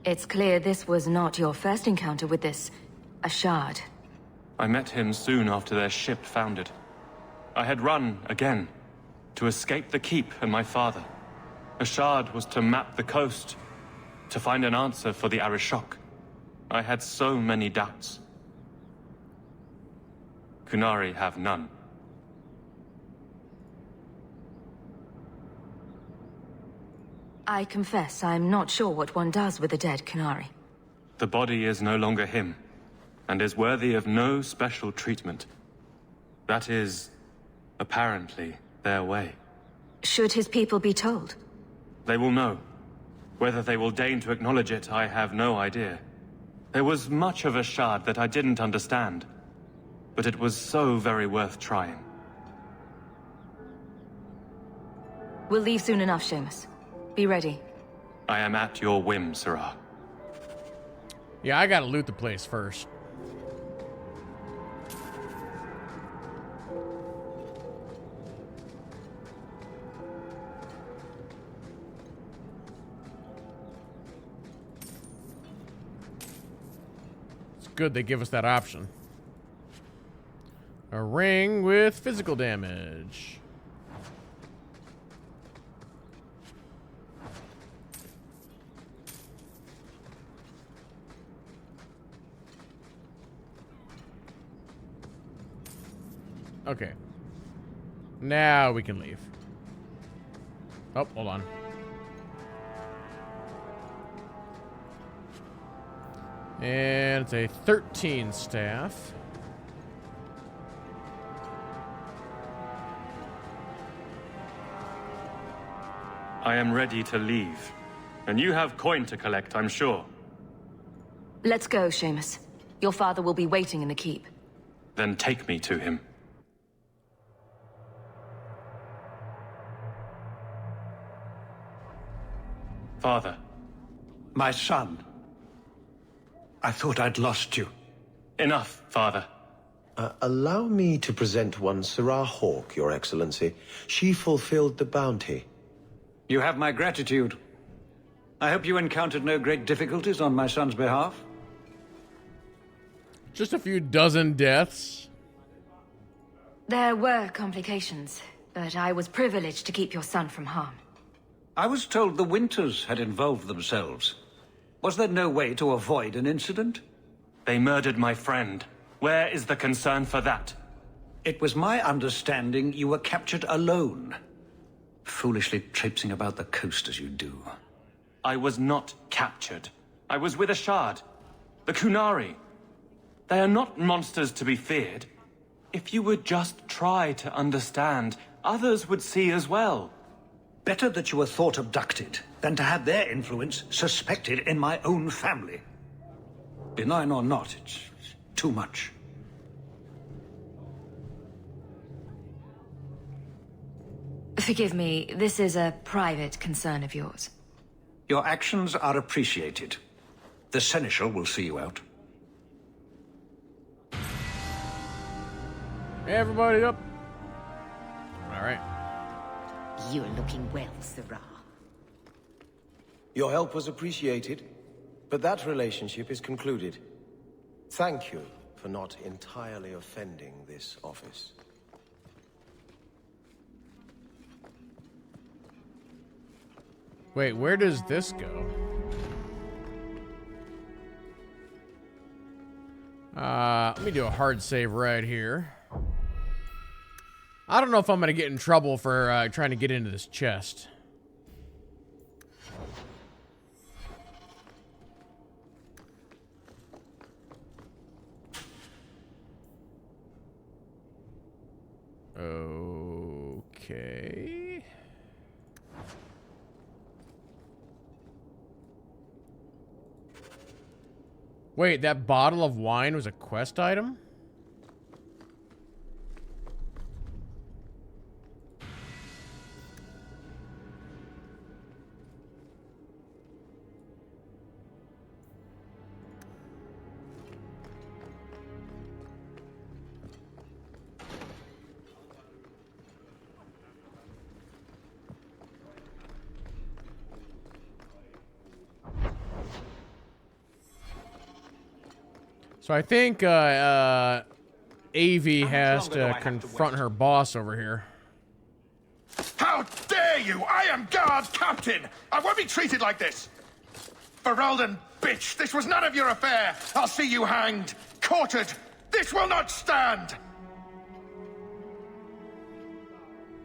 Speaker 5: It's clear this was not your first encounter with this Ashard.
Speaker 18: I met him soon after their ship foundered. I had run again, to escape the keep and my father. Ashard was to map the coast, to find an answer for the Arishok. I had so many doubts. Kunari have none.
Speaker 5: I confess I'm not sure what one does with a dead Kunari.
Speaker 18: The body is no longer him, and is worthy of no special treatment. That is, apparently, their way.
Speaker 5: Should his people be told?
Speaker 18: They will know. Whether they will deign to acknowledge it, I have no idea. There was much of Ashard that I didn't understand, but it was so very worth trying.
Speaker 5: We'll leave soon enough, Seamus. Be ready.
Speaker 18: I am at your whim, Sarah.
Speaker 1: Yeah, I gotta loot the place first. It's good they give us that option. A ring with physical damage. Okay. Now we can leave. Oh, hold on. And it's a 13 staff.
Speaker 18: I am ready to leave. And you have coin to collect, I'm sure.
Speaker 5: Let's go, Seamus. Your father will be waiting in the keep.
Speaker 18: Then take me to him. Father.
Speaker 13: My son. I thought I'd lost you.
Speaker 18: Enough, Father.
Speaker 3: Allow me to present one Sarah Hawke, Your Excellency. She fulfilled the bounty.
Speaker 13: You have my gratitude. I hope you encountered no great difficulties on my son's behalf.
Speaker 1: Just a few dozen deaths.
Speaker 5: There were complications, but I was privileged to keep your son from harm.
Speaker 13: I was told the Winters had involved themselves. Was there no way to avoid an incident?
Speaker 18: They murdered my friend. Where is the concern for that?
Speaker 13: It was my understanding you were captured alone. Foolishly traipsing about the coast as you do.
Speaker 18: I was not captured. I was with Ashard. The Kunari. They are not monsters to be feared. If you would just try to understand, others would see as well.
Speaker 13: Better that you were thought abducted than to have their influence suspected in my own family. Benign or not, it's too much.
Speaker 5: Forgive me, this is a private concern of yours.
Speaker 13: Your actions are appreciated. The Seneschal will see you out.
Speaker 1: Everybody up. All right.
Speaker 21: You're looking well, Sarah.
Speaker 3: Your help was appreciated, but that relationship is concluded. Thank you for not entirely offending this office.
Speaker 1: Wait, where does this go? Let me do a hard save right here. I don't know if I'm going to get in trouble for trying to get into this chest. Okay. Wait, that bottle of wine was a quest item? So I think Avi has to confront her boss over here.
Speaker 10: How dare you! I am guard captain! I won't be treated like this! Ferelden, bitch, this was none of your affair! I'll see you hanged, quartered! This will not stand!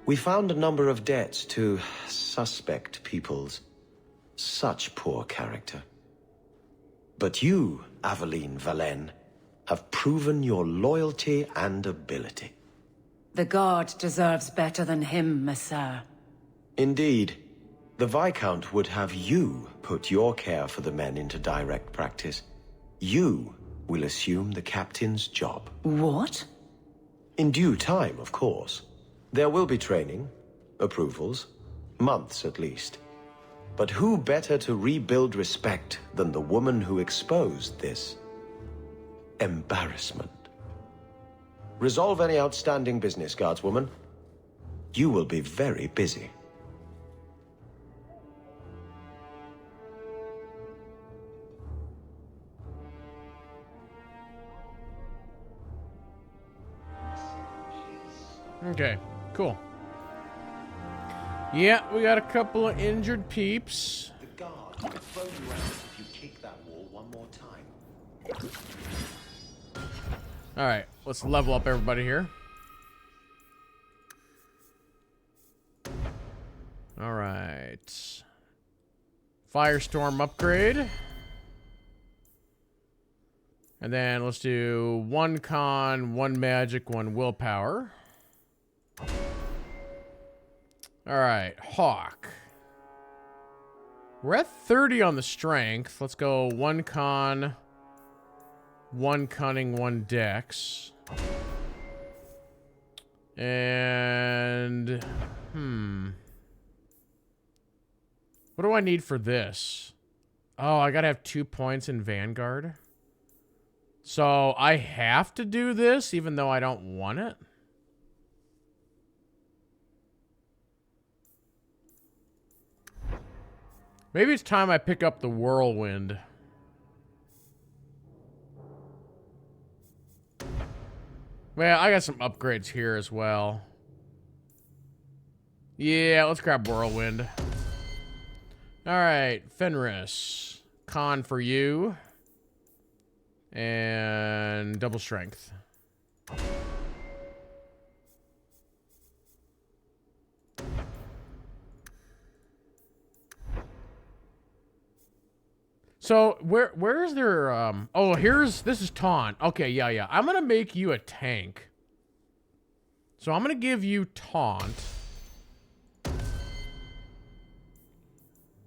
Speaker 3: We found a number of debts to suspect peoples. Such poor character. But you, Aveline Valen, have proven your loyalty and ability.
Speaker 17: The guard deserves better than him, Messire.
Speaker 3: Indeed. The Viscount would have you put your care for the men into direct practice. You will assume the captain's job.
Speaker 17: What?
Speaker 3: In due time, of course. There will be training, approvals, months at least. But who better to rebuild respect than the woman who exposed this embarrassment? Resolve any outstanding business, guardswoman. You will be very busy.
Speaker 1: Okay, cool. Yeah, we got a couple of injured peeps.
Speaker 3: The guard will throw you out if you kick that wall one more time.
Speaker 1: Alright, let's level up everybody here. Alright. Firestorm upgrade. And then let's do 1 con, 1 magic, 1 willpower. Alright, Hawk. We're at 30 on the strength. Let's go 1 con, 1 cunning, 1 dex. And... What do I need for this? Oh, I gotta have 2 points in Vanguard. So I have to do this even though I don't want it? Maybe it's time I pick up the Whirlwind. Well, I got some upgrades here as well. Yeah, let's grab Whirlwind. Alright, Fenris. Con for you. And double strength. So, where is there, oh, this is taunt. Okay, yeah. I'm gonna make you a tank. So I'm gonna give you taunt.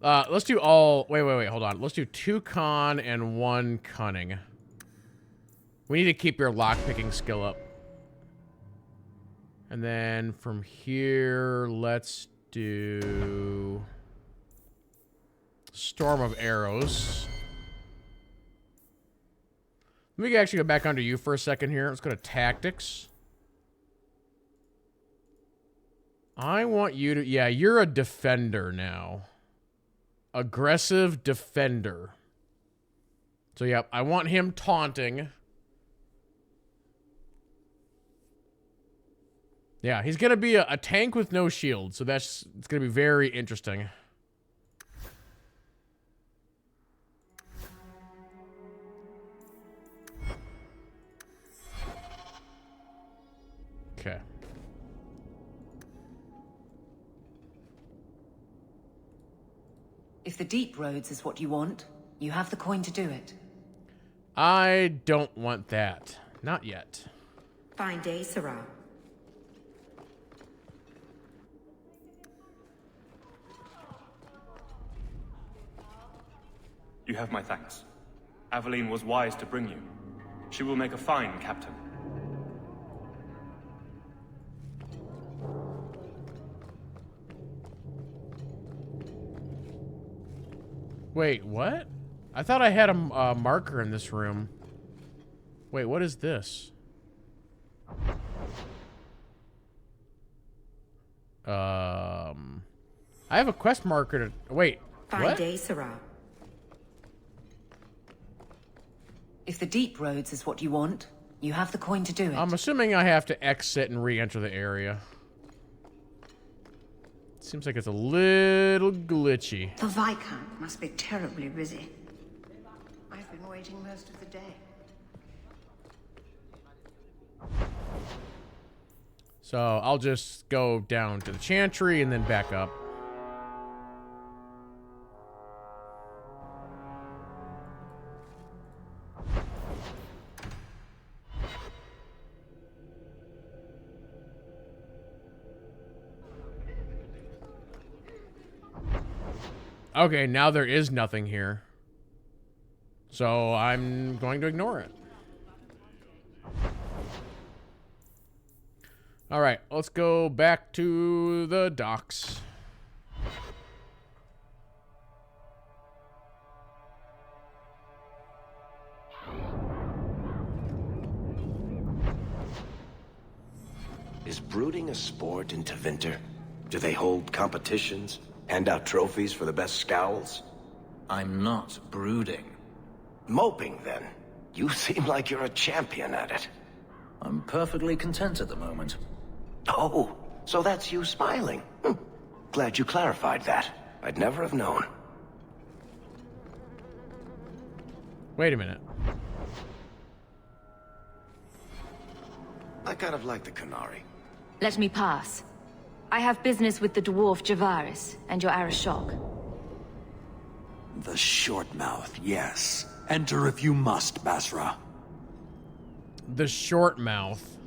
Speaker 1: Let's do all, wait, hold on. Let's do 2 con and 1 cunning. We need to keep your lockpicking skill up. And then from here, let's do... Storm of Arrows. Let me actually go back onto you for a second here. Let's go to Tactics. I want you to... Yeah, you're a defender now. Aggressive defender. So, yeah, I want him taunting. Yeah, he's going to be a tank with no shield. So it's going to be very interesting. Okay.
Speaker 17: If the deep roads is what you want, you have the coin to do it.
Speaker 1: I don't want that. Not yet.
Speaker 21: Fine day, Sarah.
Speaker 18: You have my thanks. Aveline was wise to bring you. She will make a fine captain.
Speaker 1: Wait, what? I thought I had a marker in this room. Wait, what is this? I have a quest marker to... Wait,
Speaker 21: Fine
Speaker 1: what?
Speaker 21: day, Sarah.
Speaker 17: If the deep roads is what you want, you have the coin to do it.
Speaker 1: I'm assuming I have to exit and re-enter the area. Seems like it's a little glitchy.
Speaker 21: The Viscount must be terribly busy. I've been waiting most of the day.
Speaker 1: So I'll just go down to the Chantry and then back up. Okay, now there is nothing here. So I'm going to ignore it. Alright, let's go back to the docks.
Speaker 3: Is brooding a sport in Tevinter? Do they hold competitions? Hand out trophies for the best scowls?
Speaker 9: I'm not brooding.
Speaker 3: Moping, then. You seem like you're a champion at it.
Speaker 9: I'm perfectly content at the moment.
Speaker 3: Oh, so that's you smiling. Glad you clarified that. I'd never have known.
Speaker 1: Wait a minute.
Speaker 3: I kind of like the Canary.
Speaker 2: Let me pass. I have business with the dwarf Javaris and your Arashok.
Speaker 20: The short mouth, yes. Enter if you must, Basra.
Speaker 1: The short mouth.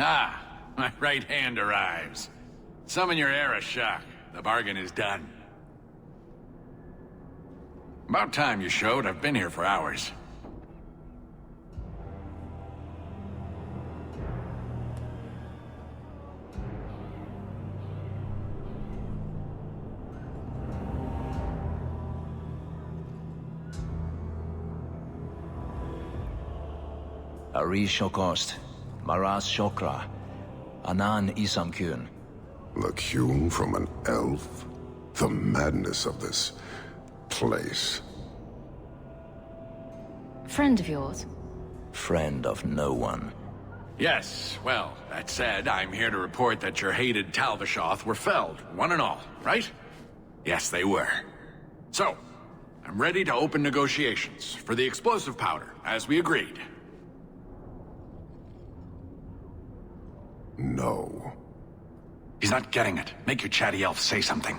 Speaker 20: Ah, my right hand arrives. Summon your Era Shock. The bargain is done. About time you showed. I've been here for hours.
Speaker 9: Ari Shokost, Maras Shokra, Anan Isamkyun.
Speaker 8: The Kyun from an elf? The madness of this place.
Speaker 5: Friend of yours?
Speaker 9: Friend of no one.
Speaker 20: Yes, well, that said, I'm here to report that your hated Talvishoth were felled, one and all, right? Yes, they were. So, I'm ready to open negotiations for the explosive powder, as we agreed.
Speaker 8: No.
Speaker 20: He's not getting it. Make your chatty elf say something.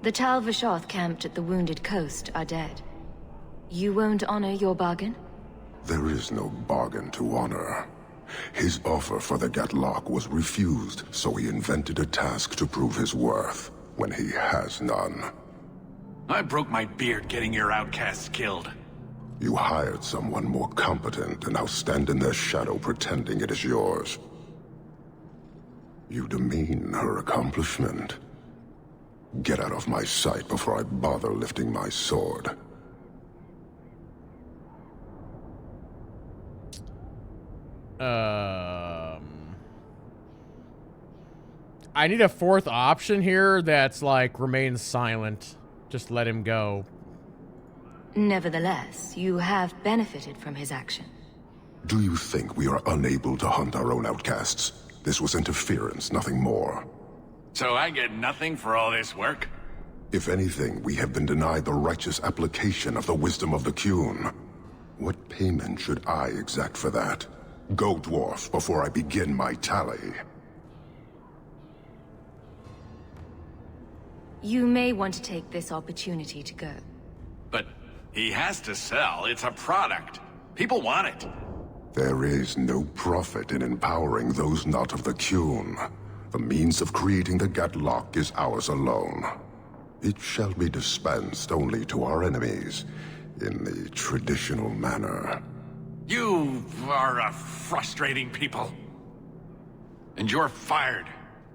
Speaker 5: The Tal Vashoth camped at the Wounded Coast are dead. You won't honor your bargain?
Speaker 8: There is no bargain to honor. His offer for the Gatlock was refused, so he invented a task to prove his worth, when he has none.
Speaker 20: I broke my beard getting your outcasts killed.
Speaker 8: You hired someone more competent and now stand in their shadow pretending it is yours. You demean her accomplishment. Get out of my sight before I bother lifting my sword.
Speaker 1: I need a fourth option here that's like remain silent. Just let him go.
Speaker 5: Nevertheless, you have benefited from his action.
Speaker 8: Do you think we are unable to hunt our own outcasts? This was interference, nothing more.
Speaker 20: So I get nothing for all this work?
Speaker 8: If anything, we have been denied the righteous application of the wisdom of the Kyun. What payment should I exact for that? Go, dwarf, before I begin my tally.
Speaker 5: You may want to take this opportunity to go.
Speaker 20: But he has to sell. It's a product. People want it.
Speaker 8: There is no profit in empowering those not of the Kyun. The means of creating the Gatlock is ours alone. It shall be dispensed only to our enemies, in the traditional manner.
Speaker 20: You are a frustrating people. And you're fired.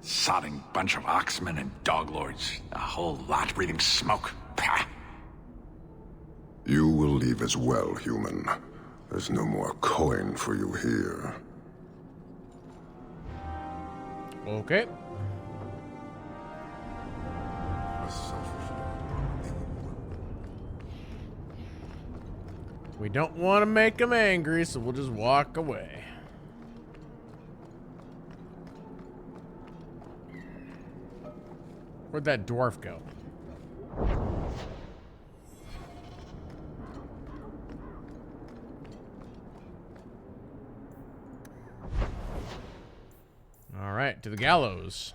Speaker 20: Sodding bunch of oxmen and doglords. A whole lot breathing smoke. Pah.
Speaker 8: You will leave as well, human. There's no more coin for you here.
Speaker 1: Okay. We don't want to make him angry, so we'll just walk away. Where'd that dwarf go? All right, to the gallows.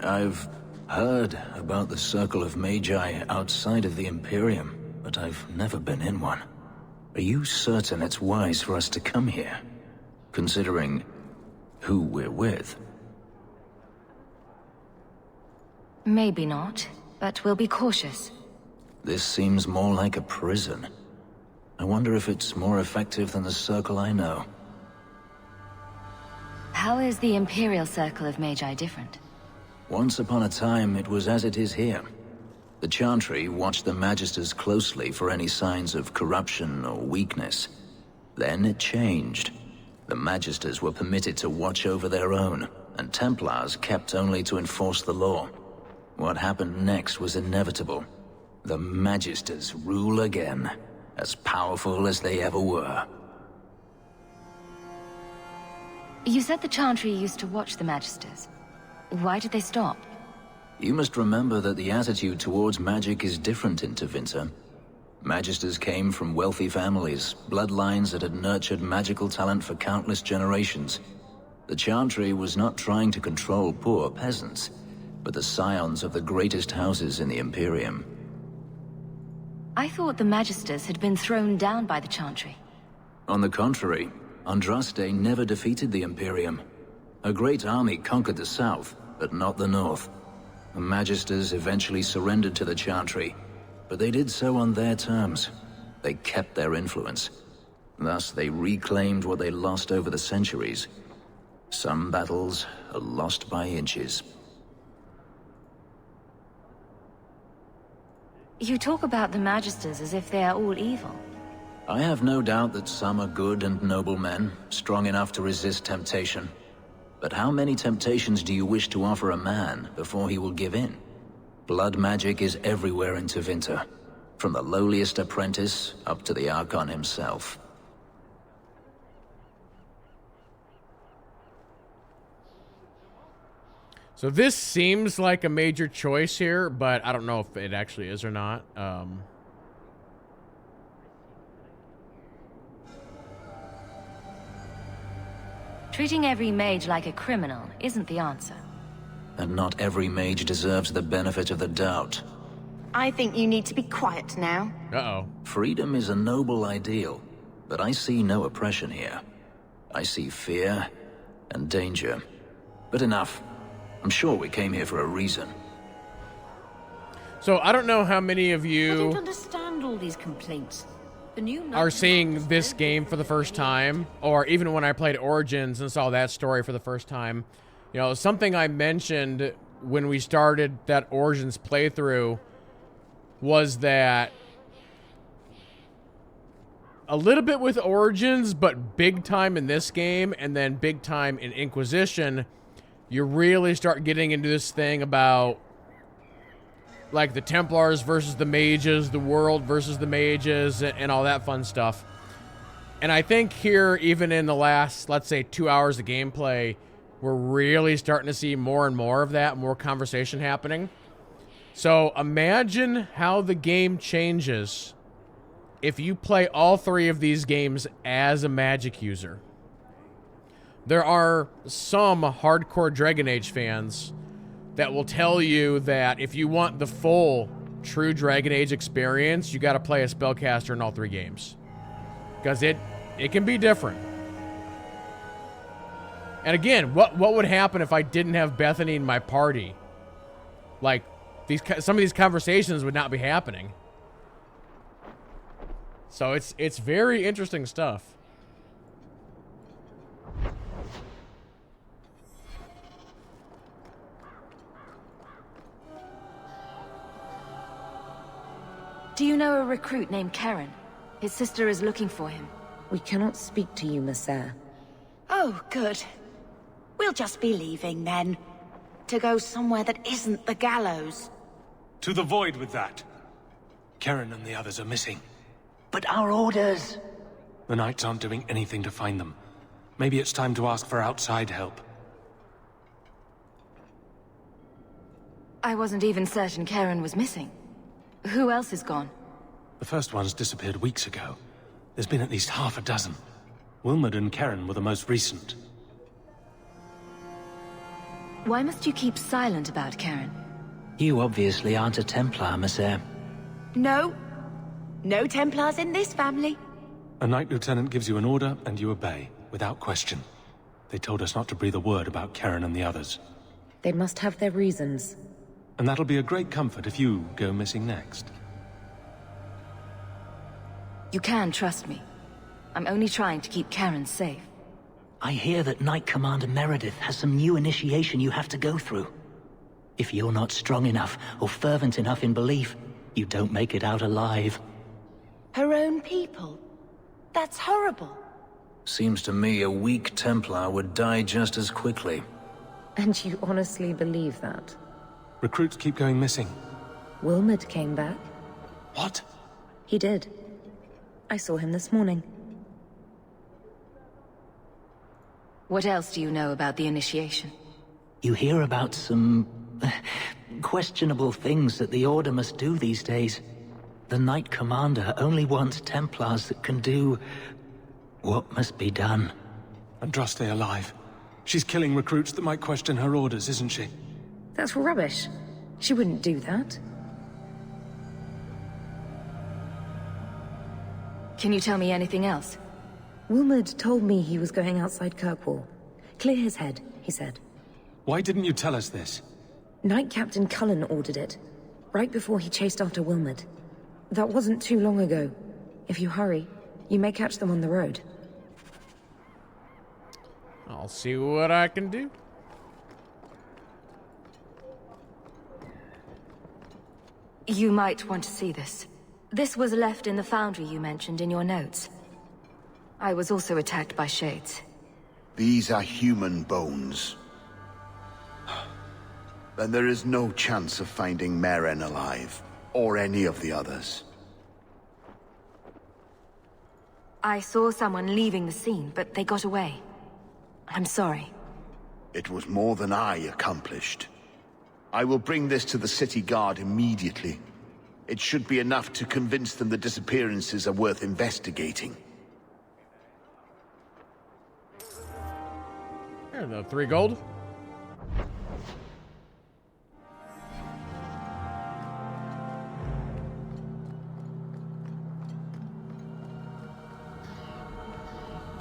Speaker 9: I've heard about the Circle of Magi outside of the Imperium, but I've never been in one. Are you certain it's wise for us to come here, considering who we're with?
Speaker 5: Maybe not, but we'll be cautious.
Speaker 9: This seems more like a prison. I wonder if it's more effective than the Circle I know.
Speaker 5: How is the Imperial Circle of Magi different?
Speaker 9: Once upon a time, it was as it is here. The Chantry watched the Magisters closely for any signs of corruption or weakness. Then it changed. The Magisters were permitted to watch over their own, and Templars kept only to enforce the law. What happened next was inevitable. The Magisters rule again, as powerful as they ever were.
Speaker 5: You said the Chantry used to watch the Magisters. Why did they stop?
Speaker 9: You must remember that the attitude towards magic is different in Tevinter. Magisters came from wealthy families, bloodlines that had nurtured magical talent for countless generations. The Chantry was not trying to control poor peasants, but the scions of the greatest houses in the Imperium.
Speaker 5: I thought the Magisters had been thrown down by the Chantry.
Speaker 9: On the contrary, Andraste never defeated the Imperium. A great army conquered the south, but not the north. The Magisters eventually surrendered to the Chantry, but they did so on their terms. They kept their influence. Thus, they reclaimed what they lost over the centuries. Some battles are lost by inches.
Speaker 5: You talk about the Magisters as if they are all evil.
Speaker 9: I have no doubt that some are good and noble men, strong enough to resist temptation. But how many temptations do you wish to offer a man before he will give in? Blood magic is everywhere in Tevinter, from the lowliest apprentice up to the Archon himself.
Speaker 1: So this seems like a major choice here, but I don't know if it actually is or not.
Speaker 5: Treating every mage like a criminal isn't the answer.
Speaker 9: And not every mage deserves the benefit of the doubt.
Speaker 21: I think you need to be quiet now.
Speaker 1: Uh-oh.
Speaker 9: Freedom is a noble ideal, but I see no oppression here. I see fear and danger. But enough. I'm sure we came here for a reason.
Speaker 1: So I don't know how many of
Speaker 21: I
Speaker 1: you
Speaker 21: don't understand all these complaints. The new
Speaker 1: are seeing this game for the first time, or even when I played Origins and saw that story for the first time. You know, something I mentioned when we started that Origins playthrough was that a little bit with Origins, but big time in this game, and then big time in Inquisition, you really start getting into this thing about like the Templars versus the mages, the world versus the mages, and all that fun stuff. And I think here, even in the last, let's say, 2 hours of gameplay, we're really starting to see more and more of that, more conversation happening. So imagine how the game changes if you play all three of these games as a magic user. There are some hardcore Dragon Age fans that will tell you that if you want the full true Dragon Age experience, you got to play a spellcaster in all three games, because it can be different. And again, what would happen if I didn't have Bethany in my party? Like, some of these conversations would not be happening. So it's very interesting stuff.
Speaker 5: Do you know a recruit named Karen? His sister is looking for him.
Speaker 16: We cannot speak to you, Messer.
Speaker 21: Oh, good. We'll just be leaving then. To go somewhere that isn't the gallows.
Speaker 6: To the void with that. Karen and the others are missing.
Speaker 13: But our orders...
Speaker 6: The Knights aren't doing anything to find them. Maybe it's time to ask for outside help.
Speaker 5: I wasn't even certain Karen was missing. Who else is gone?
Speaker 6: The first ones disappeared weeks ago. There's been at least half a dozen. Wilmot and Karen were the most recent.
Speaker 5: Why must you keep silent about Karen?
Speaker 13: You obviously aren't a Templar, Messer.
Speaker 21: No. No Templars in this family.
Speaker 6: A Knight Lieutenant gives you an order, and you obey, without question. They told us not to breathe a word about Karen and the others.
Speaker 16: They must have their reasons.
Speaker 6: And that'll be a great comfort if you go missing next.
Speaker 5: You can trust me. I'm only trying to keep Karen safe.
Speaker 13: I hear that Knight Commander Meredith has some new initiation you have to go through. If you're not strong enough or fervent enough in belief, you don't make it out alive.
Speaker 21: Her own people? That's horrible.
Speaker 9: Seems to me a weak Templar would die just as quickly.
Speaker 16: And you honestly believe that?
Speaker 6: Recruits keep going missing.
Speaker 16: Wilmot came back.
Speaker 6: What?
Speaker 16: He did. I saw him this morning.
Speaker 5: What else do you know about the initiation?
Speaker 13: You hear about some... questionable things that the Order must do these days. The Knight Commander only wants Templars that can do what must be done.
Speaker 6: Andraste alive. She's killing recruits that might question her orders, isn't she?
Speaker 14: That's rubbish. She wouldn't do that.
Speaker 5: Can you tell me anything else?
Speaker 14: Wilmerd told me he was going outside Kirkwall. Clear his head, he said.
Speaker 6: Why didn't you tell us this?
Speaker 14: Knight Captain Cullen ordered it, right before he chased after Wilmerd. That wasn't too long ago. If you hurry, you may catch them on the road.
Speaker 1: I'll see what I can do.
Speaker 5: You might want to see this. This was left in the foundry you mentioned in your notes. I was also attacked by shades.
Speaker 7: These are human bones. Then there is no chance of finding Meren alive, or any of the others.
Speaker 5: I saw someone leaving the scene, but they got away. I'm sorry.
Speaker 7: It was more than I accomplished. I will bring this to the city guard immediately. It should be enough to convince them the disappearances are worth investigating.
Speaker 1: Here, the 3 gold.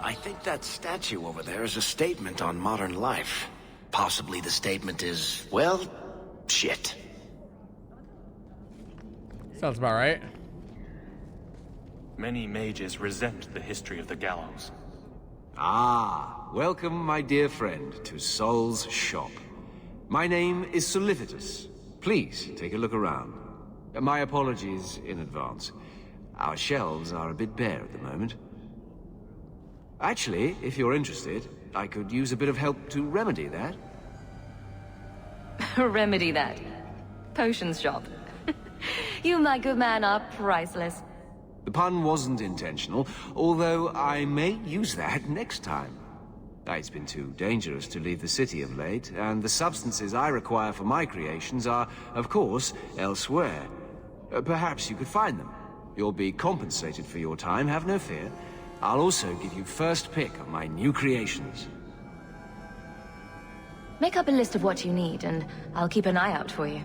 Speaker 19: I think that statue over there is a statement on modern life. Possibly the statement is, well, shit.
Speaker 1: Sounds about right.
Speaker 18: Many mages resent the history of the gallows.
Speaker 22: Ah, welcome, my dear friend, to Sol's shop. My name is Solivitus. Please, take a look around. My apologies in advance. Our shelves are a bit bare at the moment. Actually, if you're interested, I could use a bit of help to remedy that.
Speaker 5: Remedy that. Potions shop. You, my good man, are priceless.
Speaker 22: The pun wasn't intentional, although I may use that next time. It's been too dangerous to leave the city of late, and the substances I require for my creations are, of course, elsewhere. Perhaps you could find them. You'll be compensated for your time, have no fear. I'll also give you first pick of my new creations.
Speaker 5: Make up a list of what you need, and I'll keep an eye out for you.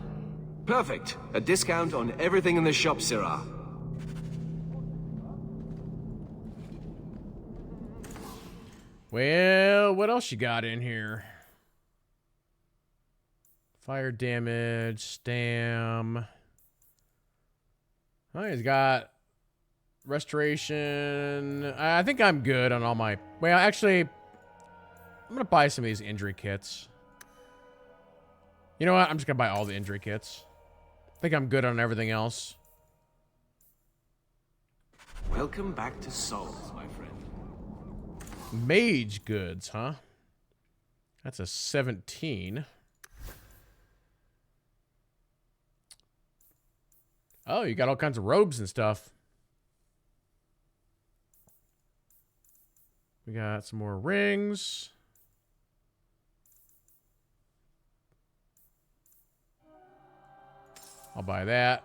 Speaker 22: Perfect. A discount on everything in the shop, Sirrah.
Speaker 1: Well, what else you got in here? Fire damage, stam. Oh, he's got restoration. I think I'm good on all my... Well, actually, I'm going to buy some of these injury kits. You know what? I'm just going to buy all the injury kits. I think I'm good on everything else.
Speaker 22: Welcome back to Sol, my friend.
Speaker 1: Mage goods, huh? That's a 17. Oh, you got all kinds of robes and stuff. We got some more rings. I'll buy that.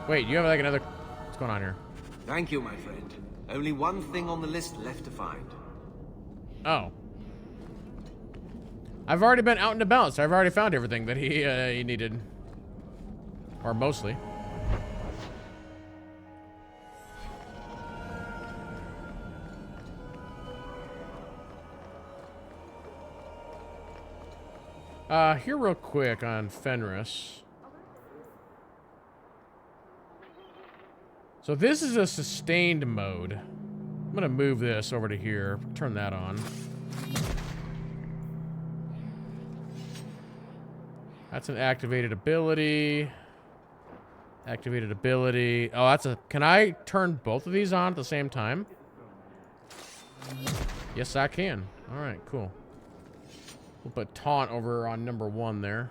Speaker 1: Wait, you have like another... What's going on here?
Speaker 22: Thank you, my friend. Only one thing on the list left to find.
Speaker 1: Oh. I've already been out and about, so I've already found everything that he needed. Or mostly. Here real quick on Fenris. So this is a sustained mode. I'm gonna move this over to here. Turn that on. That's an activated ability. Activated ability. Oh, that's a... Can I turn both of these on at the same time? Yes, I can. All right, cool. We'll put taunt over on number 1 there.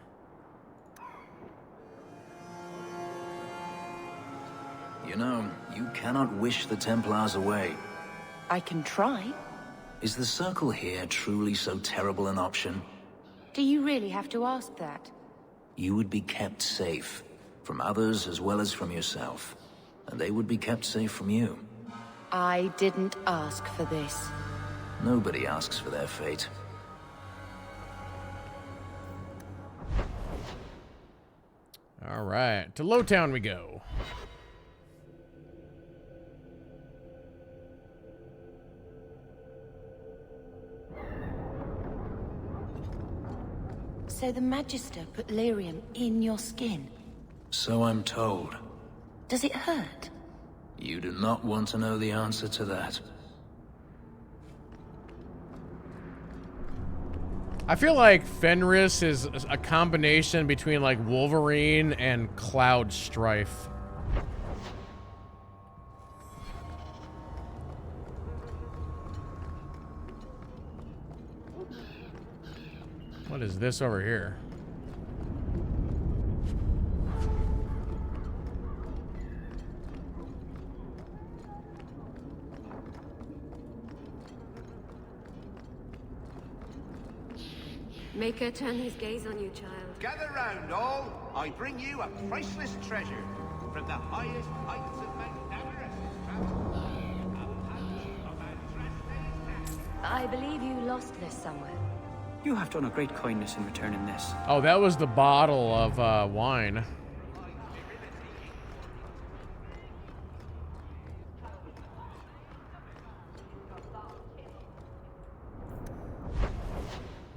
Speaker 9: You know, you cannot wish the Templars away.
Speaker 16: I can try.
Speaker 9: Is the Circle here truly so terrible an option?
Speaker 16: Do you really have to ask that?
Speaker 9: you would be kept safe. From others as well as from yourself. And they would be kept safe from you.
Speaker 16: I didn't ask for this.
Speaker 9: Nobody asks for their fate.
Speaker 1: All right, to Lowtown we go.
Speaker 16: So the Magister put lyrium in your skin.
Speaker 9: So I'm told.
Speaker 16: Does it hurt?
Speaker 9: You do not want to know the answer to that.
Speaker 1: I feel like Fenris is a combination between like Wolverine and Cloud Strife. What is this over here?
Speaker 4: Maker, turn his gaze on you, child.
Speaker 22: Gather round, all. I bring you a priceless treasure from the highest heights of Mount Everest.
Speaker 5: I believe you lost this somewhere.
Speaker 11: You have done a great kindness in returning this.
Speaker 1: Oh, that was the bottle of wine.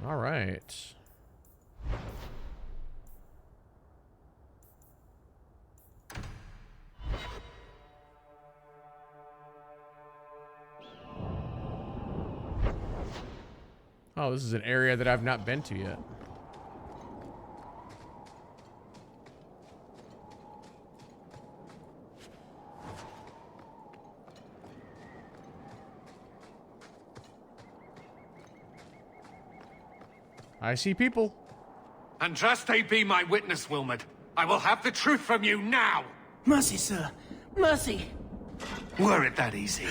Speaker 1: All right. Oh, this is an area that I've not been to yet. I see people.
Speaker 10: Andraste be my witness, Wilmot. I will have the truth from you now!
Speaker 13: Mercy, sir. Mercy.
Speaker 10: Were it that easy?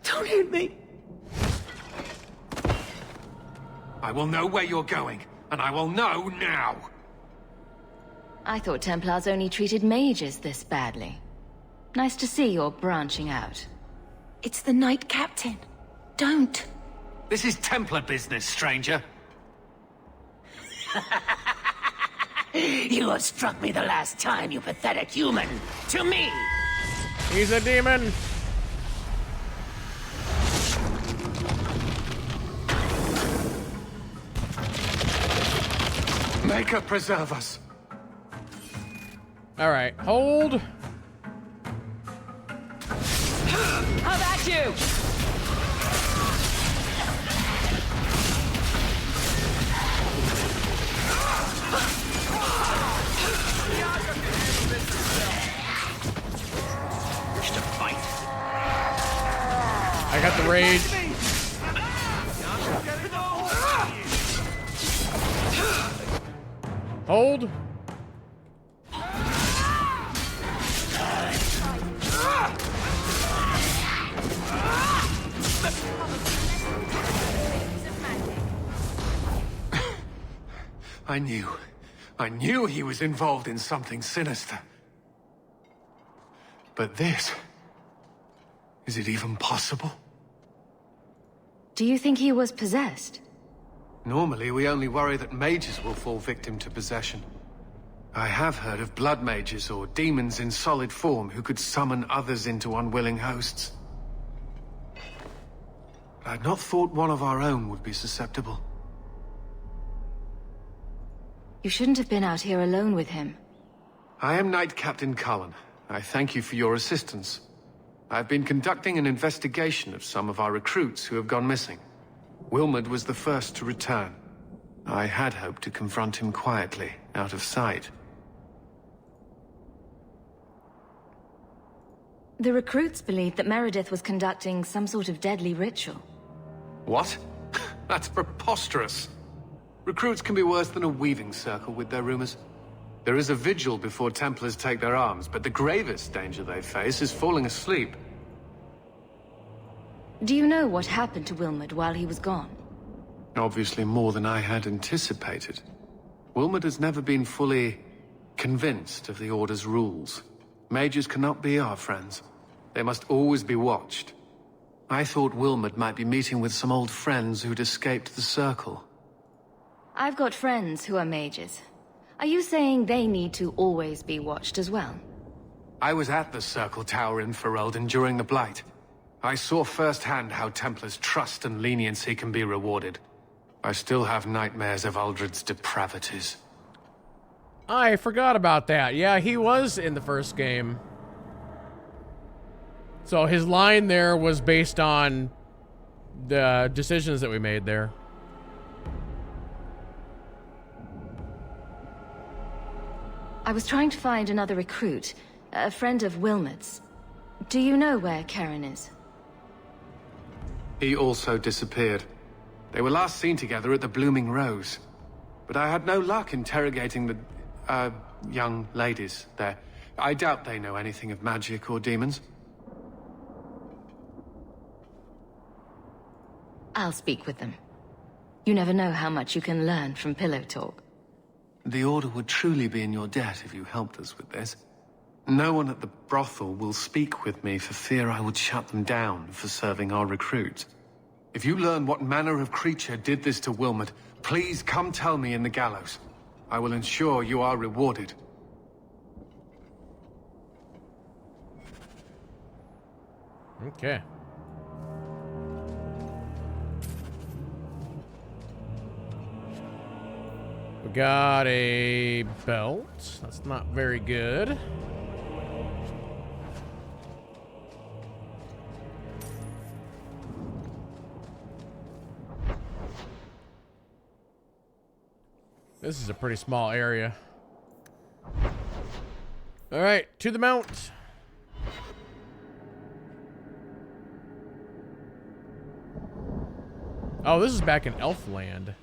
Speaker 13: Don't hit me.
Speaker 10: I will know where you're going, and I will know now!
Speaker 2: I thought Templars only treated mages this badly. Nice to see you're branching out.
Speaker 21: It's the Knight Captain. Don't.
Speaker 10: This is Templar business, stranger.
Speaker 13: You have struck me the last time, you pathetic human. To me!
Speaker 1: He's a demon!
Speaker 10: Maker preserve us.
Speaker 1: All right, hold.
Speaker 14: How about you?
Speaker 13: Wish to fight.
Speaker 1: I got the rage. Hold.
Speaker 10: I knew he was involved in something sinister. But this... is it even possible?
Speaker 2: Do you think he was possessed?
Speaker 10: Normally, we only worry that mages will fall victim to possession. I have heard of blood mages or demons in solid form who could summon others into unwilling hosts. But I'd not thought one of our own would be susceptible.
Speaker 2: You shouldn't have been out here alone with him.
Speaker 10: I am Knight Captain Cullen. I thank you for your assistance. I've been conducting an investigation of some of our recruits who have gone missing. Wilmot was the first to return. I had hoped to confront him quietly, out of sight.
Speaker 2: The recruits believed that Meredith was conducting some sort of deadly ritual.
Speaker 10: What? That's preposterous. Recruits can be worse than a weaving circle with their rumors. There is a vigil before Templars take their arms, but the gravest danger they face is falling asleep.
Speaker 2: Do you know what happened to Wilmot while he was gone?
Speaker 10: Obviously more than I had anticipated.
Speaker 22: Wilmot has never been fully convinced of the Order's rules. Mages cannot be our friends. They must always be watched. I thought Wilmot might be meeting with some old friends who'd escaped the Circle.
Speaker 5: I've got friends who are mages. Are you saying they need to always be watched as well?
Speaker 22: I was at the Circle Tower in Ferelden during the Blight. I saw firsthand how Templars' trust and leniency can be rewarded. I still have nightmares of Uldred's depravities.
Speaker 1: I forgot about that. Yeah, he was in the first game. So his line there was based on the decisions that we made there.
Speaker 5: I was trying to find another recruit, a friend of Wilmot's. Do you know where Karen is?
Speaker 22: He also disappeared. They were last seen together at the Blooming Rose. But I had no luck interrogating the, young ladies there. I doubt they know anything of magic or demons.
Speaker 5: I'll speak with them. You never know how much you can learn from pillow talk.
Speaker 22: The Order would truly be in your debt if you helped us with this. No one at the brothel will speak with me for fear I would shut them down for serving our recruits. If you learn what manner of creature did this to Wilmot, please come tell me in the gallows. I will ensure you are rewarded.
Speaker 1: Okay. We got a belt. That's not very good. This is a pretty small area. All right, to the mount. Oh, this is back in Elfland.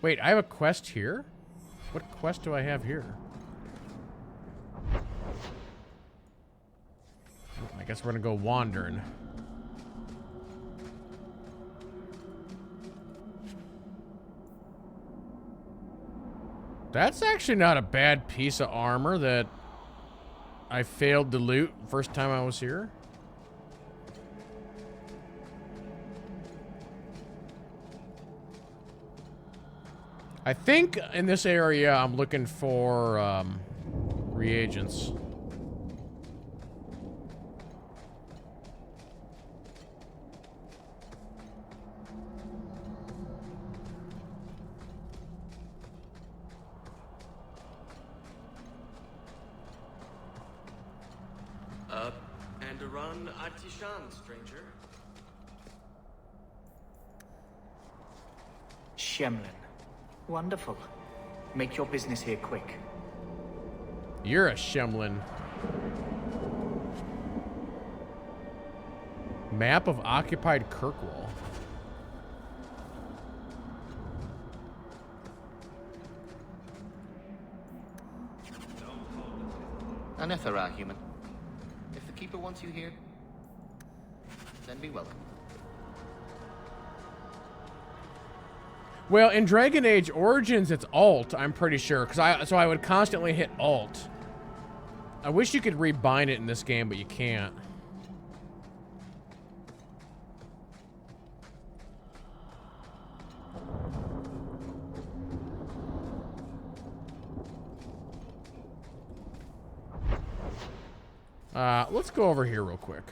Speaker 1: Wait, I have a quest here? What quest do I have here? I guess we're gonna go wandering. That's actually not a bad piece of armor that I failed to loot first time I was here. I think in this area I'm looking for reagents.
Speaker 4: And a run Atishan, stranger.
Speaker 13: Shemlin. Wonderful. Make your business here quick.
Speaker 1: You're a Shemlin. Map of occupied Kirkwall.
Speaker 4: An Ethera human. If the Keeper wants you here, then be welcome.
Speaker 1: Well, in Dragon Age Origins, it's Alt, I'm pretty sure, so I would constantly hit Alt. I wish you could rebind it in this game, but you can't. Let's go over here real quick.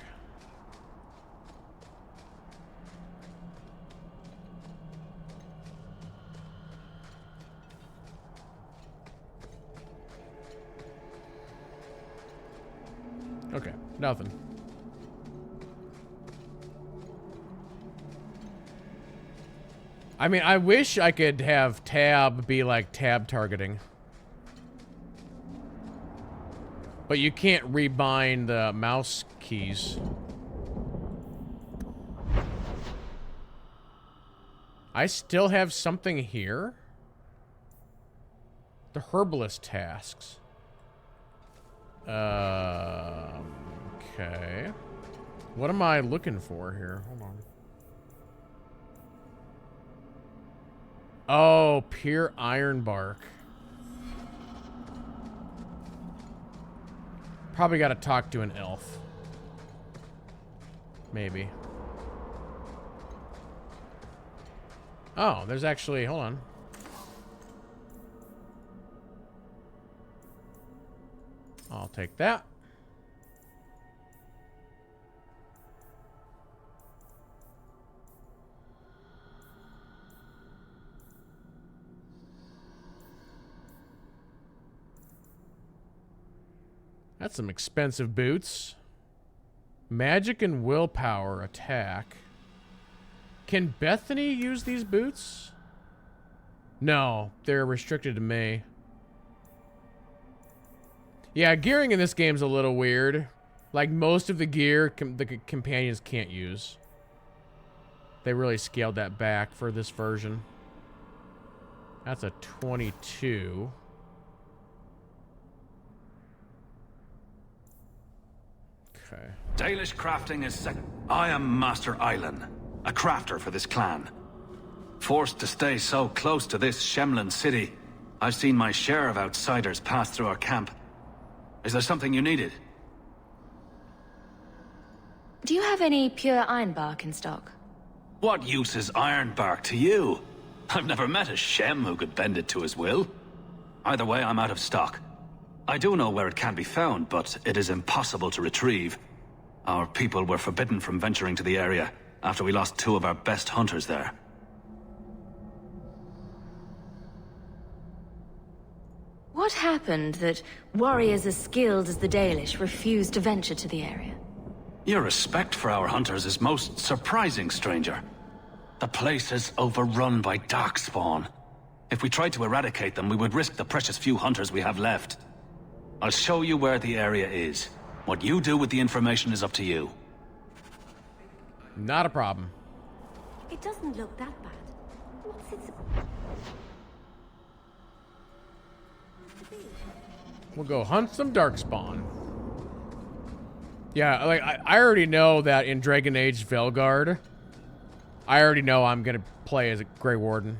Speaker 1: Okay, nothing. I mean, I wish I could have tab be like tab targeting. But you can't rebind the mouse keys. I still have something here. The herbalist tasks. Okay. What am I looking for here? Hold on. Oh, pure iron bark. Probably got to talk to an elf. Maybe. Oh, there's actually... Hold on. I'll take that. That's some expensive boots. Magic and willpower attack. Can Bethany use these boots? No, they're restricted to me. Yeah, gearing in this game's a little weird. Like, most of the gear the companions can't use. They really scaled that back for this version. That's a 22. Okay.
Speaker 12: Dalish crafting is second. I am Master Island, a crafter for this clan. Forced to stay so close to this Shemlin city, I've seen my share of outsiders pass through our camp. Is there something you needed?
Speaker 5: Do you have any pure ironbark in stock?
Speaker 12: What use is ironbark to you? I've never met a Shem who could bend it to his will. Either way, I'm out of stock. I do know where it can be found, but it is impossible to retrieve. Our people were forbidden from venturing to the area after we lost 2 of our best hunters there.
Speaker 5: What happened that warriors as skilled as the Dalish refused to venture to the area?
Speaker 12: Your respect for our hunters is most surprising, stranger. The place is overrun by darkspawn. If we tried to eradicate them, we would risk the precious few hunters we have left. I'll show you where the area is. What you do with the information is up to you.
Speaker 1: Not a problem.
Speaker 2: It doesn't look that bad. What's it?
Speaker 1: We'll go hunt some darkspawn. Yeah, like, I already know that in Dragon Age Velgard, I already know I'm gonna play as a Grey Warden.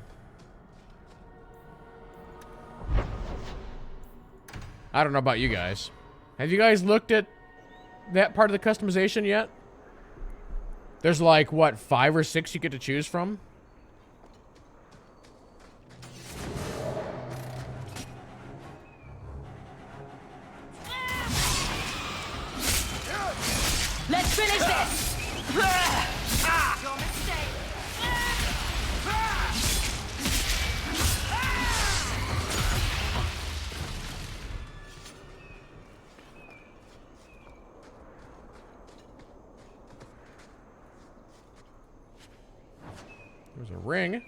Speaker 1: I don't know about you guys. Have you guys looked at that part of the customization yet? There's like, what, 5 or 6 you get to choose from?
Speaker 21: Let's finish this!
Speaker 15: Your mistake.
Speaker 1: There's a ring.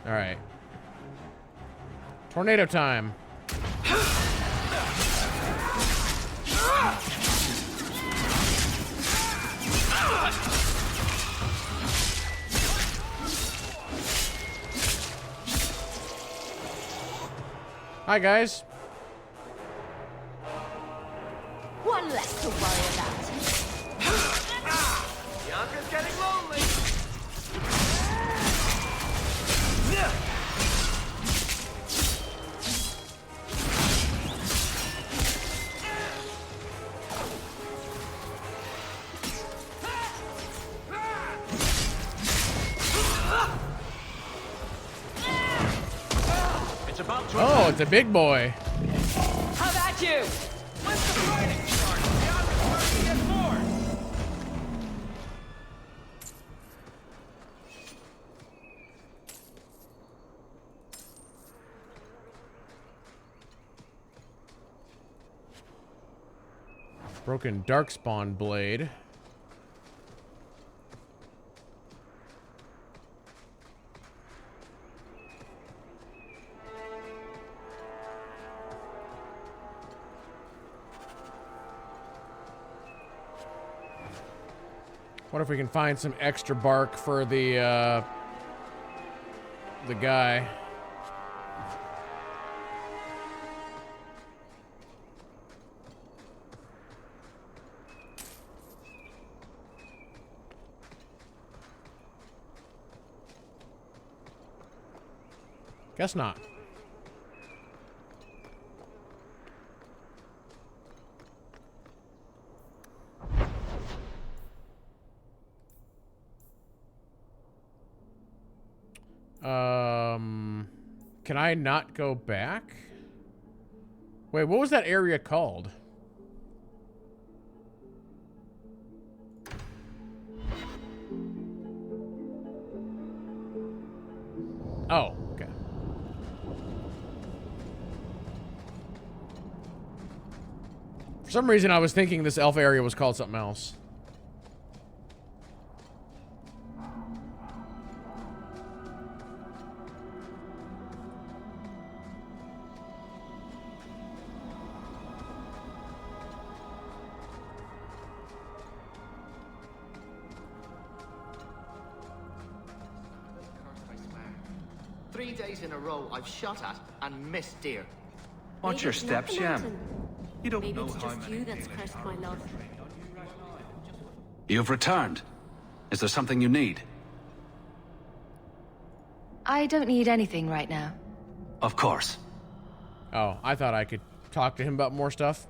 Speaker 1: All right. Tornado time. Hi, guys.
Speaker 21: One less to worry about.
Speaker 15: Bianca's getting lonely.
Speaker 1: Oh, it's a big boy.
Speaker 15: How about you? When's the fighting start? Bianca's starting to get bored.
Speaker 1: Broken darkspawn blade. What if we can find some extra bark for the guy? Guess not. Can I not go back? Wait, what was that area called? Oh, okay. For some reason, I was thinking this elf area was called something else.
Speaker 4: In a row, I've shot at and missed deer.
Speaker 18: Watch your steps, Shem. You don't
Speaker 3: Maybe
Speaker 18: know
Speaker 3: it's
Speaker 18: how
Speaker 3: just
Speaker 18: many
Speaker 3: you that's cursed my love.
Speaker 12: You've returned. Is there something you need?
Speaker 5: I don't need anything right now.
Speaker 12: Of course.
Speaker 1: Oh, I thought I could talk to him about more stuff.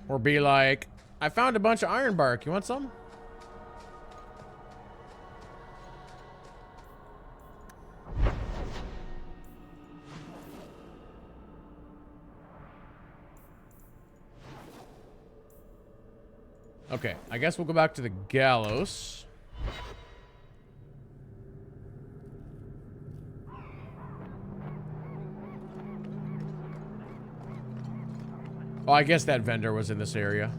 Speaker 1: Or be like, I found a bunch of iron bark. You want some? Okay, I guess we'll go back to the gallows. Oh, I guess that vendor was in this area.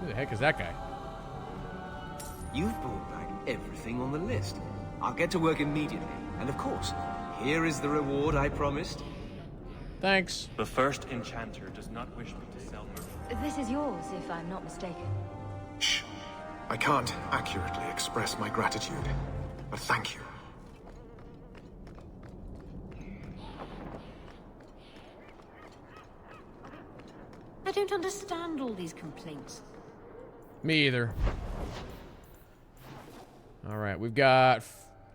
Speaker 1: Who the heck is that guy?
Speaker 22: You've brought back everything on the list. I'll get to work immediately. And of course, here is the reward I promised.
Speaker 1: Thanks.
Speaker 18: The first enchanter does not wish me to sell merchandise.
Speaker 5: This is yours, if I'm not mistaken.
Speaker 17: Shh. I can't accurately express my gratitude, but thank you.
Speaker 3: I don't understand all these complaints.
Speaker 1: Me either. Alright, we've got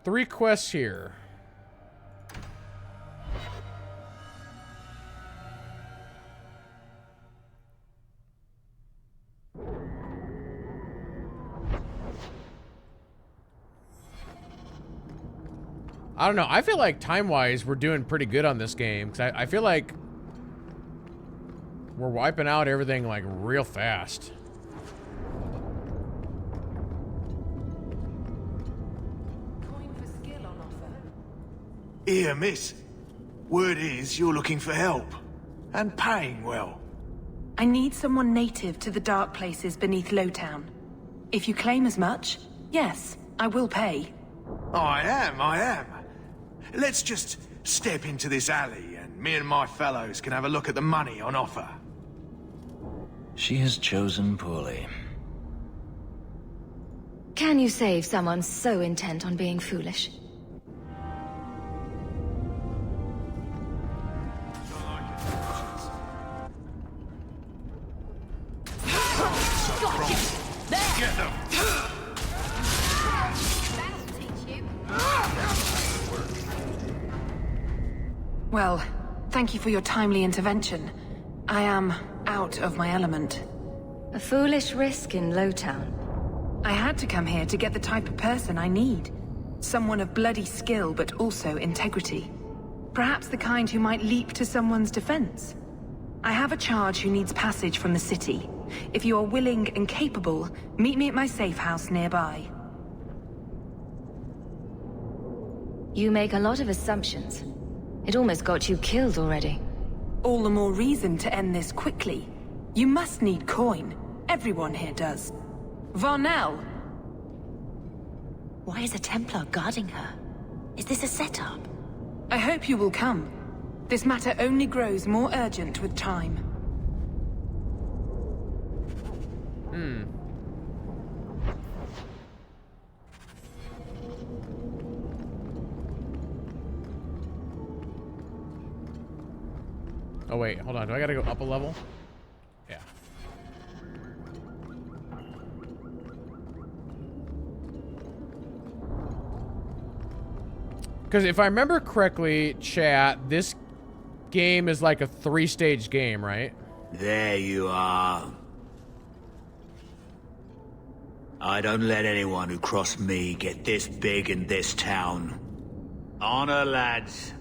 Speaker 1: 3 quests here. I don't know. I feel like time-wise, we're doing pretty good on this game. Because I feel like we're wiping out everything, like, real fast.
Speaker 10: Here, miss. Word is you're looking for help. And paying well.
Speaker 23: I need someone native to the dark places beneath Lowtown. If you claim as much, yes, I will pay.
Speaker 10: I am. Let's just step into this alley and me and my fellows can have a look at the money on offer.
Speaker 9: She has chosen poorly.
Speaker 5: Can you save someone so intent on being foolish?
Speaker 10: Get them!
Speaker 23: Well, thank you for your timely intervention. I am out of my element.
Speaker 5: A foolish risk in Lowtown.
Speaker 23: I had to come here to get the type of person I need. Someone of bloody skill, but also integrity. Perhaps the kind who might leap to someone's defense. I have a charge who needs passage from the city. If you are willing and capable, meet me at my safe house nearby.
Speaker 5: You make a lot of assumptions. It almost got you killed already.
Speaker 23: All the more reason to end this quickly. You must need coin. Everyone here does. Varnell!
Speaker 21: Why is a Templar guarding her? Is this a setup?
Speaker 23: I hope you will come. This matter only grows more urgent with time.
Speaker 1: Oh wait, hold on. Do I gotta go up a level? Yeah. Because if I remember correctly, chat, this game is like a 3-stage game, right?
Speaker 6: There you are. I don't let anyone who cross me get this big in this town. Honor, lads.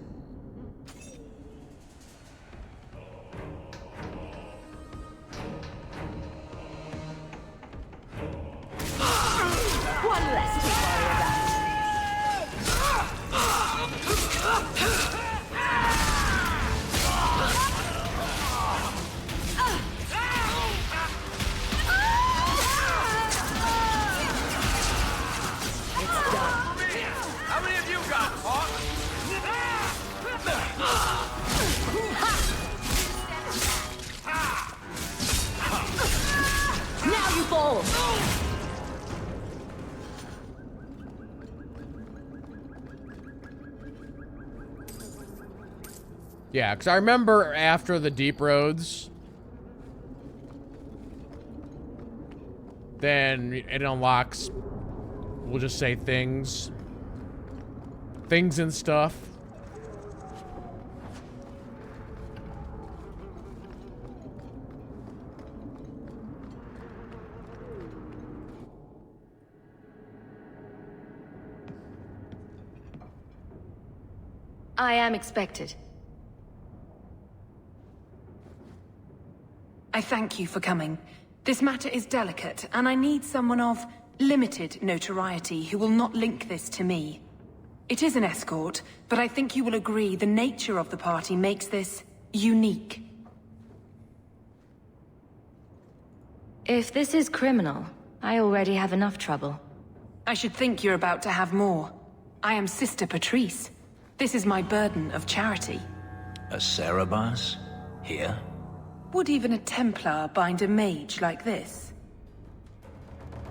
Speaker 21: One less to worry about.
Speaker 15: How many of you got, Hawk?
Speaker 21: Now you fall.
Speaker 1: Yeah, because I remember after the deep roads, then it unlocks, we'll just say things and stuff.
Speaker 5: I am expected.
Speaker 23: I thank you for coming. This matter is delicate, and I need someone of limited notoriety who will not link this to me. It is an escort, but I think you will agree the nature of the party makes this unique.
Speaker 5: If this is criminal, I already have enough trouble.
Speaker 23: I should think you're about to have more. I am Sister Patrice. This is my burden of charity.
Speaker 9: A Cerebas? Here?
Speaker 23: Would even a Templar bind a mage like this?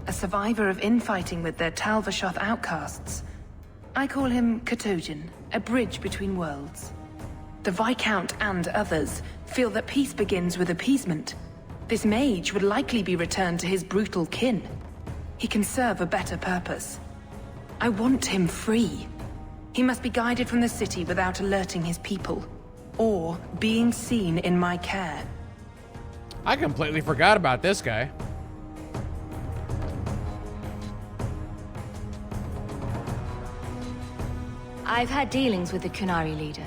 Speaker 23: A survivor of infighting with their Talvashoth outcasts. I call him Katojan, a bridge between worlds. The Viscount and others feel that peace begins with appeasement. This mage would likely be returned to his brutal kin. He can serve a better purpose. I want him free. He must be guided from the city without alerting his people, or being seen in my care.
Speaker 1: I completely forgot about this guy.
Speaker 5: I've had dealings with the Kunari leader.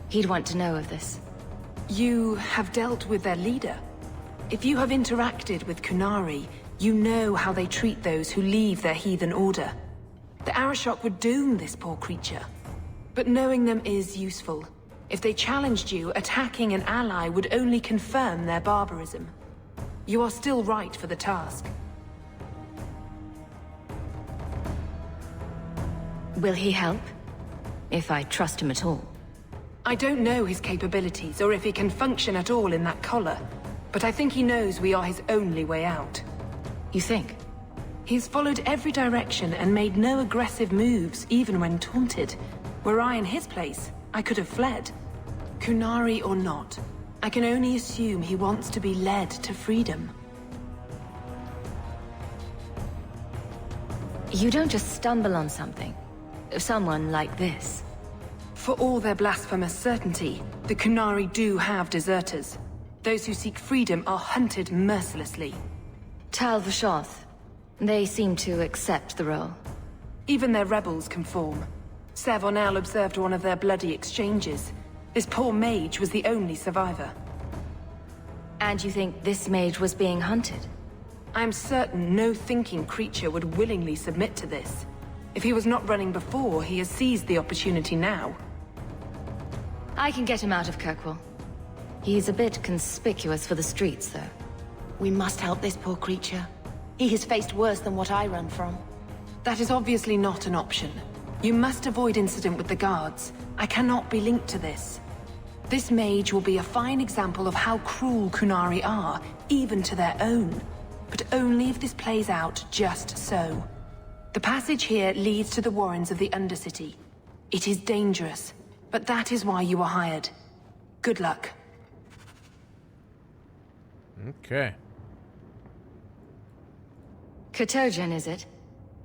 Speaker 5: He'd want to know of this.
Speaker 23: You have dealt with their leader? If you have interacted with Kunari, you know how they treat those who leave their heathen order. The Arashok would doom this poor creature. But knowing them is useful. If they challenged you, attacking an ally would only confirm their barbarism. You are still right for the task.
Speaker 5: Will he help? If I trust him at all.
Speaker 23: I don't know his capabilities, or if he can function at all in that collar. But I think he knows we are his only way out.
Speaker 5: You think?
Speaker 23: He's followed every direction and made no aggressive moves, even when taunted. Were I in his place, I could have fled. Kunari or not, I can only assume he wants to be led to freedom.
Speaker 5: You don't just stumble on something. Someone like this.
Speaker 23: For all their blasphemous certainty, the Kunari do have deserters. Those who seek freedom are hunted mercilessly.
Speaker 5: Talvashoth. They seem to accept the role.
Speaker 23: Even their rebels conform. Savonel observed one of their bloody exchanges. This poor mage was the only survivor.
Speaker 5: And you think this mage was being hunted?
Speaker 23: I'm certain no thinking creature would willingly submit to this. If he was not running before, he has seized the opportunity now.
Speaker 5: I can get him out of Kirkwall. He's a bit conspicuous for the streets, though.
Speaker 21: We must help this poor creature. He has faced worse than what I run from.
Speaker 23: That is obviously not an option. You must avoid incident with the guards. I cannot be linked to this. This mage will be a fine example of how cruel Kunari are, even to their own. But only if this plays out just so. The passage here leads to the warrens of the Undercity. It is dangerous, but that is why you were hired. Good luck.
Speaker 1: Okay.
Speaker 5: Katojan, is it?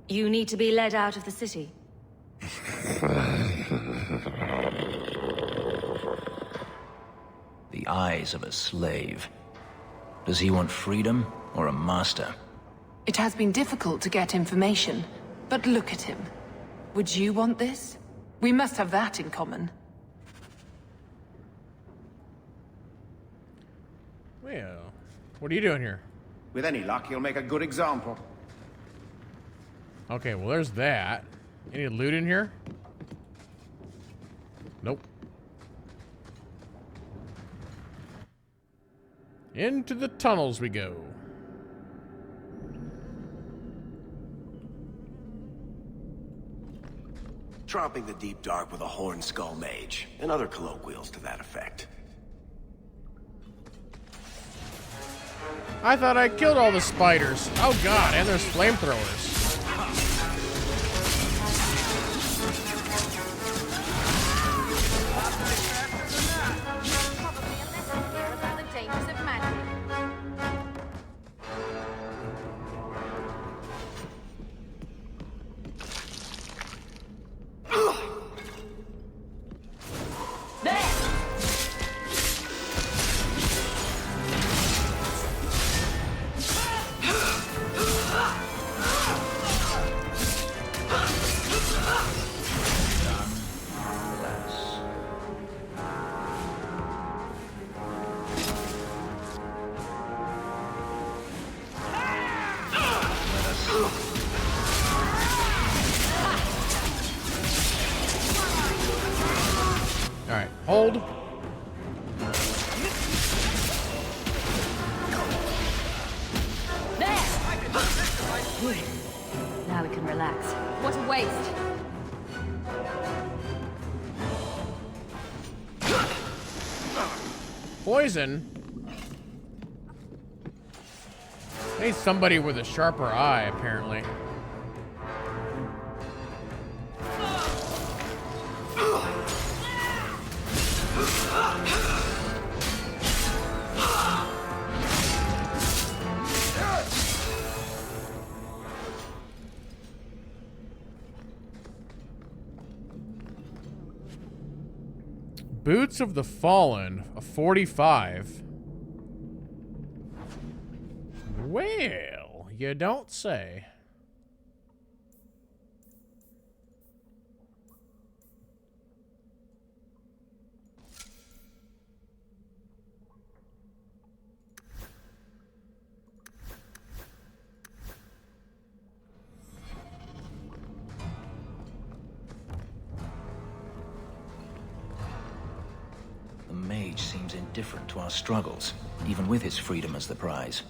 Speaker 5: You need to be led out of the city.
Speaker 9: The eyes of a slave. Does he want freedom or a master?
Speaker 23: It has been difficult to get information, but look at him. Would you want this? We must have that in common.
Speaker 1: Well, what are you doing here?
Speaker 10: With any luck, you'll make a good example.
Speaker 1: Okay, well, there's that. Any loot in here? Nope. Into the tunnels we go.
Speaker 7: Tromping the deep dark with a horn skull mage, and other colloquials to that effect.
Speaker 1: I thought I killed all the spiders. Oh god, and there's flamethrowers. Alright, hold.
Speaker 5: Good. Now we can relax. What a waste.
Speaker 1: Poison? I need somebody with a sharper eye, apparently. Boots of the Fallen, a 45. Well, you don't say.
Speaker 9: The mage seems indifferent to our struggles, even with his freedom as the prize.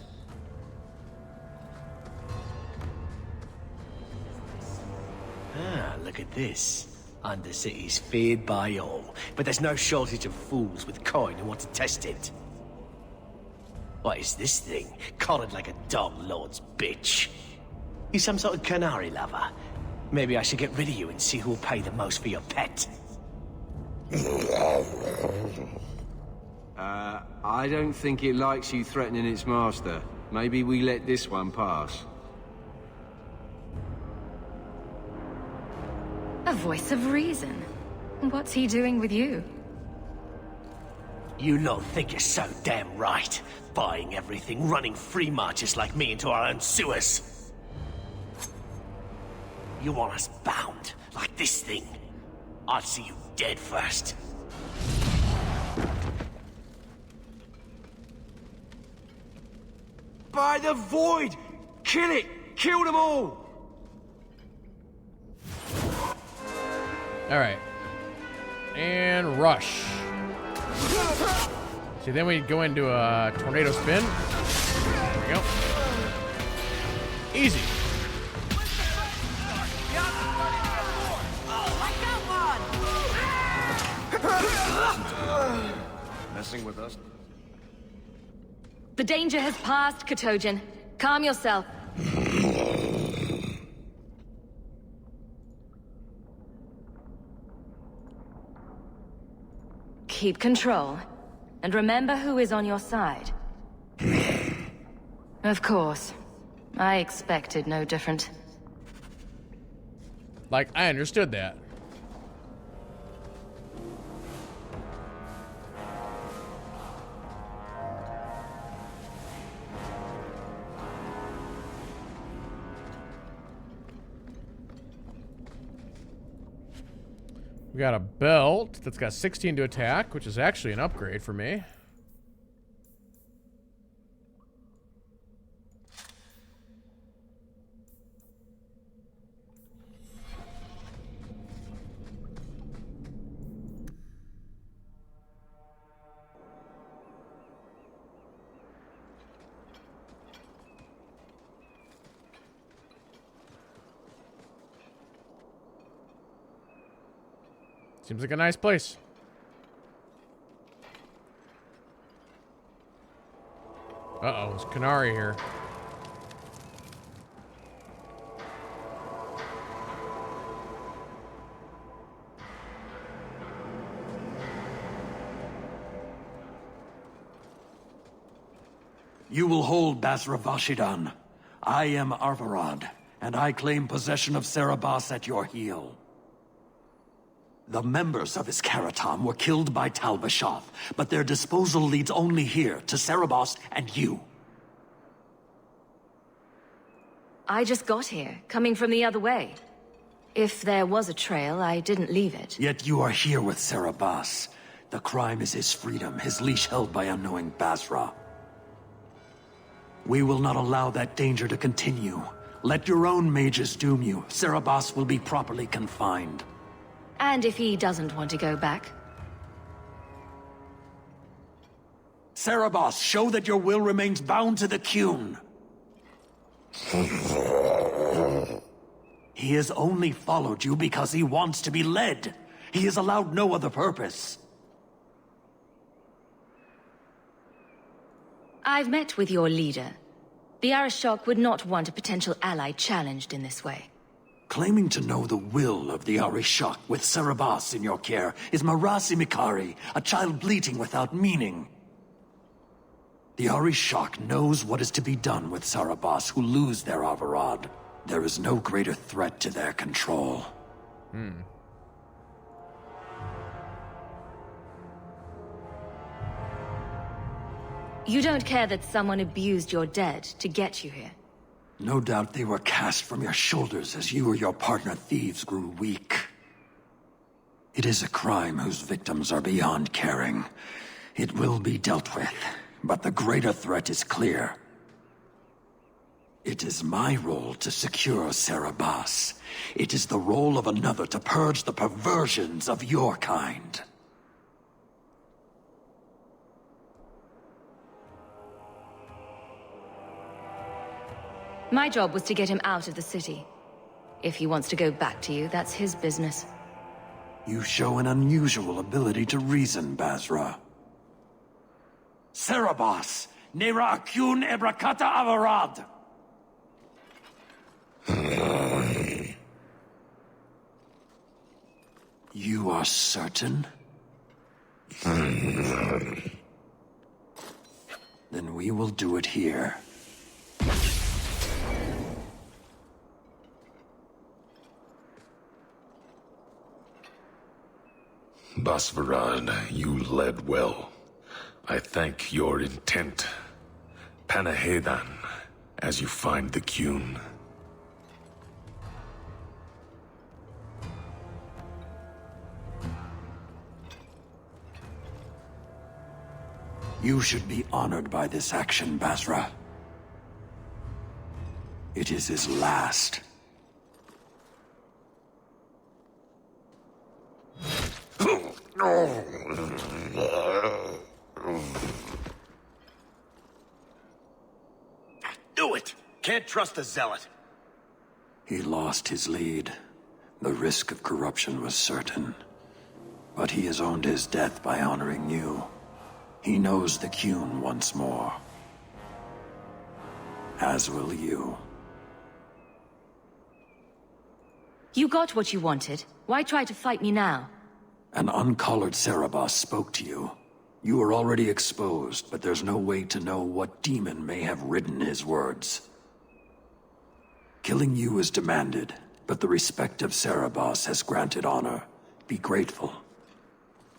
Speaker 7: Ah, look at this. Undercity's feared by all, but there's no shortage of fools with coin who want to test it. What is this thing? Collared like a dog lord's bitch. You some sort of canary lover? Maybe I should get rid of you and see who'll pay the most for your pet.
Speaker 22: I don't think it likes you threatening its master. Maybe we let this one pass.
Speaker 5: A voice of reason. What's he doing with you?
Speaker 7: You lot think you're so damn right. Buying everything, running free marches like me into our own sewers. You want us bound, like this thing? I'll see you dead first.
Speaker 22: By the void! Kill it! Kill them all!
Speaker 1: Alright. And rush. See, then we go into a tornado spin. There we go. Easy.
Speaker 10: Messing with us?
Speaker 5: The danger has passed, Katojan. Calm yourself. Keep control. And remember who is on your side. Of course. I expected no different.
Speaker 1: Like, I understood that. We got a belt that's got 16 to attack, which is actually an upgrade for me. Seems like a nice place. Uh-oh, it's Canary here.
Speaker 8: You will hold Basra Vashidan. I am Arvarad, and I claim possession of Serabas at your heel. The members of Iskaratam were killed by Tal Bashath, but their disposal leads only here, to Serabas and you.
Speaker 5: I just got here, coming from the other way. If there was a trail, I didn't leave it.
Speaker 8: Yet you are here with Serabas. The crime is his freedom, his leash held by unknowing Basra. We will not allow that danger to continue. Let your own mages doom you. Serabas will be properly confined.
Speaker 5: And if he doesn't want to go back?
Speaker 8: Serabas, show that your will remains bound to the Qun. He has only followed you because he wants to be led. He has allowed no other purpose.
Speaker 5: I've met with your leader. The Arishok would not want a potential ally challenged in this way.
Speaker 8: Claiming to know the will of the Arishok with Serabas in your care is Marasi Mikari, a child bleating without meaning. The Arishok knows what is to be done with Serabas who lose their Avarad. There is no greater threat to their control.
Speaker 5: You don't care that someone abused your dead to get you here?
Speaker 8: No doubt they were cast from your shoulders as you or your partner thieves grew weak. It is a crime whose victims are beyond caring. It will be dealt with, but the greater threat is clear. It is my role to secure Serabas. It is the role of another to purge the perversions of your kind.
Speaker 5: My job was to get him out of the city. If he wants to go back to you, that's his business.
Speaker 8: You show an unusual ability to reason, Basra. Serabas, Nera Akyun Ebrakata Avarad. You are certain? Then we will do it here.
Speaker 19: Basvarad, you led well. I thank your intent. Panahedan, as you find the Qun.
Speaker 8: You should be honored by this action, Basra. It is his last.
Speaker 7: Do it! Can't trust a zealot.
Speaker 8: He lost his lead. The risk of corruption was certain. But he has owned his death by honoring you. He knows the Qun once more. As will you.
Speaker 5: You got what you wanted. Why try to fight me now?
Speaker 8: An uncollared Serabas spoke to you. You are already exposed, but there's no way to know what demon may have written his words. Killing you is demanded, but the respect of Serabas has granted honor. Be grateful.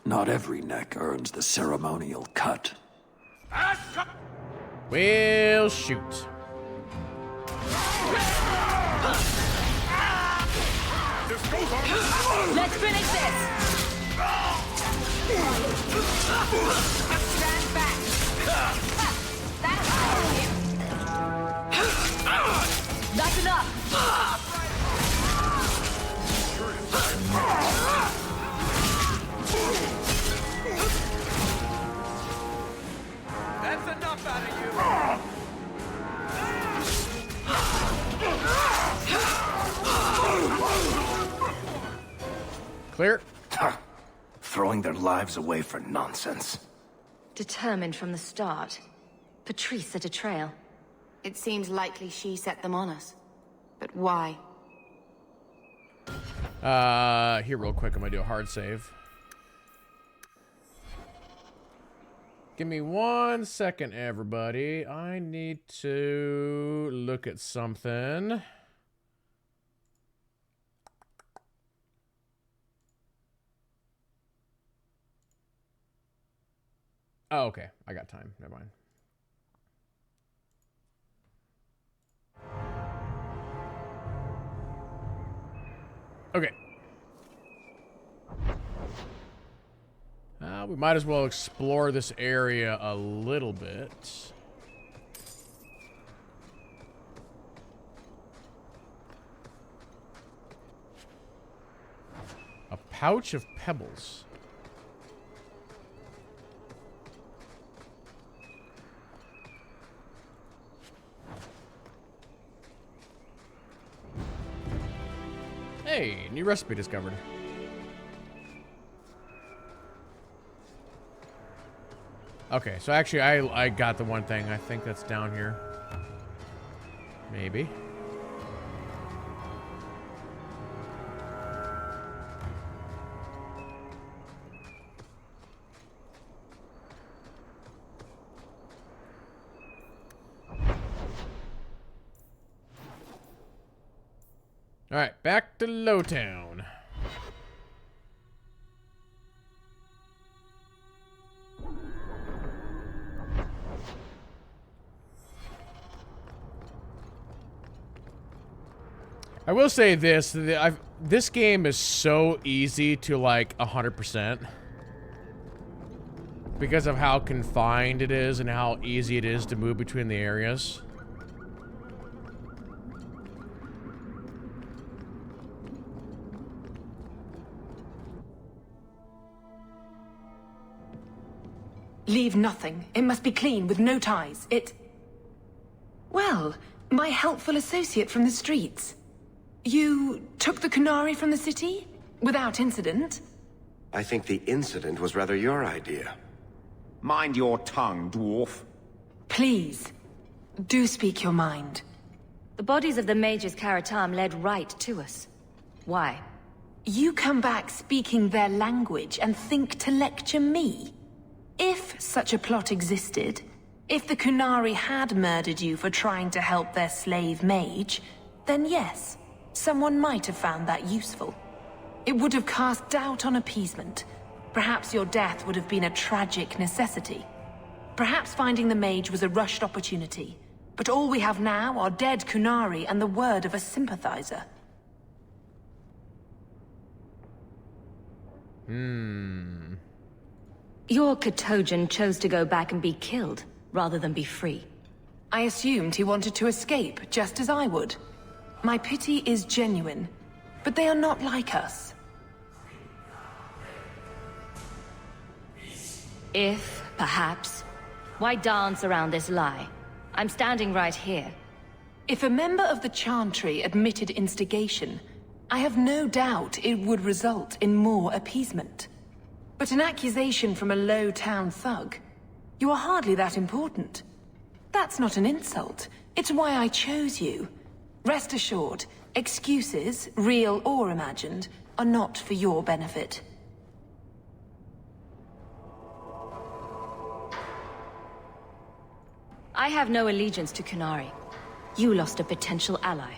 Speaker 8: Not every neck earns the ceremonial cut.
Speaker 1: Well, shoot.
Speaker 15: Let's finish this!
Speaker 3: Stand back.
Speaker 5: That's enough!
Speaker 15: That's enough out of you.
Speaker 1: Clear.
Speaker 7: Throwing their lives away for nonsense.
Speaker 2: Determined from the start. Patrice set a trail.
Speaker 21: It seems likely she set them on us. But why?
Speaker 1: Here real quick, I'm gonna do a hard save. Give me 1 second, everybody. I need to look at something. Oh, okay. I got time. Never mind. Okay. We might as well explore this area a little bit. A pouch of pebbles. Hey, new recipe discovered. Okay, so actually I got the one thing. I think that's down here. Maybe. All right, back to Lowtown. I will say this, this game is so easy to like 100% because of how confined it is and how easy it is to move between the areas.
Speaker 23: Leave nothing. It must be clean, with no ties. Well, my helpful associate from the streets. You took the Kunari from the city? Without incident?
Speaker 11: I think the incident was rather your idea.
Speaker 16: Mind your tongue, dwarf.
Speaker 23: Please, do speak your mind.
Speaker 2: The bodies of the mages Karatam led right to us. Why?
Speaker 23: You come back speaking their language and think to lecture me? If such a plot existed, if the Kunari had murdered you for trying to help their slave mage, then yes, someone might have found that useful. It would have cast doubt on appeasement. Perhaps your death would have been a tragic necessity. Perhaps finding the mage was a rushed opportunity. But all we have now are dead Kunari and the word of a sympathizer.
Speaker 2: Your Katojan chose to go back and be killed, rather than be free.
Speaker 23: I assumed he wanted to escape, just as I would. My pity is genuine, but they are not like us.
Speaker 2: If, perhaps, why dance around this lie? I'm standing right here.
Speaker 23: If a member of the Chantry admitted instigation, I have no doubt it would result in more appeasement. But an accusation from a low-town thug? You are hardly that important. That's not an insult. It's why I chose you. Rest assured, excuses, real or imagined, are not for your benefit.
Speaker 2: I have no allegiance to Kunari. You lost a potential ally.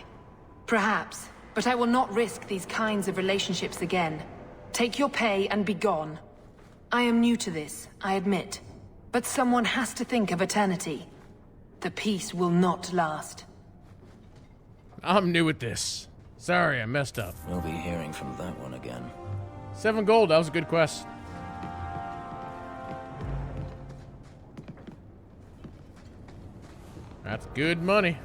Speaker 23: Perhaps, but I will not risk these kinds of relationships again. Take your pay and be gone. I am new to this, I admit. But someone has to think of eternity. The peace will not last.
Speaker 1: I'm new at this. Sorry, I messed up.
Speaker 9: We'll be hearing from that one again.
Speaker 1: 7 gold, that was a good quest. That's good money.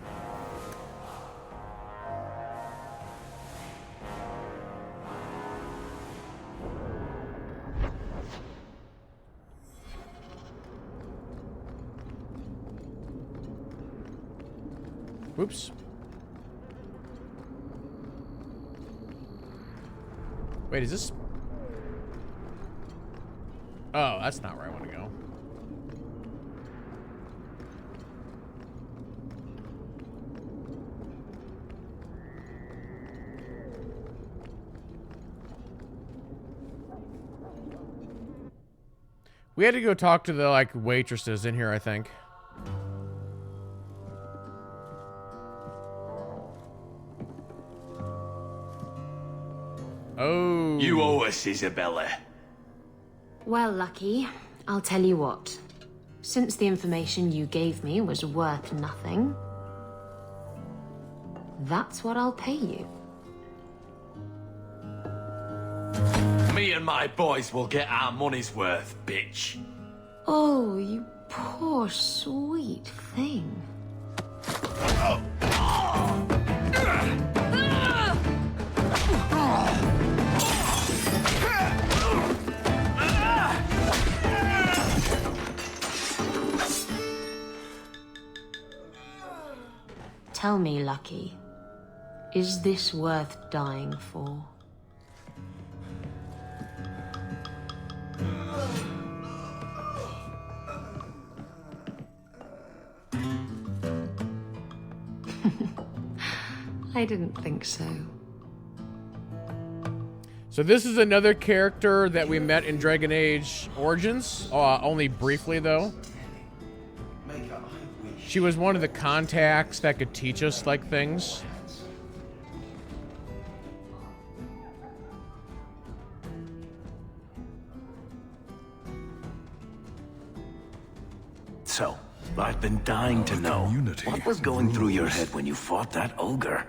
Speaker 1: Whoops. Wait, is this... Oh, that's not where I want to go. We had to go talk to the, like, waitresses in here, I think. Oh.
Speaker 7: You owe us, Isabella.
Speaker 3: Well, Lucky, I'll tell you what. Since the information you gave me was worth nothing, that's what I'll pay you.
Speaker 7: Me and my boys will get our money's worth, bitch.
Speaker 3: Oh, you poor sweet thing. Tell me, Lucky, is this worth dying for? I didn't think so.
Speaker 1: So this is another character that we met in Dragon Age Origins, only briefly though. She was one of the contacts that could teach us, like, things.
Speaker 7: So, I've been dying to know what was going through your head when you fought that ogre.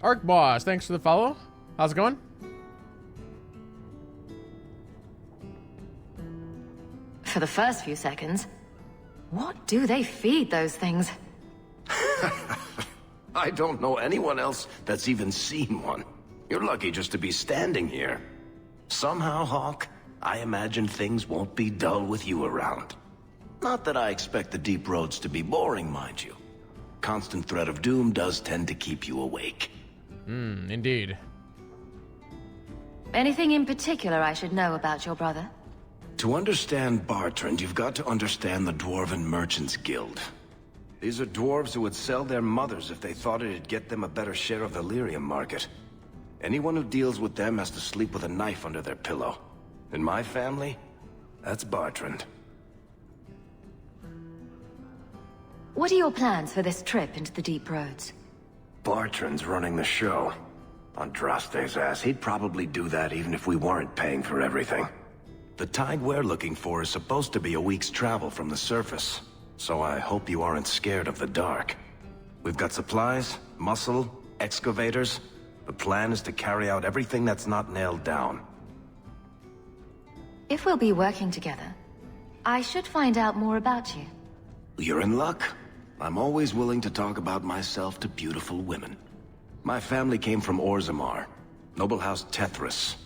Speaker 1: Arc Boss, thanks for the follow. How's it going?
Speaker 5: For the first few seconds, what do they feed those things?
Speaker 6: I don't know anyone else that's even seen one. You're lucky just to be standing here. Somehow, Hawk, I imagine things won't be dull with you around. Not that I expect the deep roads to be boring, mind you. Constant threat of doom does tend to keep you awake.
Speaker 1: Indeed.
Speaker 5: Anything in particular I should know about your brother?
Speaker 6: To understand Bartrand, you've got to understand the Dwarven Merchants Guild. These are dwarves who would sell their mothers if they thought it'd get them a better share of the lyrium market. Anyone who deals with them has to sleep with a knife under their pillow. In my family, that's Bartrand.
Speaker 5: What are your plans for this trip into the deep roads?
Speaker 6: Bartrand's running the show. Andraste's ass, he'd probably do that even if we weren't paying for everything. The tide we're looking for is supposed to be a week's travel from the surface, so I hope you aren't scared of the dark. We've got supplies, muscle, excavators. The plan is to carry out everything that's not nailed down.
Speaker 5: If we'll be working together, I should find out more about you.
Speaker 6: You're in luck. I'm always willing to talk about myself to beautiful women. My family came from Orzammar, noble house Tethras,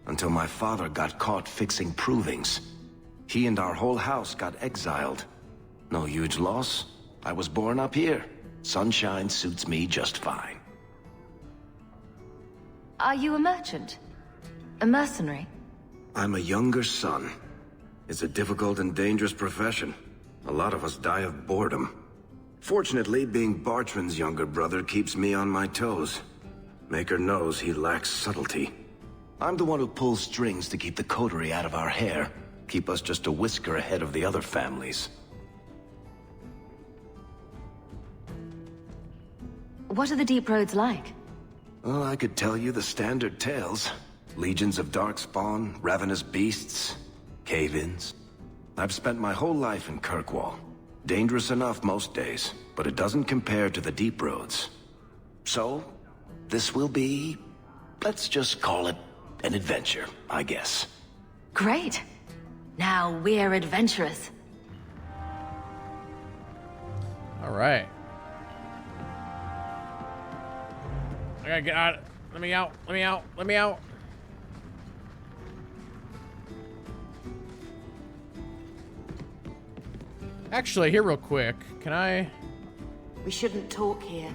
Speaker 6: until my father got caught fixing provings. He and our whole house got exiled. No huge loss. I was born up here. Sunshine suits me just fine.
Speaker 5: Are you a merchant? A mercenary?
Speaker 6: I'm a younger son. It's a difficult and dangerous profession. A lot of us die of boredom. Fortunately, being Bartrand's younger brother keeps me on my toes. Maker knows he lacks subtlety. I'm the one who pulls strings to keep the coterie out of our hair, keep us just a whisker ahead of the other families.
Speaker 5: What are the deep roads like?
Speaker 6: Well, I could tell you the standard tales. Legions of darkspawn, ravenous beasts, cave-ins. I've spent my whole life in Kirkwall. Dangerous enough most days, but it doesn't compare to the deep roads. So, this will be... let's just call it an adventure, I guess.
Speaker 5: Great. Now we're adventurous.
Speaker 1: All right. I gotta get out. Let me out. Let me out. Let me out. Actually, here real quick. Can I?
Speaker 21: We shouldn't talk here.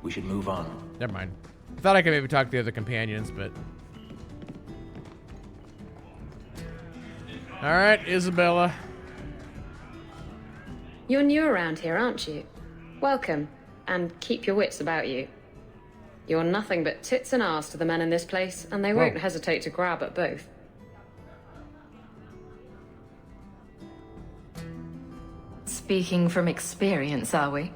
Speaker 9: We should move on.
Speaker 1: Never mind. I thought I could maybe talk to the other companions, but... Alright, Isabella.
Speaker 3: You're new around here, aren't you? Welcome, and keep your wits about you. You're nothing but tits and arse to the men in this place, and they won't hesitate to grab at both.
Speaker 5: Speaking from experience, are we?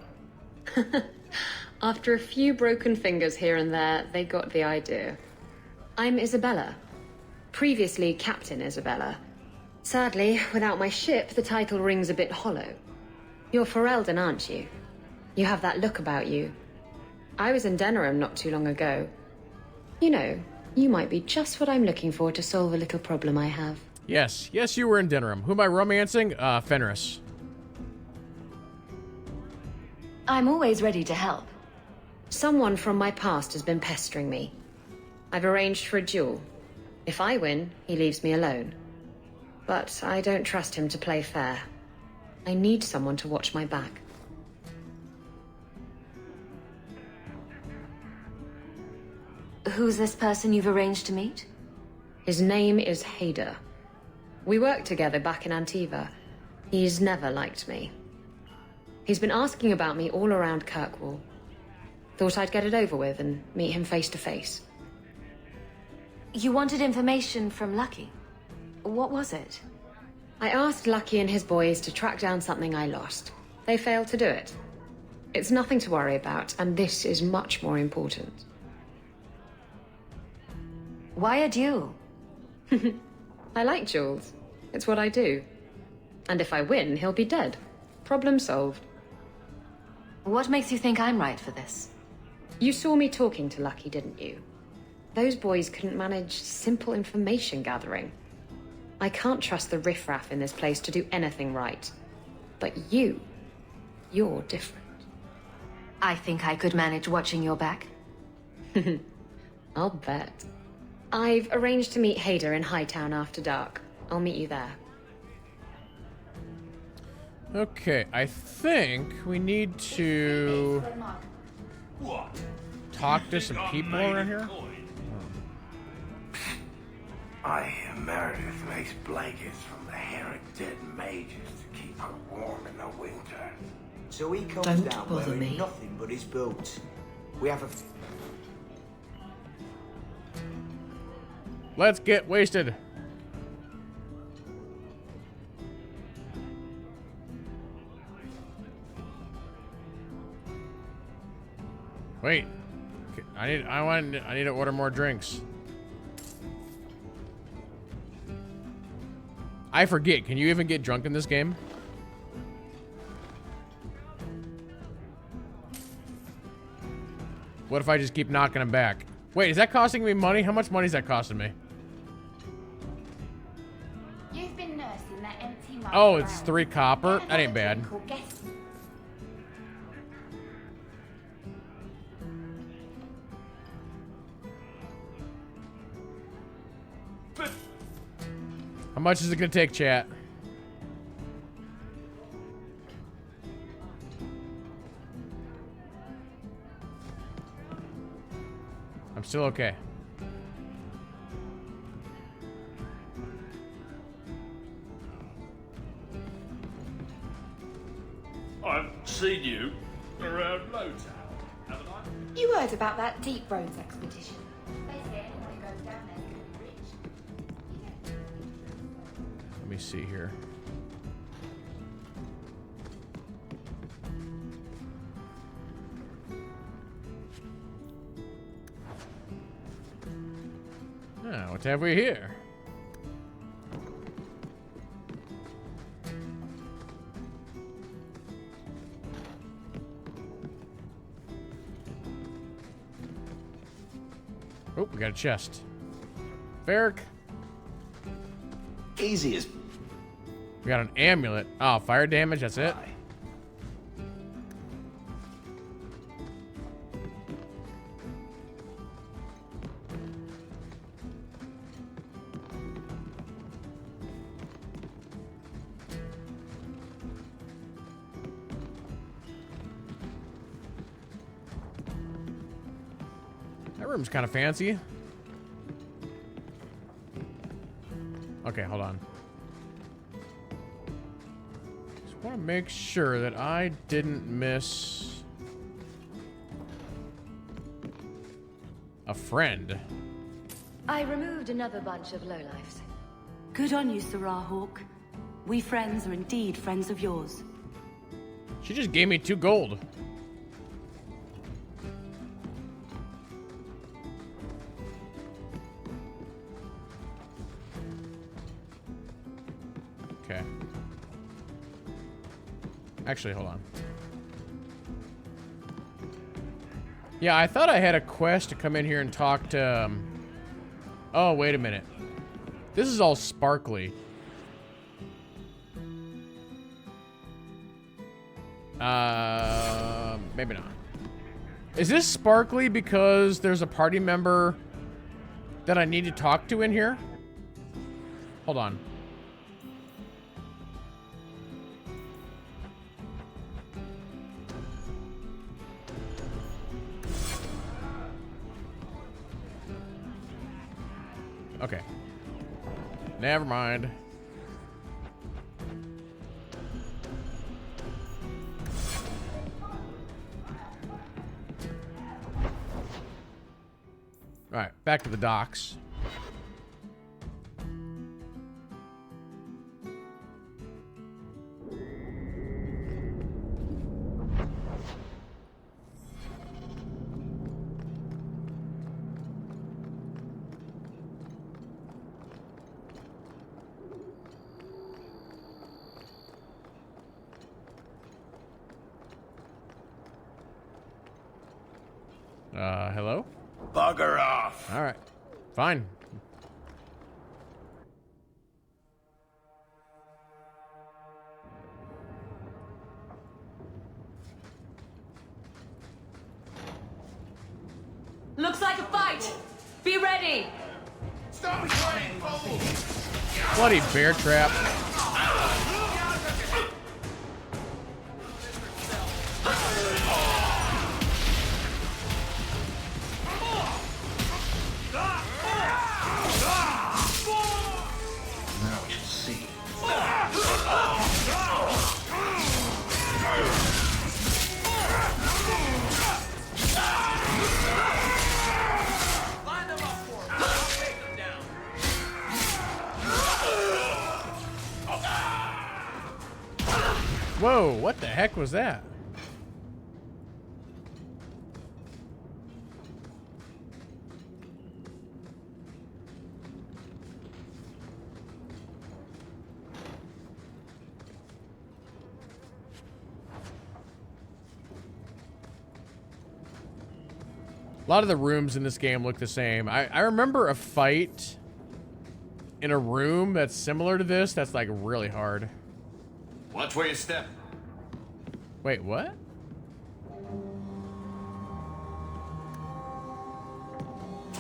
Speaker 3: After a few broken fingers here and there, they got the idea. I'm Isabella. Previously Captain Isabella. Sadly, without my ship, the title rings a bit hollow. You're Ferelden, aren't you? You have that look about you. I was in Denerim not too long ago. You know, you might be just what I'm looking for to solve a little problem I have.
Speaker 1: Yes, yes, you were in Denerim. Who am I romancing? Fenris.
Speaker 5: I'm always ready to help.
Speaker 3: Someone from my past has been pestering me. I've arranged for a duel. If I win, he leaves me alone. But I don't trust him to play fair. I need someone to watch my back.
Speaker 5: Who's this person you've arranged to meet?
Speaker 3: His name is Hader. We worked together back in Antiva. He's never liked me. He's been asking about me all around Kirkwall. Thought I'd get it over with and meet him face to face.
Speaker 5: You wanted information from Lucky. What was it?
Speaker 3: I asked Lucky and his boys to track down something I lost. They failed to do it. It's nothing to worry about, and this is much more important.
Speaker 5: Why a duel?
Speaker 3: I like duels. It's what I do. And if I win, he'll be dead. Problem solved.
Speaker 5: What makes you think I'm right for this?
Speaker 3: You saw me talking to Lucky, didn't you? Those boys couldn't manage simple information gathering. I can't trust the riffraff in this place to do anything right. But you're different.
Speaker 5: I think I could manage watching your back.
Speaker 3: I'll bet. I've arranged to meet Hader in Hightown after dark. I'll meet you there.
Speaker 1: Okay, I think we need to talk to some people around here.
Speaker 6: I hear Meredith makes blankets from the hair of dead mages to keep her warm in the winter.
Speaker 7: So he comes
Speaker 5: Don't
Speaker 7: down
Speaker 5: bother
Speaker 7: wearing
Speaker 5: me.
Speaker 7: nothing but his boots. We have a...
Speaker 1: Let's get wasted. Wait. I need to order more drinks. I forget. Can you even get drunk in this game? What if I just keep knocking them back? Wait, is that costing me money? How much money is that costing me?
Speaker 3: You've been nursing that empty mug
Speaker 1: Oh, it's 3 copper? That ain't bad. How much is it gonna take, chat? I'm still okay.
Speaker 12: I've seen you around loads, haven't I?
Speaker 3: You heard about that Deep Roads expedition. They say anyone who goes down there can be rich.
Speaker 1: Let me see here. Ah, what have we here? Oh, we got a chest. Varric.
Speaker 7: Easy as...
Speaker 1: We got an amulet. Oh, fire damage, that's it? That room's kind of fancy. Okay, hold on. Just want to make sure that I didn't miss a friend.
Speaker 5: I removed another bunch of lowlifes.
Speaker 21: Good on you, Sarah Hawk. We friends are indeed friends of yours.
Speaker 1: She just gave me 2 gold. Okay. Actually, hold on. Yeah, I thought I had a quest to come in here and talk to... Oh, wait a minute. This is all sparkly. Maybe not. Is this sparkly because there's a party member that I need to talk to in here? Hold on. Okay. Never mind. All right, back to the docks. Hello?
Speaker 16: Bugger off.
Speaker 1: All right. Fine.
Speaker 21: Looks like a fight! Be ready!
Speaker 10: Stop running, fool!
Speaker 1: Bloody bear trap. Whoa, what the heck was that? A lot of the rooms in this game look the same. I remember a fight in a room that's similar to this that's like really hard.
Speaker 16: Watch where you step.
Speaker 1: Wait, what?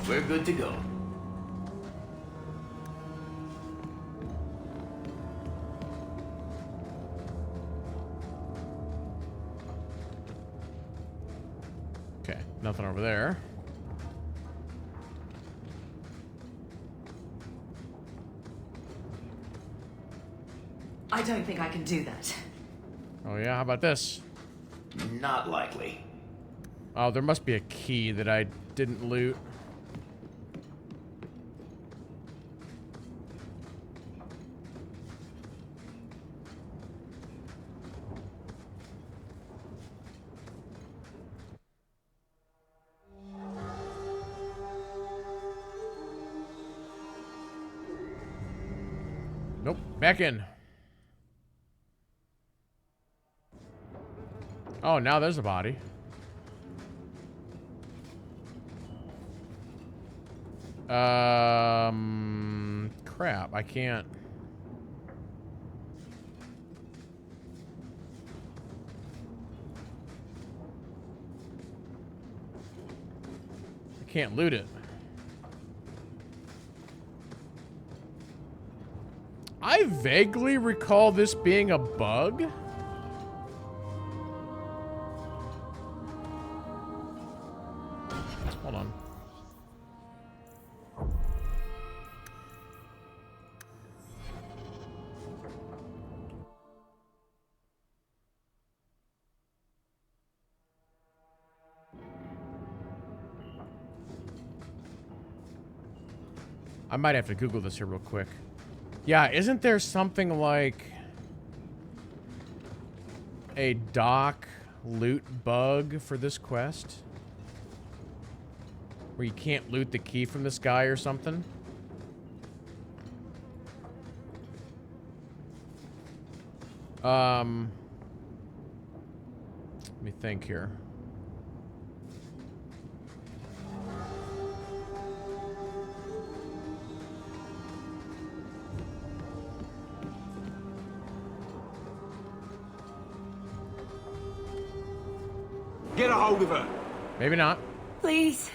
Speaker 16: We're good to go.
Speaker 1: Okay, nothing over there.
Speaker 21: I don't think I can do that.
Speaker 1: Oh yeah, how about this?
Speaker 16: Not likely.
Speaker 1: Oh, there must be a key that I didn't loot. Nope, back in. Oh, now there's a body. Crap, I can't. I can't loot it. I vaguely recall this being a bug. Hold on. I might have to Google this here real quick. Yeah, isn't there something like a dock loot bug for this quest? Where you can't loot the key from this guy or something? Let me think here.
Speaker 7: Get a hold of her.
Speaker 1: Maybe not.
Speaker 21: Please,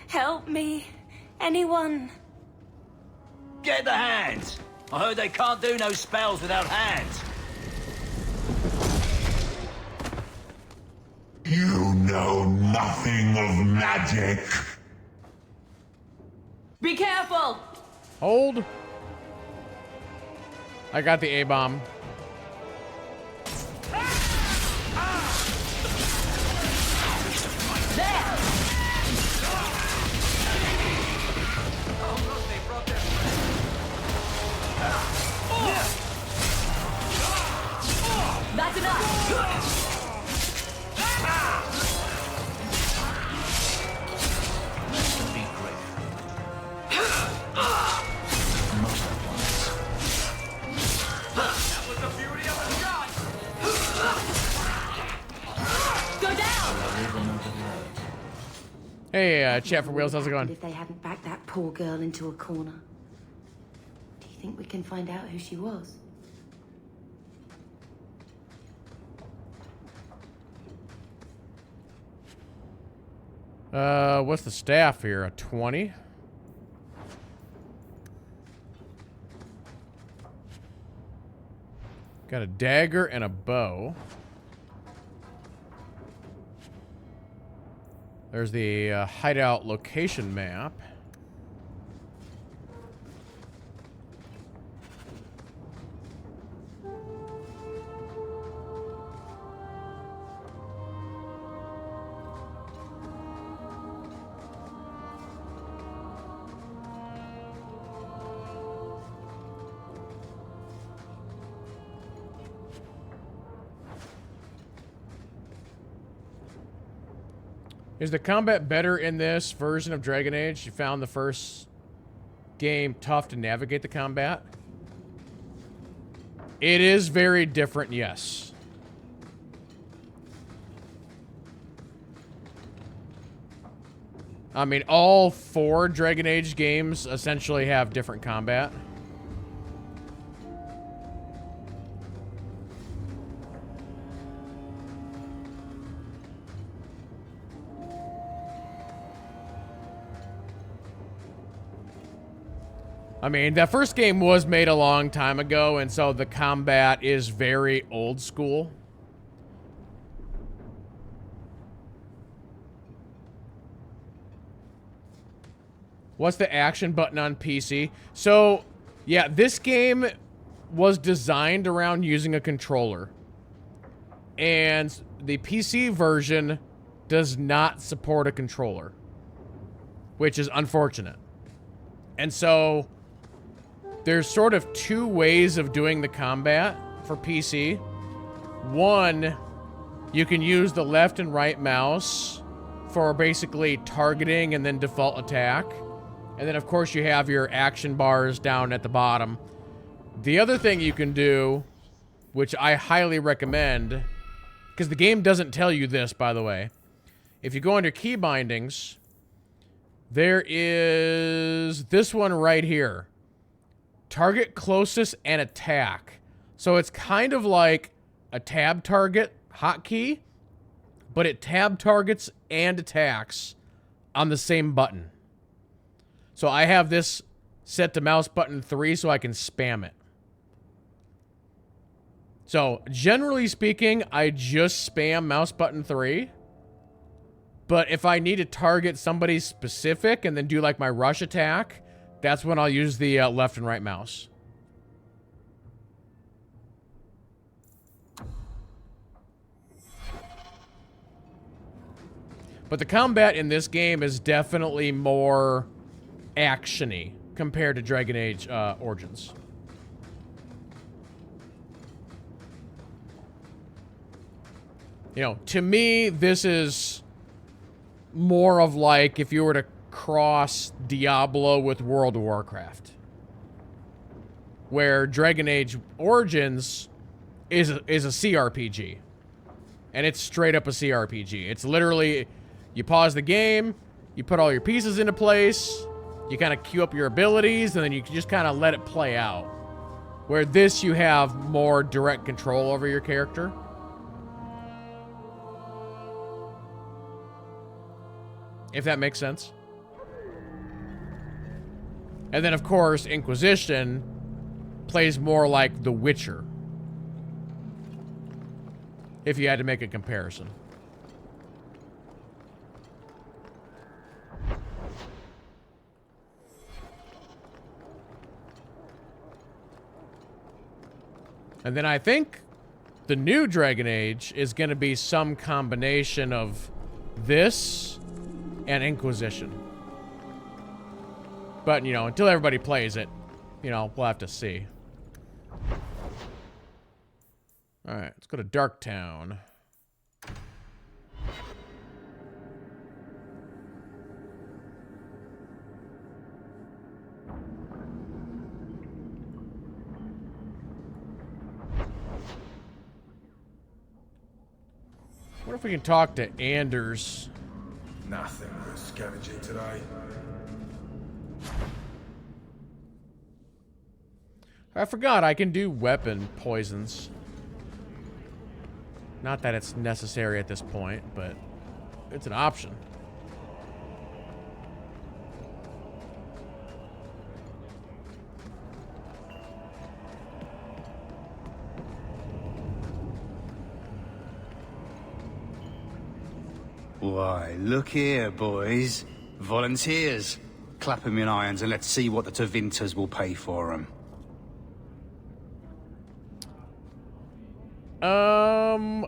Speaker 21: help me. Anyone.
Speaker 7: Get the hands. I heard they can't do no spells without hands.
Speaker 19: You know nothing of magic.
Speaker 21: Be careful!
Speaker 1: Hold. I got the A-bomb.
Speaker 21: That's enough! Go down!
Speaker 1: Hey, chat for wheels, how's it going?
Speaker 21: If they hadn't backed that poor girl into a corner. Do you think we can find out who she was?
Speaker 1: What's the staff here? A 20? Got a dagger and a bow. There's the hideout location map. Is the combat better in this version of Dragon Age? You found the first game tough to navigate the combat? It is very different, yes. I mean, all 4 Dragon Age games essentially have different combat. I mean, that first game was made a long time ago, and so the combat is very old school. What's the action button on PC? So, yeah, this game was designed around using a controller. And the PC version does not support a controller, which is unfortunate. And so there's sort of 2 ways of doing the combat for PC. One, you can use the left and right mouse for basically targeting and then default attack. And then, of course, you have your action bars down at the bottom. The other thing you can do, which I highly recommend, because the game doesn't tell you this, by the way. If you go under key bindings, there is this one right here. Target closest and attack. So it's kind of like a tab target hotkey, but it tab targets and attacks on the same button. So I have this set to mouse button 3 so I can spam it. So generally speaking, I just spam mouse button 3. But if I need to target somebody specific and then do like my rush attack, that's when I'll use the left and right mouse. But the combat in this game is definitely more action-y. compared to Dragon Age Origins. You know, to me, this is more of like if you were to cross Diablo with World of Warcraft. Where Dragon Age Origins is a CRPG. And it's straight up a CRPG. It's literally, you pause the game, you put all your pieces into place, you kind of queue up your abilities, and then you can just kind of let it play out. Where this, you have more direct control over your character. If that makes sense. And then, of course, Inquisition plays more like The Witcher. If you had to make a comparison. And then I think the new Dragon Age is going to be some combination of this and Inquisition. But, you know, until everybody plays it, you know, we'll have to see. Alright, let's go to Darktown. What if we can talk to Anders?
Speaker 17: Nothing worth scavenging today.
Speaker 1: I forgot I can do weapon poisons. Not that it's necessary at this point, but it's an option.
Speaker 13: Why, look here, boys. Volunteers. Clap 'em in irons and let's see what the Tevinters will pay for 'em.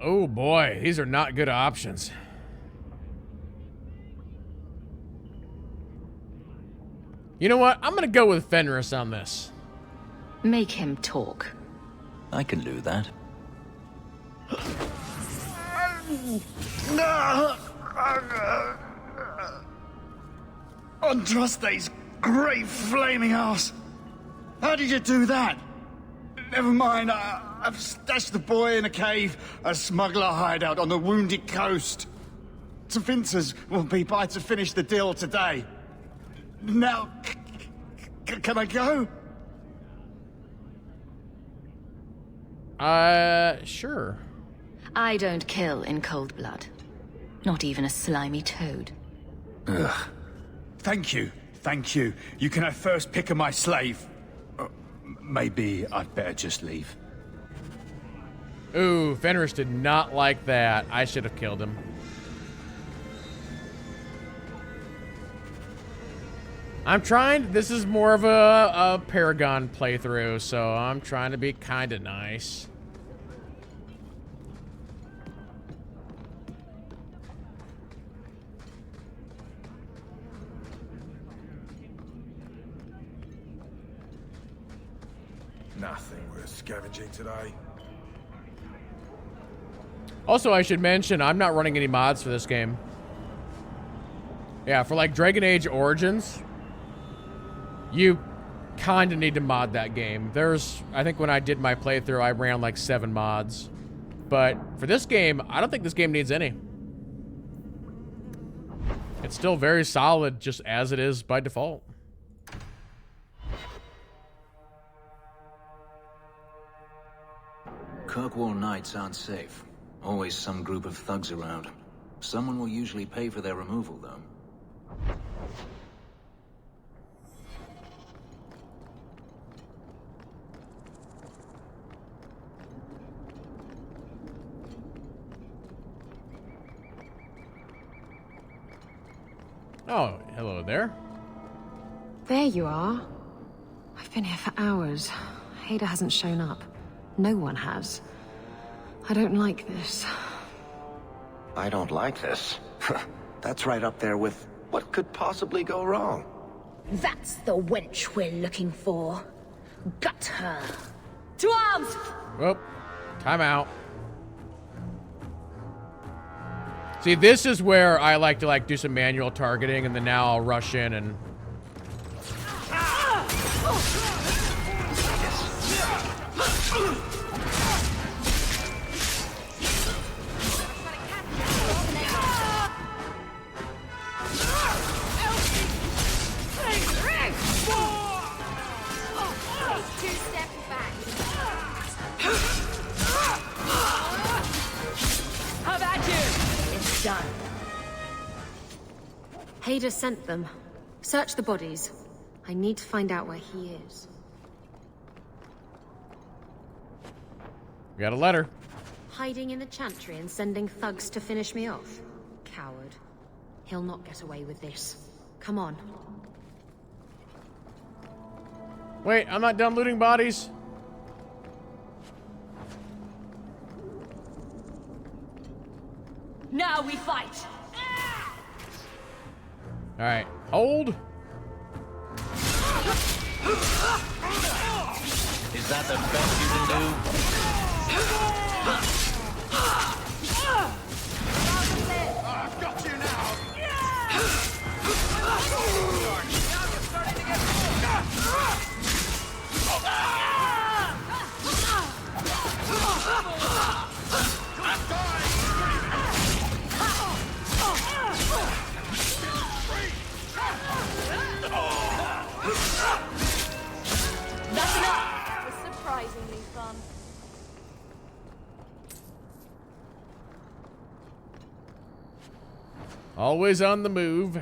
Speaker 1: Oh boy, these are not good options. You know what? I'm gonna go with Fenris on this.
Speaker 5: Make him talk.
Speaker 9: I can do that.
Speaker 13: Andraste's great flaming ass! How did you do that? Never mind, I've stashed the boy in a cave, a smuggler hideout on the Wounded Coast. Tevinters will be by to finish the deal today. Now, can I go?
Speaker 1: Sure.
Speaker 5: I don't kill in cold blood. Not even a slimy toad.
Speaker 13: Ugh. Thank you, thank you. You can have first pick of my slave. Maybe I'd better just leave.
Speaker 1: Ooh, Fenris did not like that. I should have killed him. I'm trying, this is more of a Paragon playthrough, so I'm trying to be kind of nice.
Speaker 17: Nothing worth scavenging today.
Speaker 1: Also, I should mention, I'm not running any mods for this game. Yeah, for like Dragon Age Origins, you kind of need to mod that game. There's, I think when I did my playthrough, I ran like 7 mods. But for this game, I don't think this game needs any. It's still very solid just as it is by default.
Speaker 9: Kirkwall nights aren't safe. Always some group of thugs around. Someone will usually pay for their removal, though.
Speaker 1: Oh, hello there.
Speaker 3: There you are. I've been here for hours. Ada hasn't shown up. No one has. I don't like this.
Speaker 11: I don't like this. That's right up there with what could possibly go wrong.
Speaker 21: That's the wench we're looking for. Gut her.
Speaker 2: To arms!
Speaker 1: Well, time out. See, this is where I like to do some manual targeting, and then now I'll rush in and...
Speaker 2: How about you?
Speaker 21: It's done.
Speaker 3: Hader sent them. Search the bodies. I need to find out where he is.
Speaker 1: We got a letter.
Speaker 3: Hiding in the chantry and sending thugs to finish me off? Coward. He'll not get away with this. Come on.
Speaker 1: Wait, I'm not done looting bodies.
Speaker 2: Now we fight!
Speaker 1: Alright, hold.
Speaker 7: Is that the best you can do?
Speaker 10: I've got you now!
Speaker 2: That's enough! It was surprisingly fun.
Speaker 1: Always on the move.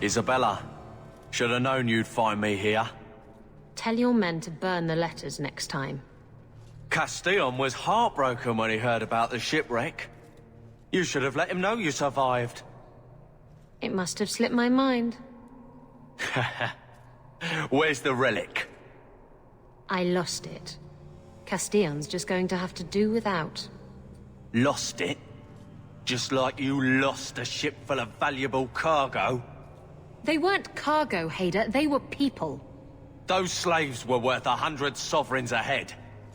Speaker 7: Isabella, should have known you'd find me here.
Speaker 3: Tell your men to burn the letters next time.
Speaker 7: Castillon was heartbroken when he heard about the shipwreck. You should have let him know you survived.
Speaker 3: It must have slipped my mind.
Speaker 7: Where's the relic?
Speaker 3: I lost it. Castillon's just going to have to do without.
Speaker 7: Lost it? Just like you lost a ship full of valuable cargo?
Speaker 3: They weren't cargo, Hader. They were people.
Speaker 7: Those slaves were worth 100 sovereigns a head,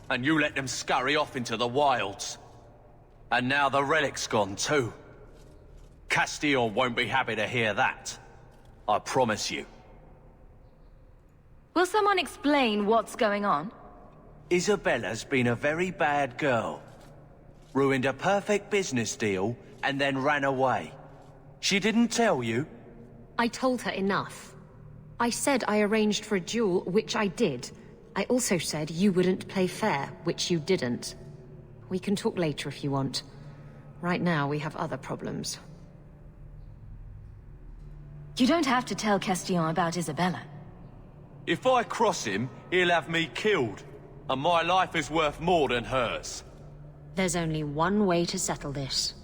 Speaker 7: and you let them scurry off into the wilds. And now the relic's gone too. Castillon won't be happy to hear that. I promise you.
Speaker 5: Will someone explain what's going on?
Speaker 7: Isabella's been a very bad girl. Ruined a perfect business deal, and then ran away. She didn't tell you?
Speaker 3: I told her enough. I said I arranged for a duel, which I did. I also said you wouldn't play fair, which you didn't. We can talk later if you want. Right now, we have other problems.
Speaker 5: You don't have to tell Castillon about Isabella.
Speaker 7: If I cross him, he'll have me killed. And my life is worth more than hers.
Speaker 3: There's only one way to settle this.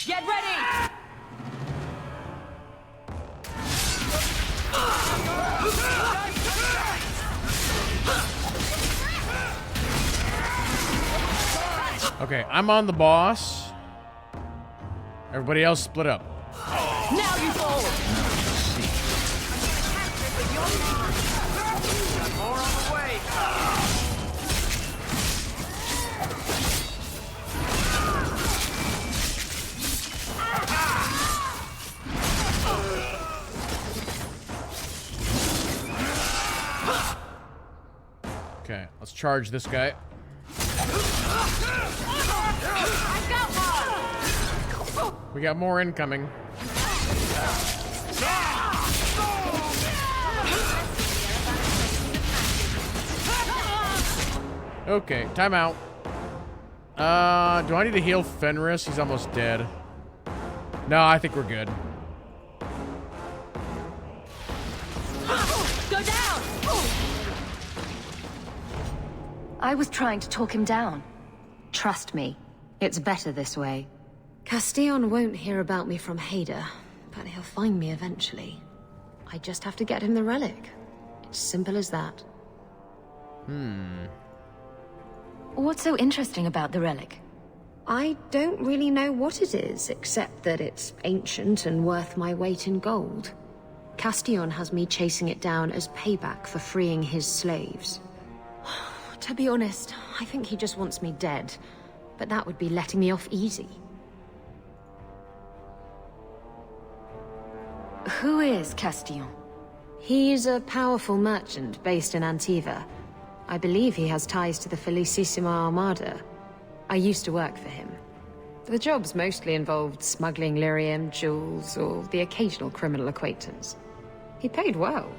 Speaker 2: Get ready!
Speaker 1: Okay, I'm on the boss. Everybody else split up.
Speaker 2: Now you fall!
Speaker 15: More on the way.
Speaker 1: Okay, let's charge this guy. We got more incoming. Okay, time out. Do I need to heal Fenris? He's almost dead. No, I think we're good.
Speaker 5: I was trying to talk him down.
Speaker 3: Trust me, it's better this way. Castillon won't hear about me from Hader, but he'll find me eventually. I just have to get him the relic. It's simple as that.
Speaker 5: What's so interesting about the relic?
Speaker 3: I don't really know what it is, except that it's ancient and worth my weight in gold. Castillon has me chasing it down as payback for freeing his slaves. To be honest, I think he just wants me dead, but that would be letting me off easy.
Speaker 5: Who is Castillon?
Speaker 3: He's a powerful merchant based in Antiva. I believe he has ties to the Felicissima Armada. I used to work for him. The jobs mostly involved smuggling lyrium, jewels, or the occasional criminal acquaintance. He paid well.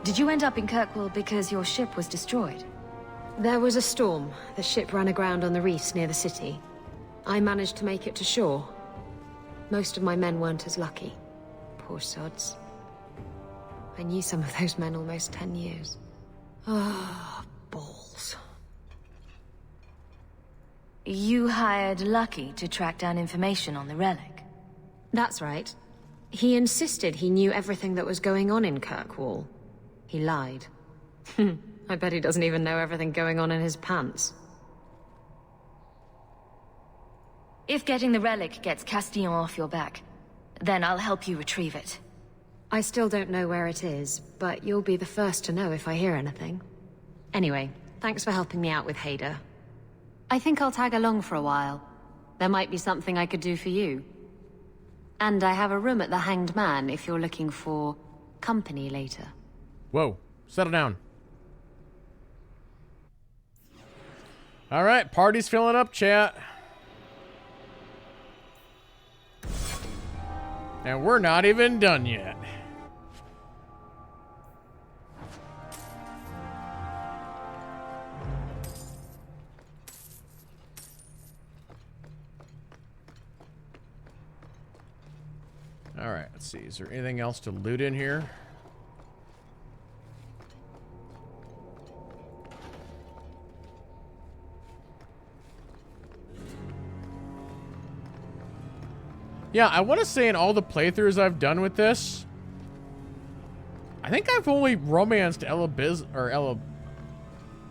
Speaker 5: Did you end up in Kirkwall because your ship was destroyed?
Speaker 3: There was a storm. The ship ran aground on the reefs near the city. I managed to make it to shore. Most of my men weren't as lucky. Poor sods. I knew some of those men almost 10 years. Ah, balls.
Speaker 5: You hired Lucky to track down information on the relic?
Speaker 3: That's right. He insisted he knew everything that was going on in Kirkwall. He lied. I bet he doesn't even know everything going on in his pants.
Speaker 5: If getting the relic gets Castillon off your back, then I'll help you retrieve it.
Speaker 3: I still don't know where it is, but you'll be the first to know if I hear anything. Anyway, thanks for helping me out with Hader.
Speaker 4: I think I'll tag along for a while. There might be something I could do for you. And I have a room at the Hanged Man if you're looking for company later.
Speaker 1: Whoa, settle down. All right, party's filling up, chat. And we're not even done yet. All right, let's see. Is there anything else to loot in here? Yeah, I want to say in all the playthroughs I've done with this, I think I've only romanced Ella Biz or Ella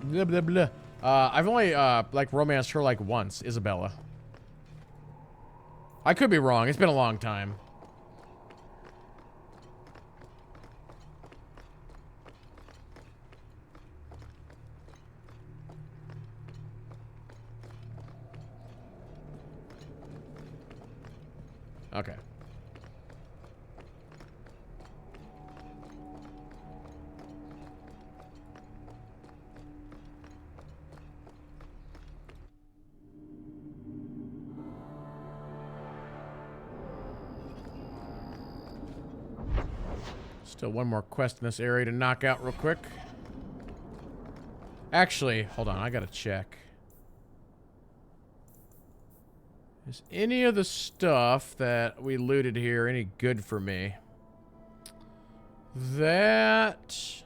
Speaker 1: blah blah blah. I've only like romanced her like once, Isabella. I could be wrong. It's been a long time. Okay. Still one more quest in this area to knock out real quick. Actually, hold on, I gotta check. Is any of the stuff that we looted here any good for me? That...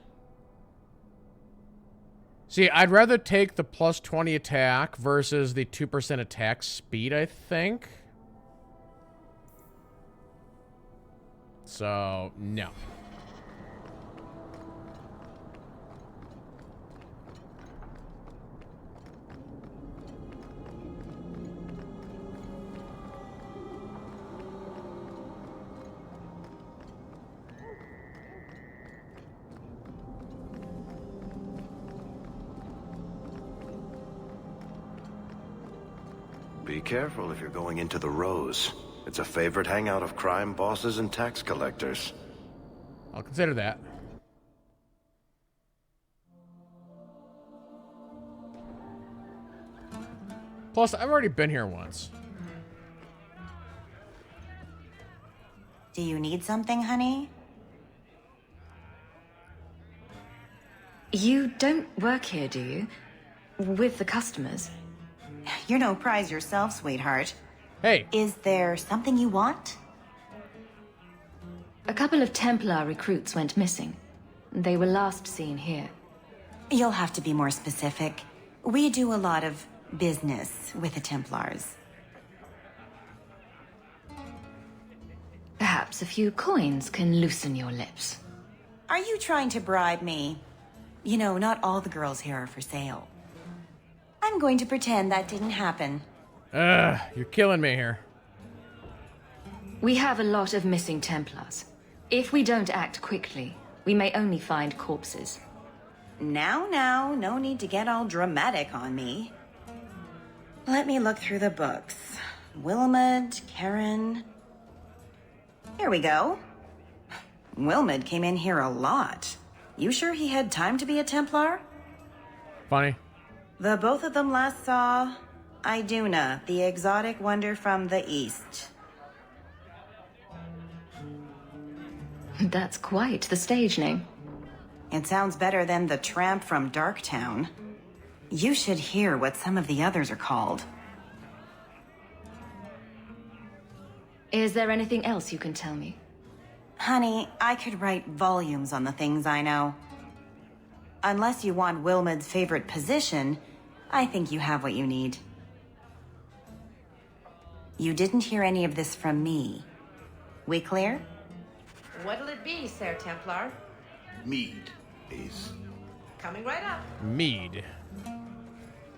Speaker 1: See, I'd rather take the plus 20 attack versus the 2% attack speed, I think. So, no.
Speaker 6: Be careful if you're going into the Rose. It's a favorite hangout of crime bosses and tax collectors.
Speaker 1: I'll consider that. Plus, I've already been here once.
Speaker 14: Do you need something, honey?
Speaker 5: You don't work here, do you? With the customers?
Speaker 14: You're no prize yourself, sweetheart.
Speaker 1: Hey.
Speaker 14: Is there something you want?
Speaker 5: A couple of Templar recruits went missing.
Speaker 2: They were last seen here.
Speaker 14: You'll have to be more specific. We do a lot of business with the Templars.
Speaker 2: Perhaps a few coins can loosen your lips.
Speaker 14: Are you trying to bribe me? You know, not all the girls here are for sale. I'm going to pretend that didn't happen.
Speaker 1: You're killing me here.
Speaker 2: We have a lot of missing Templars. If we don't act quickly, we may only find corpses.
Speaker 14: Now, no need to get all dramatic on me. Let me look through the books. Wilmot, Karen... Here we go. Wilmot came in here a lot. You sure he had time to be a Templar?
Speaker 1: Funny.
Speaker 14: The both of them last saw Iduna, the exotic wonder from the east.
Speaker 2: That's quite the stage name.
Speaker 14: It sounds better than the tramp from Darktown. You should hear what some of the others are called.
Speaker 2: Is there anything else you can tell me?
Speaker 14: Honey, I could write volumes on the things I know. Unless you want Wilmot's favorite position, I think you have what you need. You didn't hear any of this from me. We clear?
Speaker 18: What'll it be, Sir Templar?
Speaker 10: Mead, please.
Speaker 18: Coming right up.
Speaker 1: Mead.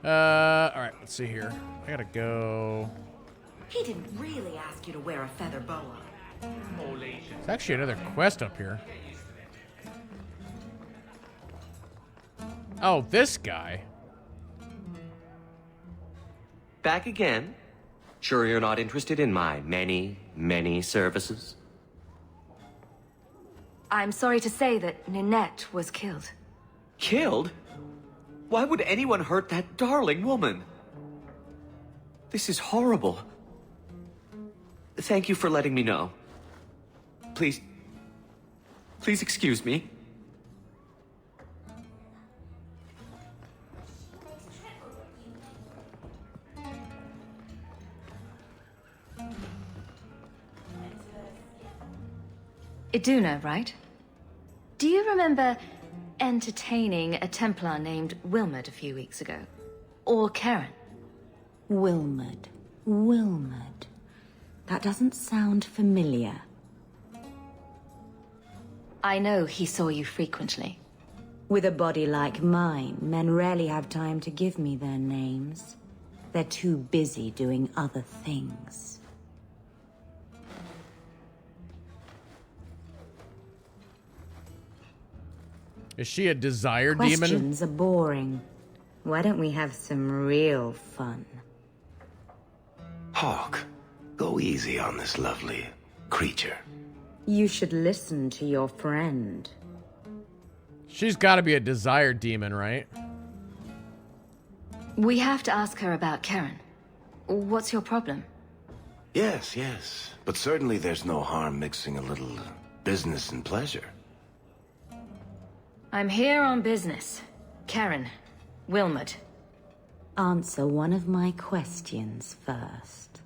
Speaker 1: Alright, let's see here. I gotta go...
Speaker 21: He didn't really ask you to wear a feather boa.
Speaker 1: There's actually another quest up here. Oh, this guy.
Speaker 20: Back again? Sure you're not interested in my many, many services?
Speaker 5: I'm sorry to say that Ninette was killed.
Speaker 20: Killed? Why would anyone hurt that darling woman? This is horrible. Thank you for letting me know. Please excuse me.
Speaker 2: Iduna, right? Do you remember entertaining a Templar named Wilmot a few weeks ago? Or Karen?
Speaker 22: Wilmot. That doesn't sound familiar.
Speaker 2: I know he saw you frequently.
Speaker 22: With a body like mine, men rarely have time to give me their names. They're too busy doing other things.
Speaker 1: Is she a desire demon?
Speaker 22: Questions are boring. Why don't we have some real fun?
Speaker 11: Hawk, go easy on this lovely creature.
Speaker 22: You should listen to your friend.
Speaker 1: She's gotta be a desire demon, right?
Speaker 2: We have to ask her about Karen. What's your problem?
Speaker 11: Yes. But certainly there's no harm mixing a little business and pleasure.
Speaker 2: I'm here on business. Karen. Wilmot.
Speaker 22: Answer one of my questions first.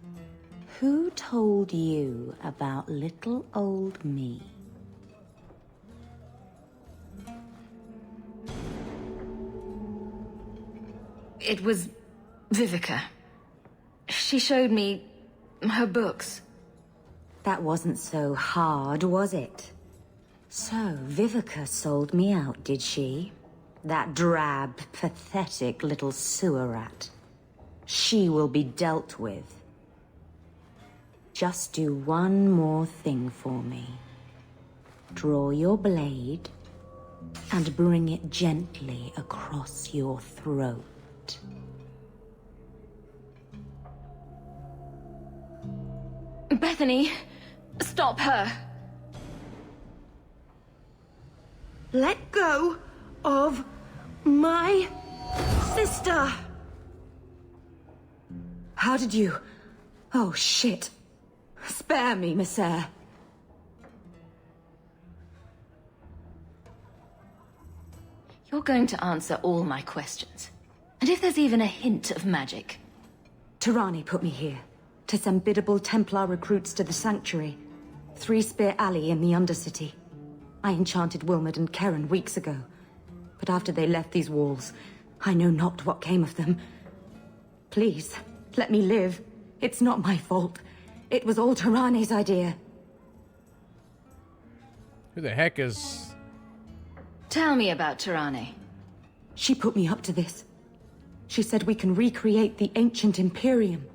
Speaker 22: Who told you about little old me?
Speaker 2: It was Vivica. She showed me her books.
Speaker 22: That wasn't so hard, was it? So, Vivica sold me out, did she? That drab, pathetic little sewer rat. She will be dealt with. Just do one more thing for me. Draw your blade and bring it gently across your throat.
Speaker 2: Bethany, stop her.
Speaker 21: Let go of my sister.
Speaker 22: How did you... Oh, shit. Spare me, Messere.
Speaker 2: You're going to answer all my questions. And if there's even a hint of magic...
Speaker 22: Tirani put me here. To send biddable Templar recruits to the Sanctuary. 3 Spear Alley in the Undercity. I enchanted Wilmot and Karen weeks ago. But after they left these walls, I know not what came of them. Please, let me live. It's not my fault. It was all Tarane's idea.
Speaker 1: Who the heck is...
Speaker 5: Tell me about Tarane.
Speaker 22: She put me up to this. She said we can recreate the ancient Imperium.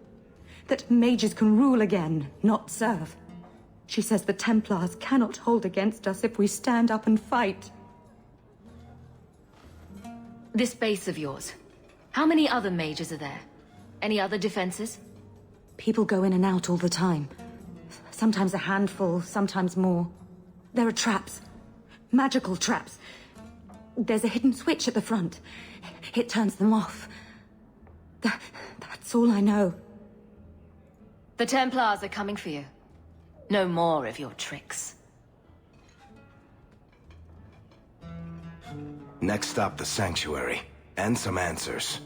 Speaker 22: That mages can rule again, not serve. She says the Templars cannot hold against us if we stand up and fight.
Speaker 5: This base of yours, how many other mages are there? Any other defenses?
Speaker 22: People go in and out all the time. Sometimes a handful, sometimes more. There are traps. Magical traps. There's a hidden switch at the front. It turns them off. That's all I know.
Speaker 5: The Templars are coming for you. No more of your tricks.
Speaker 11: Next stop, the Sanctuary. And some answers.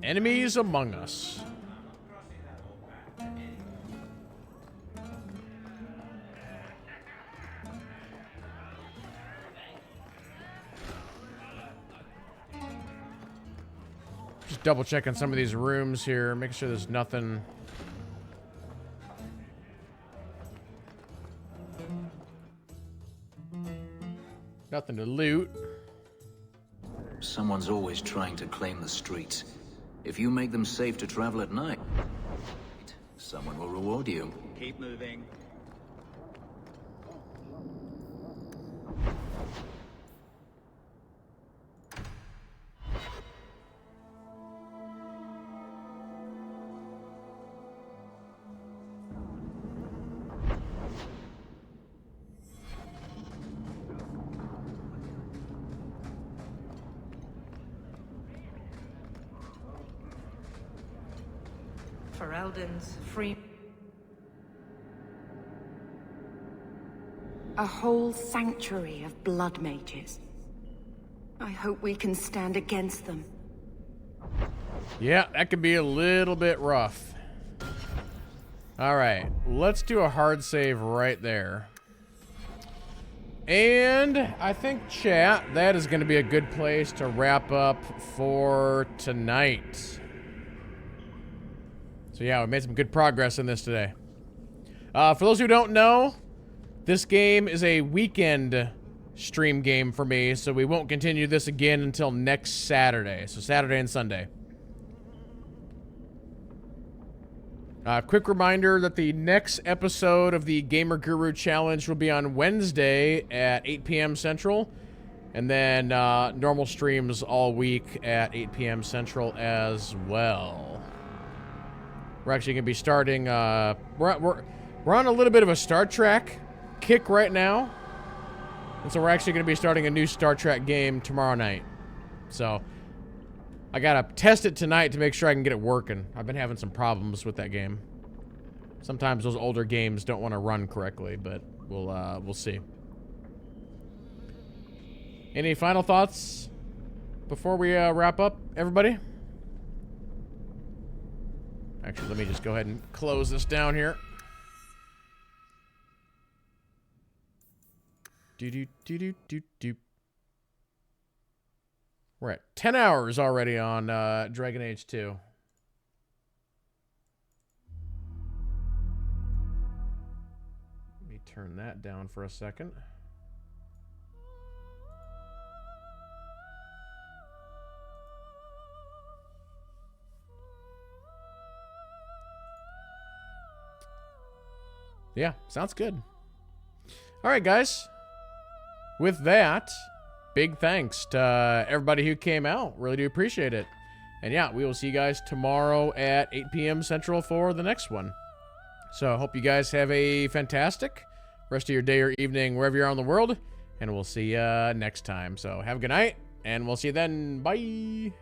Speaker 1: Enemies among us. Just double checking some of these rooms here, make sure there's nothing. Nothing to loot.
Speaker 9: Someone's always trying to claim the streets. If you make them safe to travel at night, someone will reward you.
Speaker 13: Keep moving.
Speaker 18: Ferelden's free.
Speaker 21: A whole sanctuary of blood mages. I hope we can stand against them.
Speaker 1: Yeah, that could be a little bit rough. All right, let's do a hard save right there. And I think, chat, that is going to be a good place to wrap up for tonight. So yeah, we made some good progress in this today. For those who don't know, this game is a weekend stream game for me, so we won't continue this again until next Saturday. So Saturday and Sunday. Quick reminder that the next episode of the Gamer Guru Challenge will be on Wednesday at 8 p.m. Central. And then normal streams all week at 8 p.m. Central as well. We're actually going to be starting, we're on a little bit of a Star Trek kick right now. And so we're actually going to be starting a new Star Trek game tomorrow night. So I got to test it tonight to make sure I can get it working. I've been having some problems with that game. Sometimes those older games don't want to run correctly, but we'll see. Any final thoughts before we wrap up, everybody? Actually, let me just go ahead and close this down here. We're at 10 hours already on Dragon Age 2. Let me turn that down for a second. Yeah, sounds good. All right, guys. With that, big thanks to everybody who came out. Really do appreciate it. And yeah, we will see you guys tomorrow at 8 p.m. Central for the next one. So I hope you guys have a fantastic rest of your day or evening wherever you are in the world. And we'll see you next time. So have a good night, and we'll see you then. Bye.